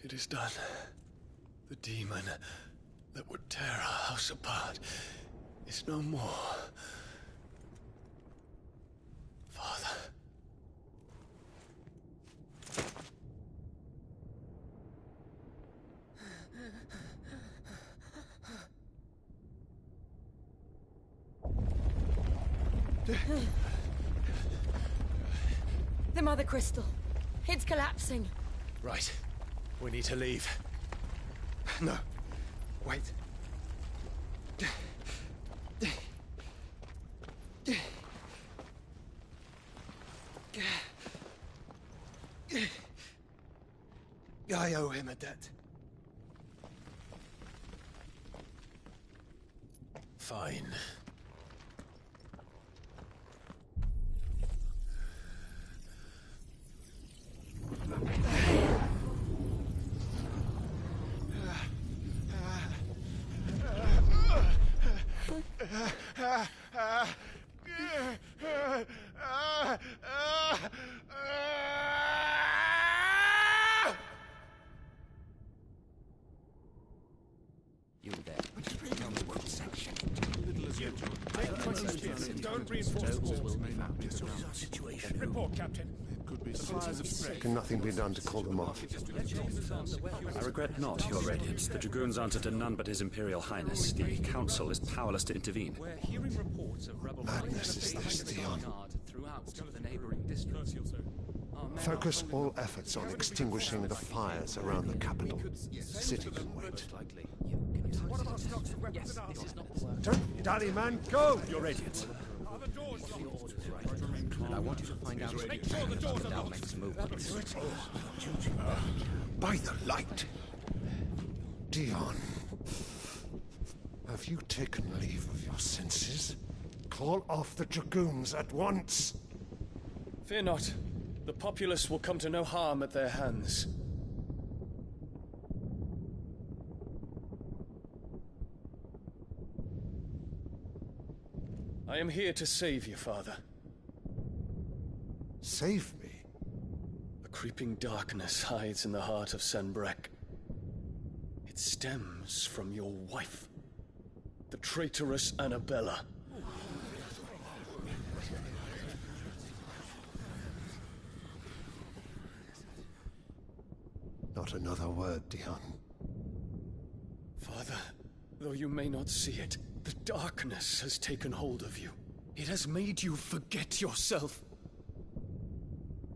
It is done. The demon that would tear our house apart is no more. Father. The Mother Crystal. It's collapsing. Right. We need to leave. No. Wait. I owe him a debt. Fine. You there. What section? Don't reinforce the walls. Situation. Report, Captain. It could be supplies of strength. Can nothing be done to call them off? I regret not, Your Radiance. The Dragoons answer to none but His Imperial Highness. The Council is powerless to intervene. We're hearing reports of rebel Madness is this, Dion. throughout the neighboring districts. Focus all efforts on extinguishing the fires around the capital. City can wait. Don't dally, man, go! Your Radiance. And I want you to find out Make sure the doors are locked. next move. By the light! Dion, have you taken leave of your senses? Call off the Dragoons at once! Fear not. The populace will come to no harm at their hands. I am here to save you, Father. Save me? A creeping darkness hides in the heart of Sanbrek. It stems from your wife, the traitorous Annabella. Not another word, Dion. Father, though you may not see it, The darkness has taken hold of you. It has made you forget yourself.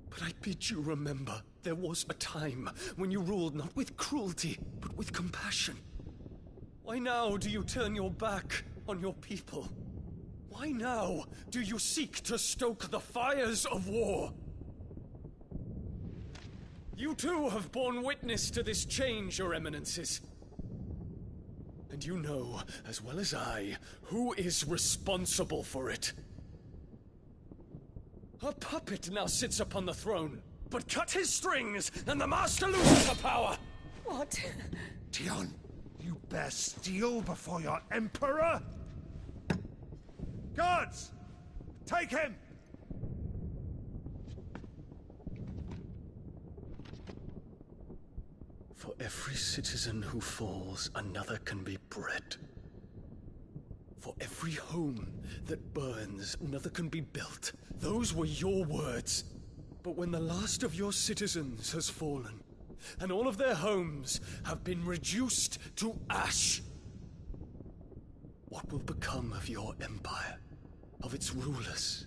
But I bid you remember, there was a time when you ruled not with cruelty, but with compassion. Why now do you turn your back on your people? Why now do you seek to stoke the fires of war? You too have borne witness to this change, Your Eminences. And you know, as well as I, who is responsible for it. A puppet now sits upon the throne, but cut his strings, and the master loses the power! What? Dion, you bear steel before your emperor? Guards! Take him! For every citizen who falls, another can be bred. For every home that burns, another can be built. Those were your words. But when the last of your citizens has fallen, and all of their homes have been reduced to ash, what will become of your empire, of its rulers,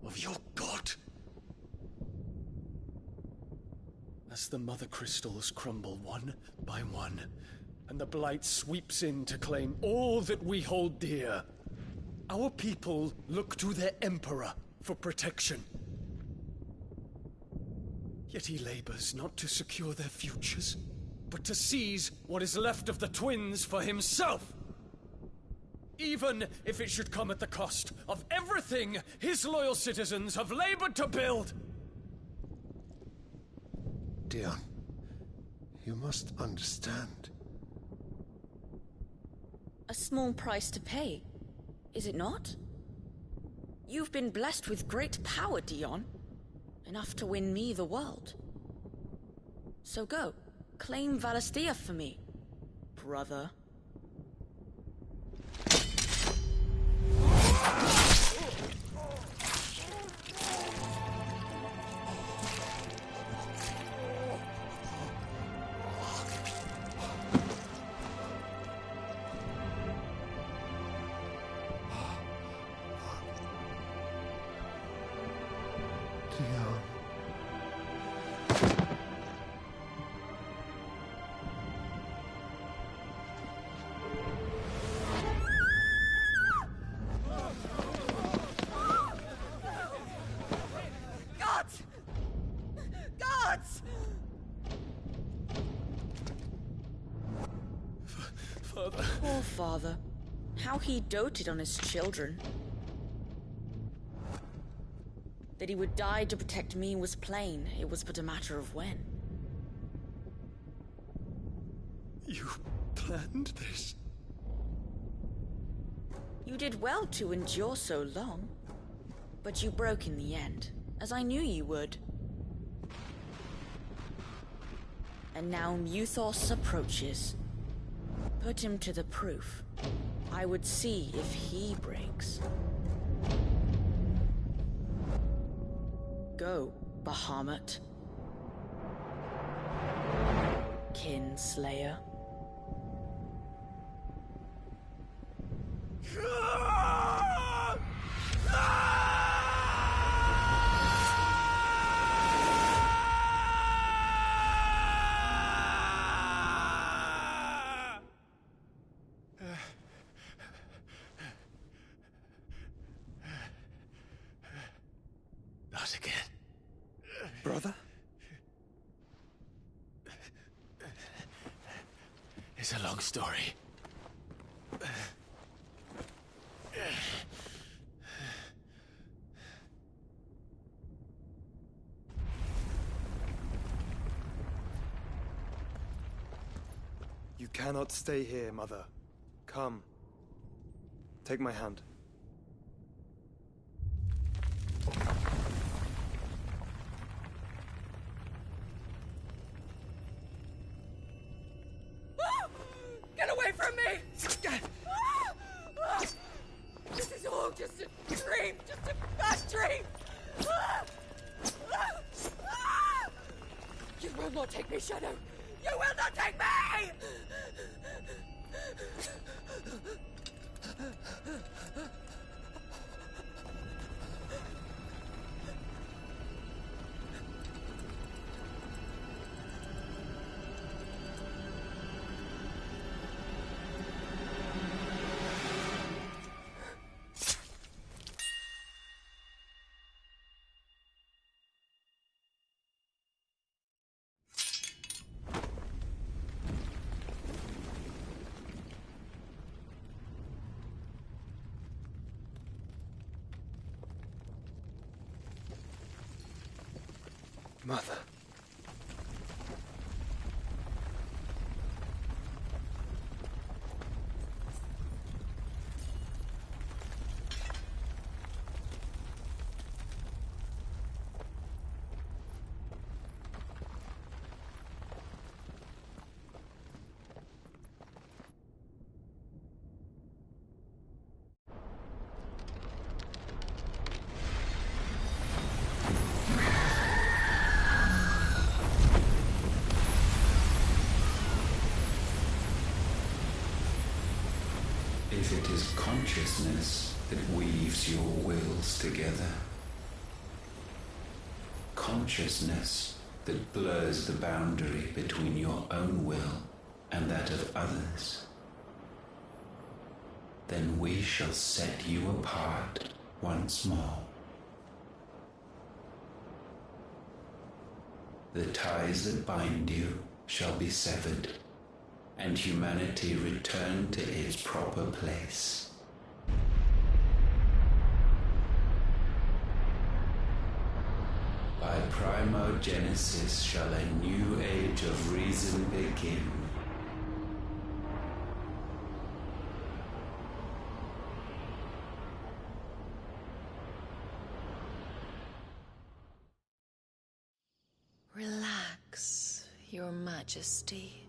of your god? As the Mother Crystals crumble one by one, and the Blight sweeps in to claim all that we hold dear, our people look to their Emperor for protection. Yet he labors not to secure their futures, but to seize what is left of the twins for himself! Even if it should come at the cost of everything his loyal citizens have labored to build! Dion, you must understand. A small price to pay, is it not? You've been blessed with great power, Dion. Enough to win me the world. So go, claim Valisthea for me, brother. Poor father. How he doted on his children. That he would die to protect me was plain. It was but a matter of when. You planned this? You did well to endure so long. But you broke in the end, as I knew you would. And now Muthos approaches. Put him to the proof. I would see if he breaks. Go, Bahamut. Kinslayer. Not again. Brother? It's a long story. You cannot stay here, Mother. Come. Take my hand. Get away from me! This is all just a dream, just a bad dream! You will not take me, Shadow! You will not take me! Mother. If it is consciousness that weaves your wills together, consciousness that blurs the boundary between your own will and that of others, then we shall set you apart once more. The ties that bind you shall be severed, and humanity return to its proper place. By primogenesis shall a new age of reason begin. Relax, Your Majesty.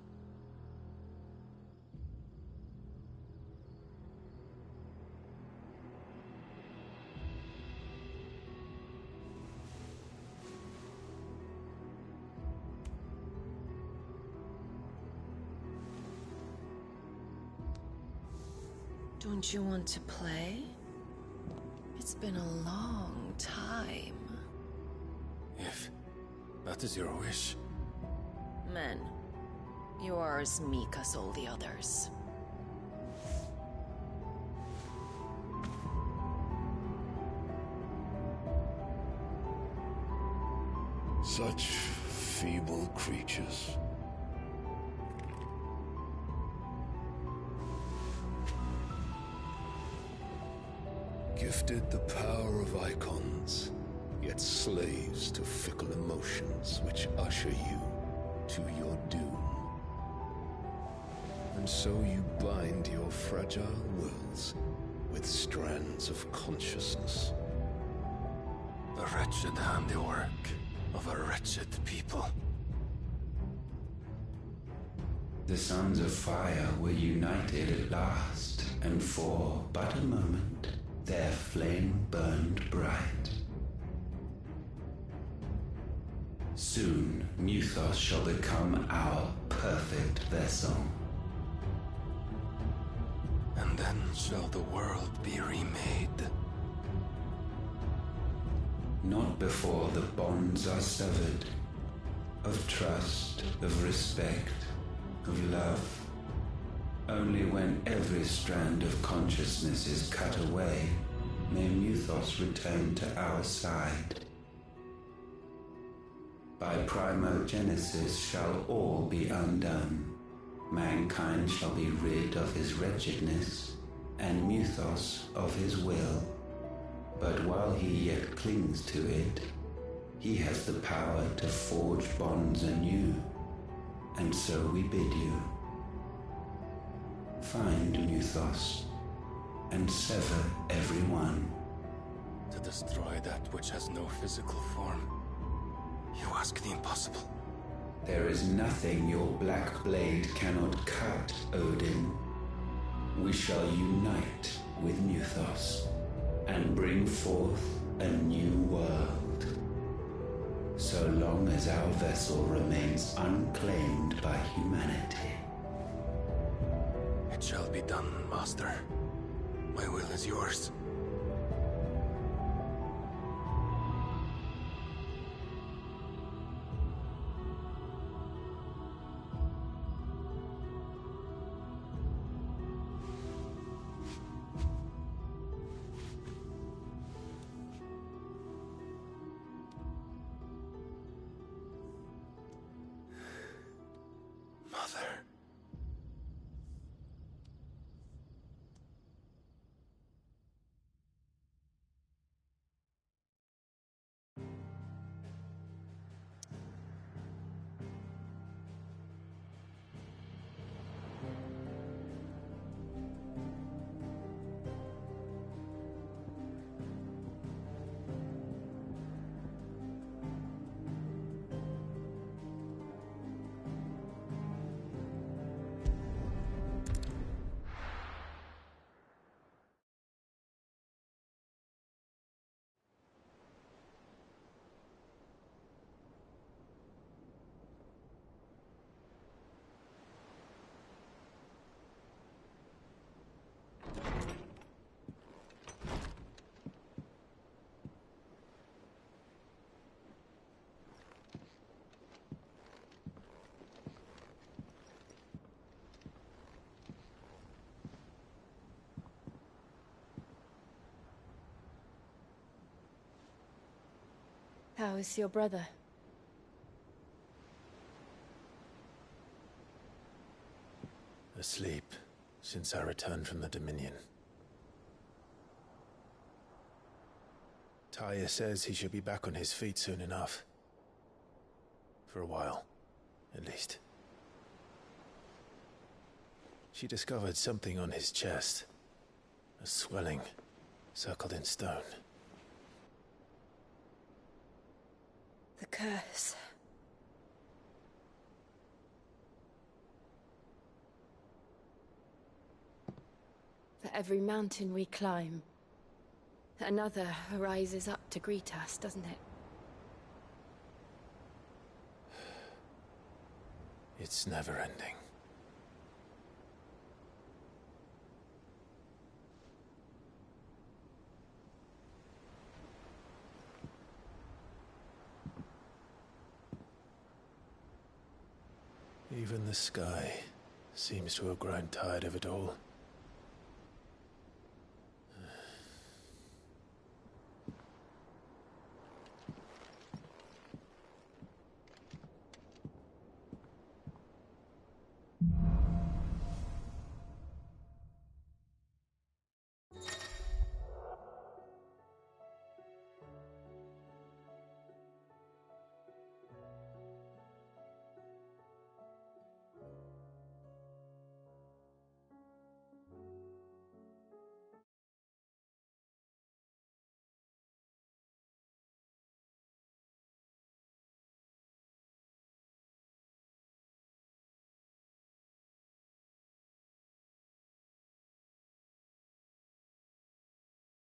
Don't you want to play? It's been a long time. If that is your wish. Men, you are as meek as all the others. Such feeble creatures. Gifted the power of icons, yet slaves to fickle emotions which usher you to your doom. And so you bind your fragile wills with strands of consciousness. The wretched handiwork of a wretched people. The sons of fire were united at last, and for but a moment their flame burned bright. Soon Muthos shall become our perfect vessel. And then shall the world be remade. Not before the bonds are severed, of trust, of respect, of love. Only when every strand of consciousness is cut away may Muthos return to our side. By primogenesis shall all be undone. Mankind shall be rid of his wretchedness, and Muthos of his will. But while he yet clings to it, he has the power to forge bonds anew, and so we bid you. Find Muthos, and sever every one. To destroy that which has no physical form. You ask the impossible. There is nothing your black blade cannot cut, Odin. We shall unite with Muthos, and bring forth a new world. So long as our vessel remains unclaimed by humanity. It shall be done, Master. My will is yours. How is your brother? Asleep since I returned from the Dominion. Taya says he should be back on his feet soon enough. For a while, at least. She discovered something on his chest. A swelling, circled in stone. The curse. For every mountain we climb, another rises up to greet us, doesn't it? It's never ending. Even the sky seems to have grown tired of it all.